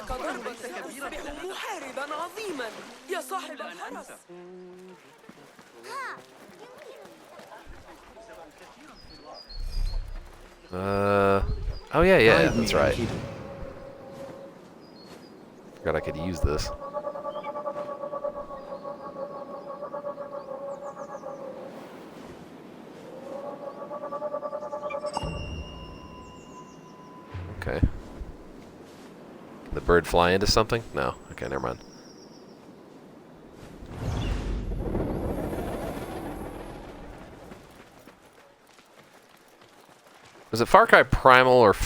Oh yeah, that's right. Forgot I could use this. Okay. Can the bird fly into something? No. Okay, never mind. Was it Far Cry Primal or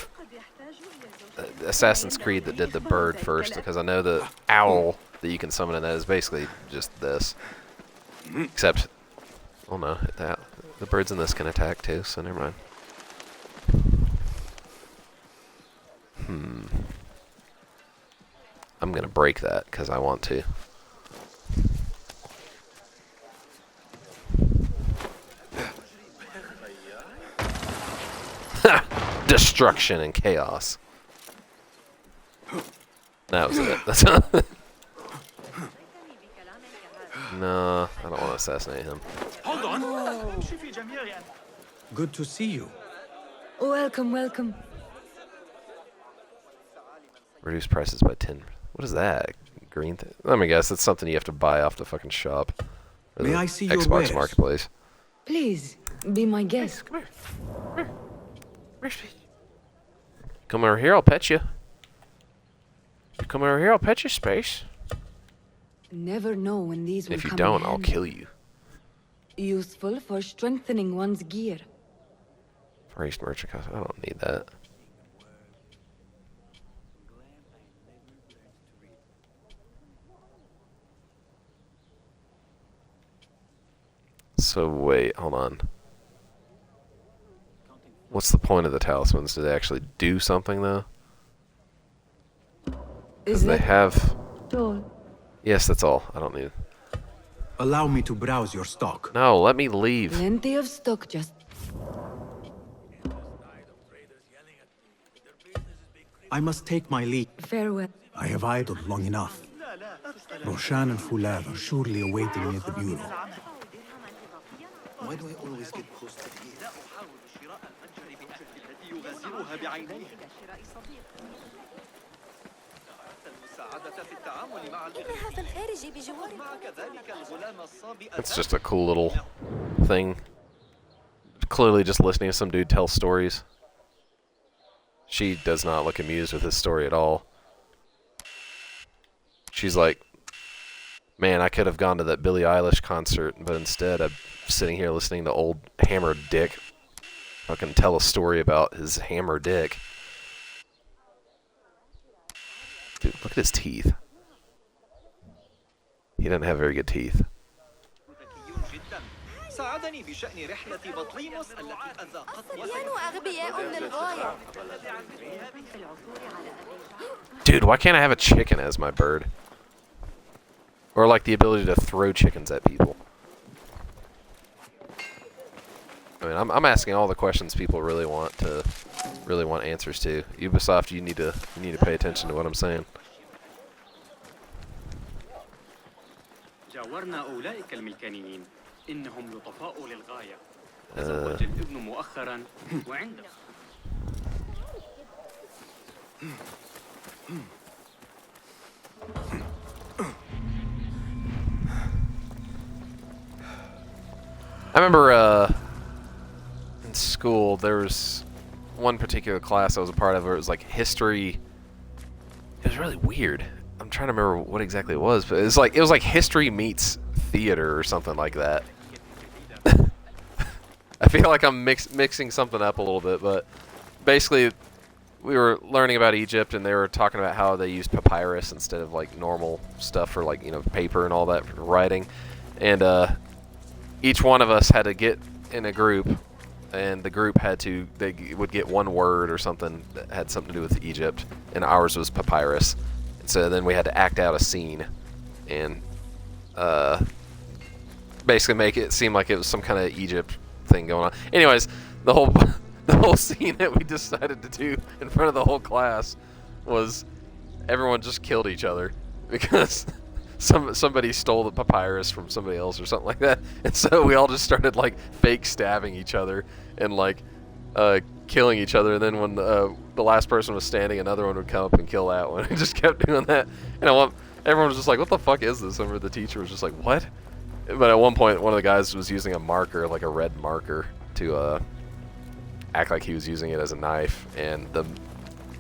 Assassin's Creed that did the bird first? Because I know the owl that you can summon in that is basically just this. Except, oh no, the birds in this can attack too, so never mind. I'm gonna break that because I want to. Destruction and chaos. That was it. That's no, I don't want to assassinate him. Hold on. Good to see you. Welcome, welcome. Reduce prices by 10. What is that? Green thing? Let me guess. It's something you have to buy off the fucking shop. May I see your Xbox wares? Marketplace. Please, be my guest. Come here. Come over here, I'll pet you. You come over here, I'll pet your space. Never know when these will If you come don't, in I'll handy. kill you. Useful for strengthening one's gear. Raised merchant cost. I don't need that. So wait, hold on. What's the point of the talismans? Do they actually do something though? Because they have. All. Yes, that's all. I don't need. Allow me to browse your stock. No, let me leave. Plenty of stock, just I must take my leave. farewell. I have idled long enough. Roshan and Fulad are surely awaiting me at the bureau. Why do I always get posted here? It's just a cool little thing. Clearly just listening to some dude tell stories. She does not look amused with his story at all. She's like, Man, I could have gone to that Billie Eilish concert, but instead I'm sitting here listening to old Hammer Dick fucking tell a story about his hammer dick. Dude, look at his teeth. He doesn't have very good teeth. Dude, why can't I have a chicken as my bird? Or like the ability to throw chickens at people. I mean, I'm asking all the questions people really want answers to. Ubisoft, you need to pay attention to what I'm saying. جاورنا أولئك الملكانيين إنهم لطفاء للغاية تزوج الابن مؤخرا وعنده I remember in school there was one particular class I was a part of where it was like history. It was really weird. I'm trying to remember what exactly it was, but it was like history meets theater or something like that. I feel like I'm mixing something up a little bit, but basically we were learning about Egypt and they were talking about how they used papyrus instead of like normal stuff for like, you know, paper and all that for writing. And each one of us had to get in a group, and the group they would get one word or something that had something to do with Egypt, and ours was papyrus. And so then we had to act out a scene and basically make it seem like it was some kind of Egypt thing going on. Anyways, the whole scene that we decided to do in front of the whole class was everyone just killed each other because somebody stole the papyrus from somebody else or something like that, and so we all just started like fake stabbing each other and like killing each other. And then when the last person was standing, another one would come up and kill that one. We just kept doing that, and everyone was just like, "What the fuck is this?" And the teacher was just like, "What?" But at one point, one of the guys was using a marker, like a red marker, to act like he was using it as a knife, and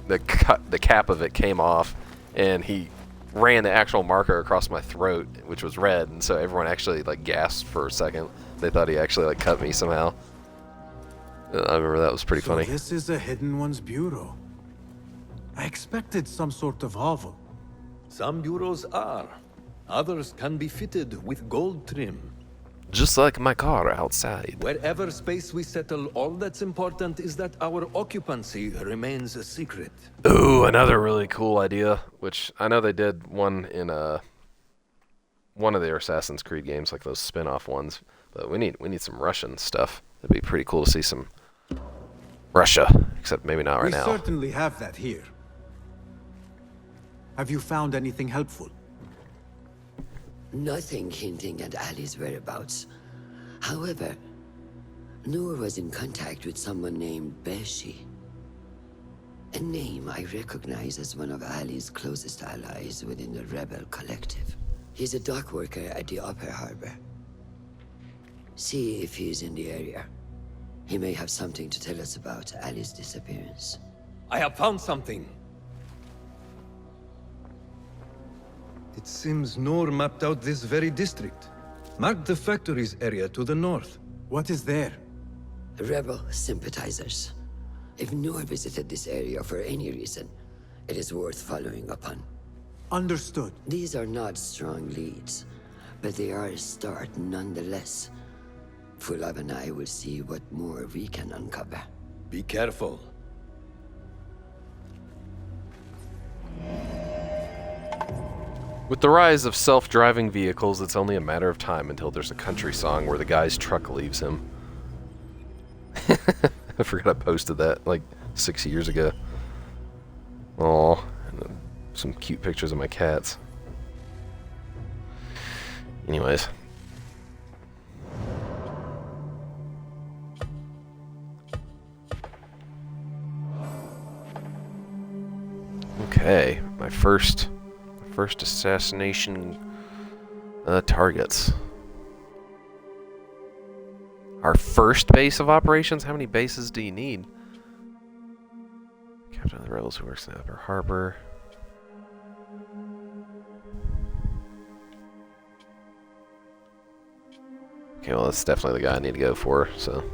the cap of it came off, and he ran the actual marker across my throat, which was red, and so everyone actually like gasped for a second. They thought he actually like cut me somehow. I remember that was pretty funny. This is a Hidden One's bureau. I expected some sort of hovel. Some bureaus are. Others can be fitted with gold trim. Just like my car outside. Wherever space we settle, all that's important is that our occupancy remains a secret. Ooh, another really cool idea, which I know they did one in one of the Assassin's Creed games, like those spin-off ones. But we need some Russian stuff. It'd be pretty cool to see some Russia, except maybe not right now. We certainly have that here. Have you found anything helpful? Nothing hinting at Ali's whereabouts. However, Noor was in contact with someone named Beshi. A name I recognize as one of Ali's closest allies within the rebel collective. He's a dock worker at the Upper Harbor. See if he's in the area. He may have something to tell us about Ali's disappearance. I have found something. It seems Noor mapped out this very district. Mark the factories area to the north. What is there? Rebel sympathizers. If Noor visited this area for any reason, it is worth following upon. Understood. These are not strong leads, but they are a start nonetheless. Fulav and I will see what more we can uncover. Be careful. With the rise of self-driving vehicles, it's only a matter of time until there's a country song where the guy's truck leaves him. I forgot I posted that like 6 years ago. Aw, and some cute pictures of my cats. Anyways. Okay, my first assassination targets. Our first base of operations? How many bases do you need? Captain of the rebels who works in the Upper Harbor. Okay, well, that's definitely the guy I need to go for, so.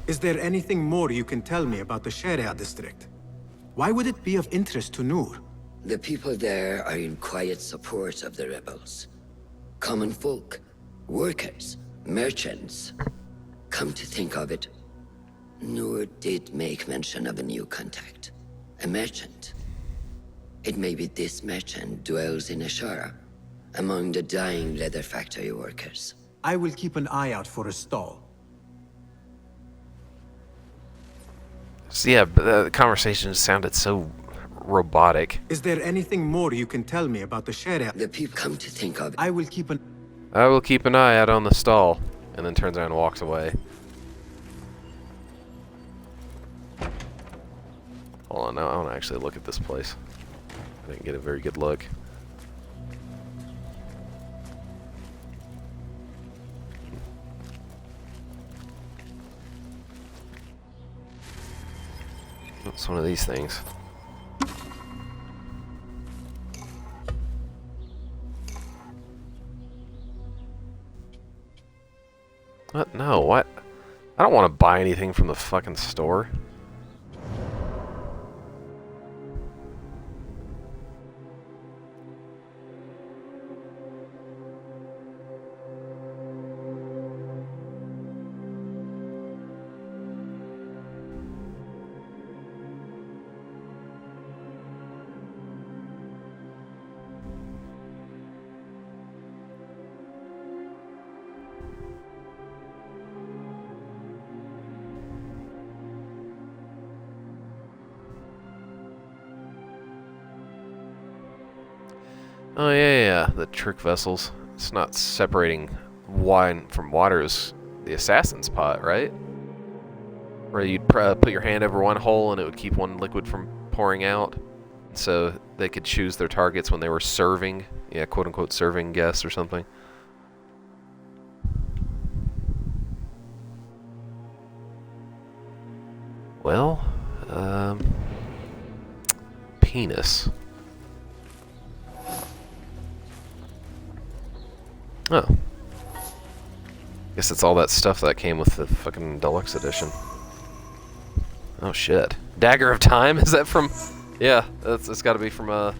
Is there anything more you can tell me about the Sharia district? Why would it be of interest to Noor? The people there are in quiet support of the rebels. Common folk, workers, merchants. Come to think of it, Noor did make mention of a new contact. A merchant. It may be this merchant dwells in Ashara, among the dying leather factory workers. I will keep an eye out for a stall. So yeah, the conversation sounded so robotic. Is there anything more you can tell me about the Sharia? The people come to think of it. I will keep an eye out on the stall, and then turns around and walks away. Hold on, now I want to actually look at this place. I didn't get a very good look. It's one of these things. What? No, what? I don't want to buy anything from the fucking store. Oh yeah, the trick vessels. It's not separating wine from water is the assassin's pot, right? Where you'd put your hand over one hole and it would keep one liquid from pouring out. So they could choose their targets when they were serving, yeah, quote unquote serving guests or something. Well, penis. Oh. Guess it's all that stuff that came with the fucking deluxe edition. Oh shit. Dagger of Time? Is that from... Yeah, it's gotta be from,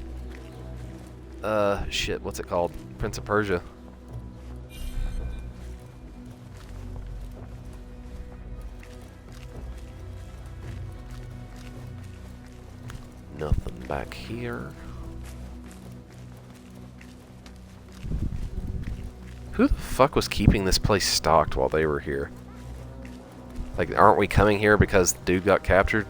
shit, what's it called? Prince of Persia. Nothing back here. Who the fuck was keeping this place stocked while they were here? Like, aren't we coming here because the dude got captured?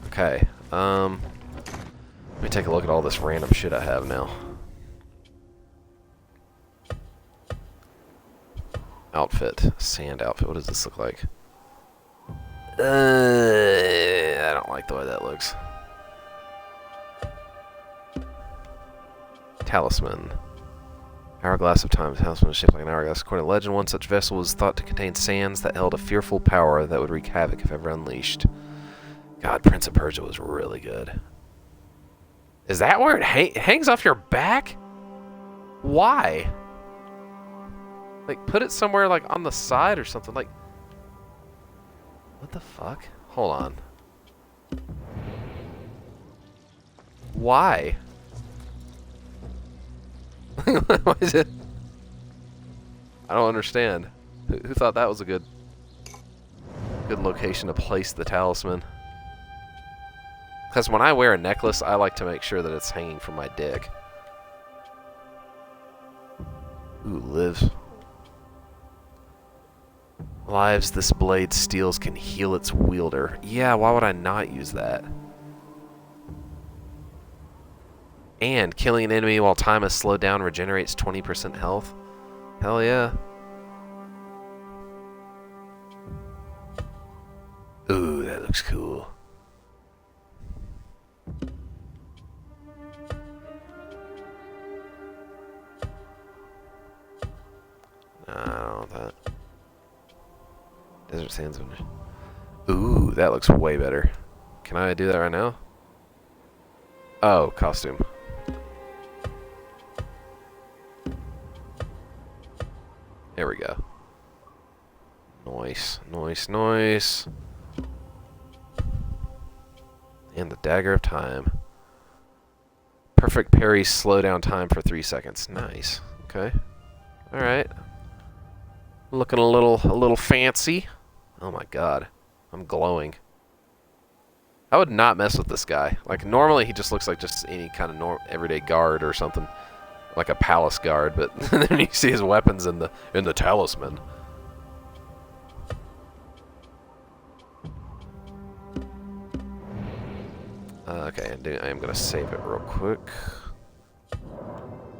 Okay, let me take a look at all this random shit I have now. Outfit. Sand outfit. What does this look like? I don't like the way that looks. Talisman. Hourglass of Time. Talisman is shaped like an hourglass. According to legend, one such vessel was thought to contain sands that held a fearful power that would wreak havoc if ever unleashed. God, Prince of Persia was really good. Is that where it hangs off your back? Why? Like, put it somewhere, like, on the side or something. Like, what the fuck? Hold on. Why? Why is it? I don't understand. Who thought that was a good location to place the talisman? Because when I wear a necklace, I like to make sure that it's hanging from my dick. Ooh, lives this blade steals can heal its wielder. Yeah, why would I not use that? And killing an enemy while time is slowed down regenerates 20% health. Hell yeah. Ooh, that looks cool. No, I don't want that. Desert Sands. Ooh, that looks way better. Can I do that right now? Oh, costume. There we go. Nice, nice, nice. And the Dagger of Time. Perfect parry slowdown time for 3 seconds. Nice. Okay. Alright. Looking a little fancy. Oh my god. I'm glowing. I would not mess with this guy. Like, normally he just looks like just any kind of everyday guard or something. Like a palace guard, but then you see his weapons in the talisman. Okay, I am gonna save it real quick.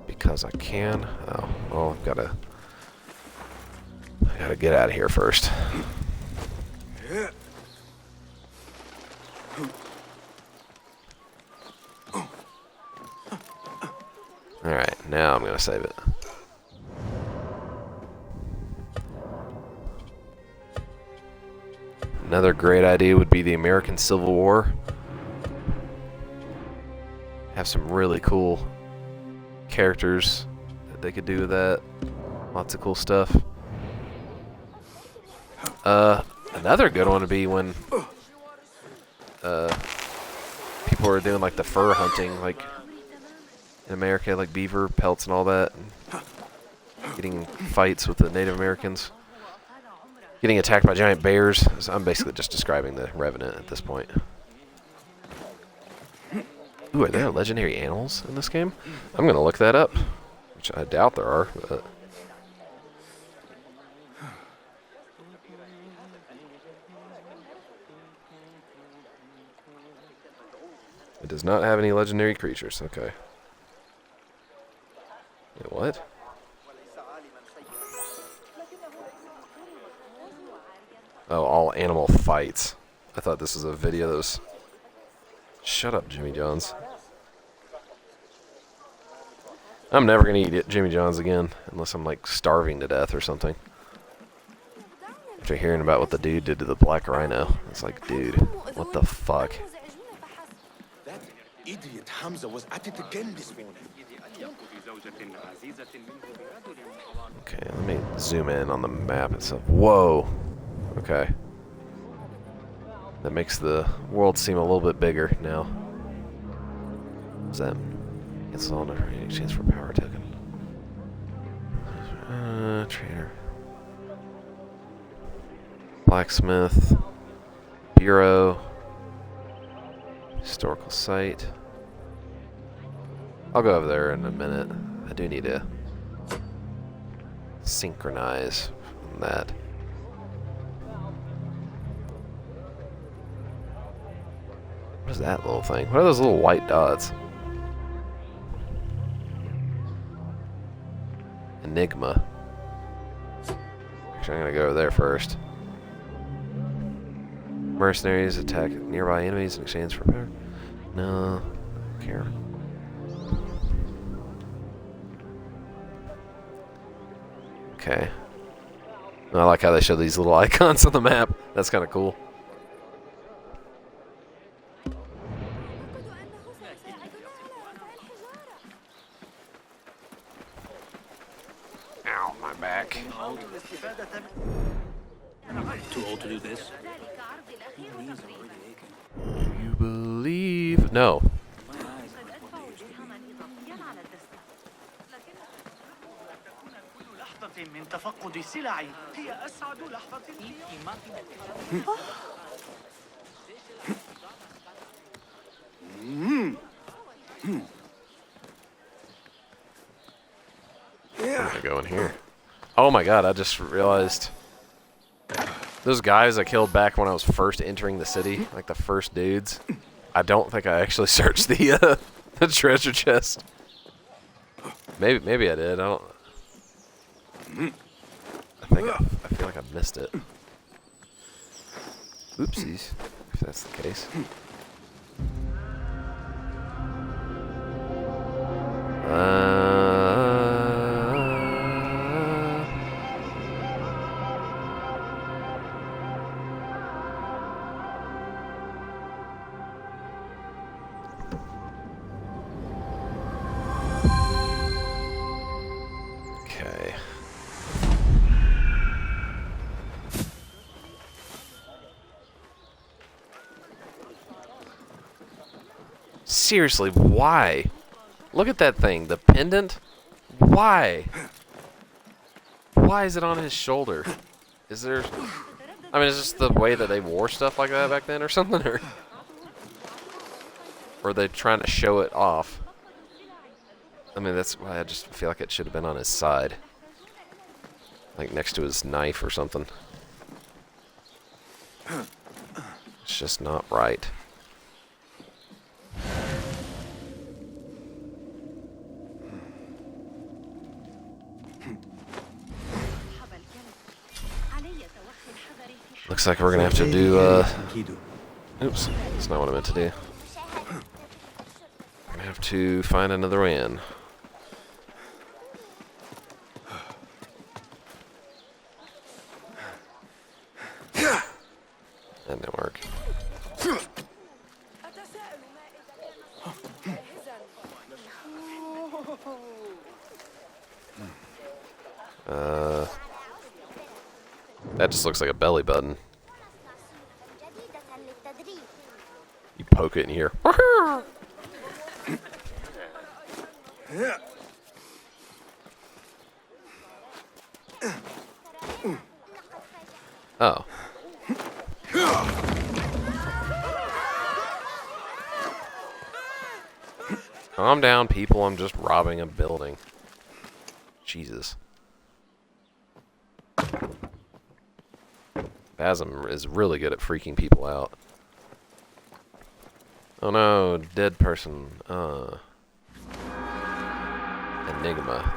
Because I can. Oh, well, I gotta get out of here first. Alright, now I'm gonna save it. Another great idea would be the American Civil War. Have some really cool characters that they could do with that. Lots of cool stuff. Another good one would be when people are doing like the fur hunting, like in America, like beaver pelts and all that, and getting fights with the Native Americans, getting attacked by giant bears. So I'm basically just describing the Revenant at this point. Ooh, are there legendary animals in this game? I'm gonna look that up, which I doubt there are, but it does not have any legendary creatures. Okay. Wait, what? Oh, all animal fights. I thought this was a video that was... Shut up, Jimmy John's. I'm never gonna eat Jimmy John's again, unless I'm like starving to death or something. After hearing about what the dude did to the black rhino, it's like, dude, what the fuck? That idiot Hamza was at it again this morning. Okay, let me zoom in on the map itself. Whoa. Okay. That makes the world seem a little bit bigger now. What's that? It's all in exchange for power token. Trader. Blacksmith. Bureau. Historical site. I'll go over there in a minute. I do need to synchronize that. What is that little thing? What are those little white dots? Enigma. Actually, I'm gonna go over there first. Mercenaries attack nearby enemies in exchange for power. No, I don't care. Okay. I like how they show these little icons on the map. That's kind of cool. Ow, my back. Too old to do this. You believe? No. من تفقد سلعي هي أسعد لحظة لي في I'm gonna go in here. Oh my god, I just realized those guys I killed back when I was first entering the city, like the first dudes, I don't think I actually searched the treasure chest. Maybe I did. I don't. I feel like I missed it. Oopsies, if that's the case. Okay. Seriously, why? Look at that thing, the pendant. Why? Why is it on his shoulder? Is there... I mean, is this the way that they wore stuff like that back then or something? Or are they trying to show it off? I mean, that's why I just feel like it should have been on his side. Like next to his knife or something. It's just not right. Looks like we're gonna have to do, oops, that's not what I meant to do. We're gonna have to find another inn. That didn't work. That just looks like a belly button. You poke it in here. Oh. Calm down, people. I'm just robbing a building. Jesus. Basim is really good at freaking people out. Oh no, dead person. Enigma.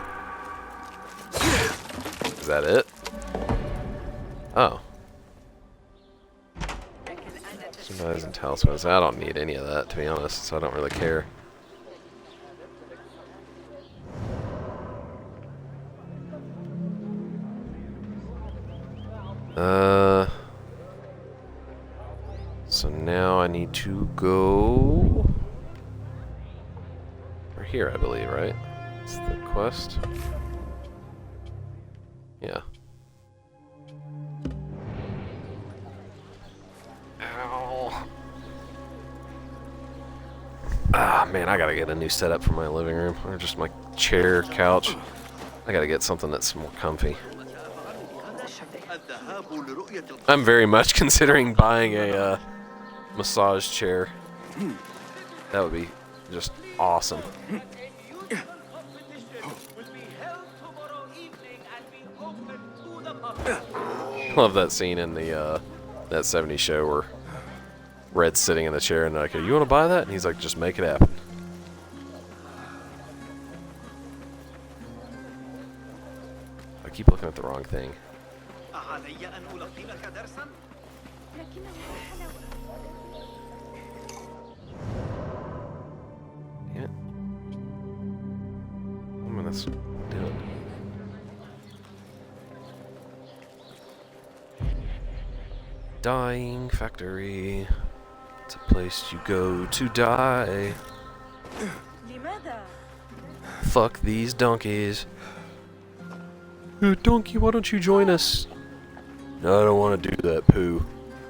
Is that it? Oh. Symbolize and talismans. I don't need any of that, to be honest, so I don't really care. So now I need to go... We're here, I believe, right? It's the quest. Yeah. Ow. Ah, man, I gotta get a new setup for my living room. Or just my chair, couch. I gotta get something that's more comfy. I'm very much considering buying a massage chair. That would be just awesome. Love that scene in the that 70s show where Red's sitting in the chair and they're like, "You want to buy that?" And he's like, "Just make it happen." I keep looking at the wrong thing. Damn it. I mean, that's doing. Dying factory. It's a place you go to die. Fuck these donkeys. Hey, donkey, why don't you join us? No, I don't want to do that, Pooh.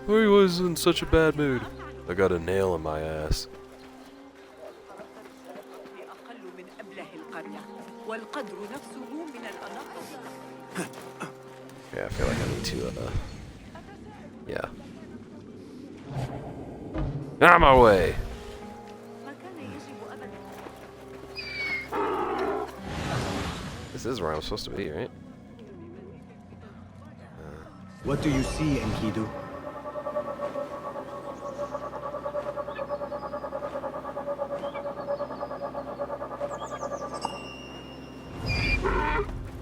I was in such a bad mood. I got a nail in my ass. Yeah, I feel like I need to, yeah. Out of my way! This is where I'm supposed to be, right? What do you see, Enkidu?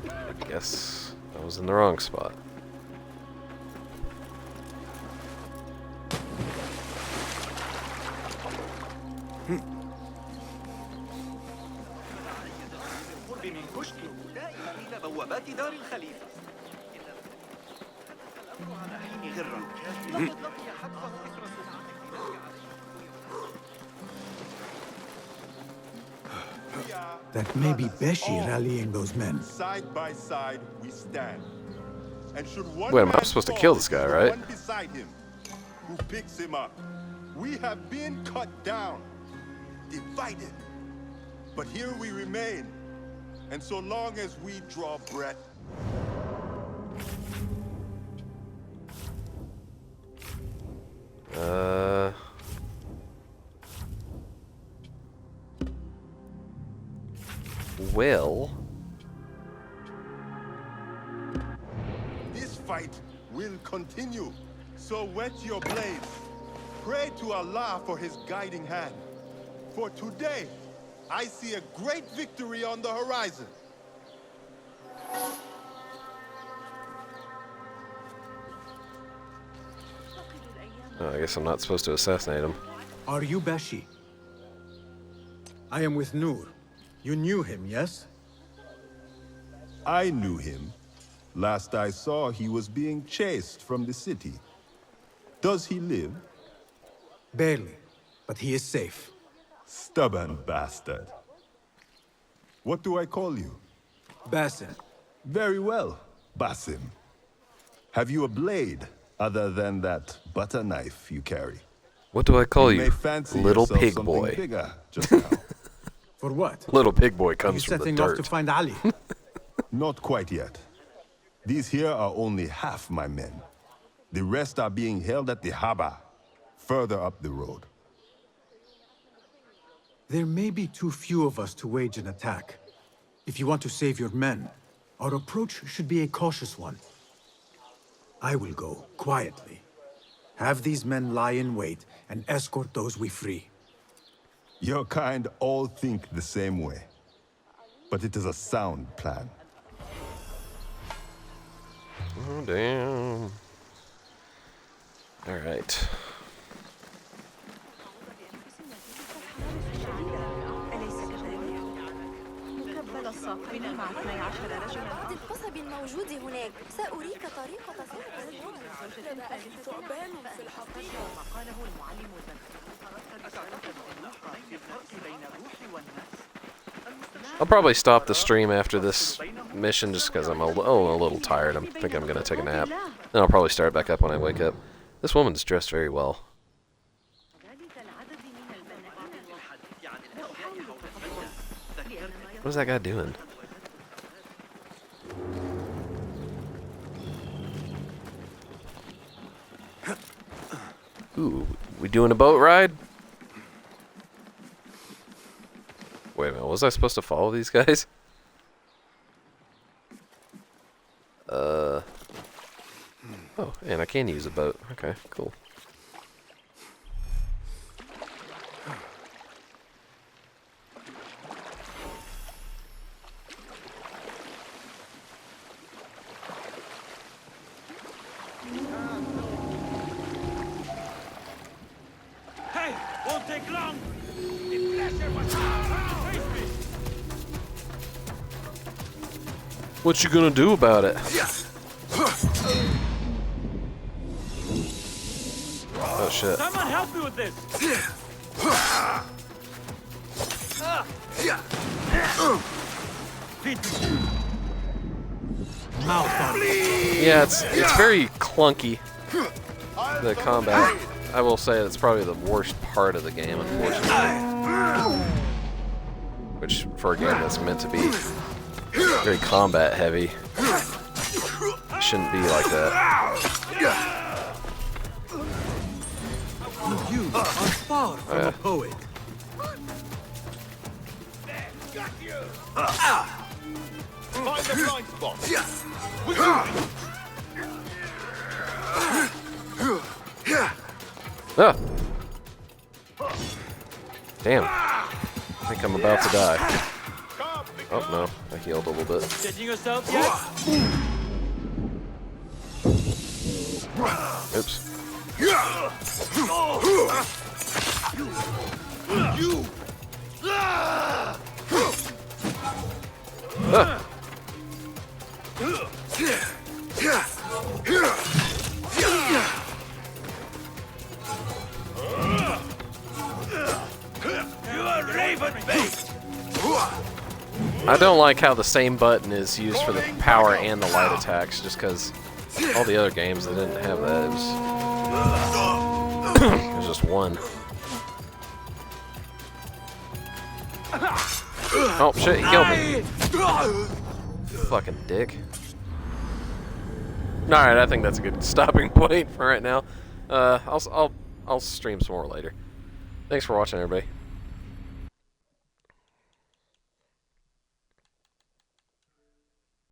I guess I was in the wrong spot. That may be Beshi rallying those men. Side by side we stand. And should one Wait, I'm man supposed to fall, kill this guy, there's right? one beside him who picks him up. We have been cut down, divided. But here we remain. And so long as we draw breath, Well, this fight will continue. So wet your blades. Pray to Allah for his guiding hand. For today, I see a great victory on the horizon. oh, I guess I'm not supposed to assassinate him. Are you Beshi? I am with Nur. You knew him, yes? I knew him. Last I saw, he was being chased from the city. Does he live? Barely, but he is safe. Stubborn bastard. What do I call you? Basim. Very well, Basim. Have you a blade other than that butter knife you carry? What do I call you? may fancy Little yourself pig something boy. bigger just now. For what? Little pig boy Are you comes from the setting off to dirt. find Ali? Not quite yet. These here are only half my men. The rest are being held at the harbor, further up the road. There may be too few of us to wage an attack. If you want to save your men, our approach should be a cautious one. I will go quietly. Have these men lie in wait and escort those we free. Your kind all think the same way. But it is a sound plan. Oh, damn. Alright. بعض القصب الموجود هناك سأريك طريقة ثعبان في الحقيقة قاله المعلم I'll probably stop the stream after this mission just because I'm a little tired. I think I'm going to take a nap. Then I'll probably start back up when I wake up. This woman's dressed very well. What is that guy doing? Ooh, we doing a boat ride? Wait a minute, was I supposed to follow these guys? Oh, and I can use a boat. Okay, cool. Hey, won't take long. The pleasure was face me. What you gonna do about it? Oh shit. Someone help me with this. Yeah, it's very clunky, the combat. I will say it's probably the worst part of the game, unfortunately. Which, for a game that's meant to be very combat heavy, shouldn't be like that. You are far from a poet. Find the blind spot. Ah! Damn. I think I'm about to die. Oh no, I healed a little bit. Stitching yourself yet? Oops. Ah. You are raven bait. I don't like how the same button is used for the power and the light attacks, just because all the other games, they didn't have that. It was just one. Oh shit, he killed me. Fucking dick. Alright, I think that's a good stopping point for right now. I'll stream some more later. Thanks for watching, everybody.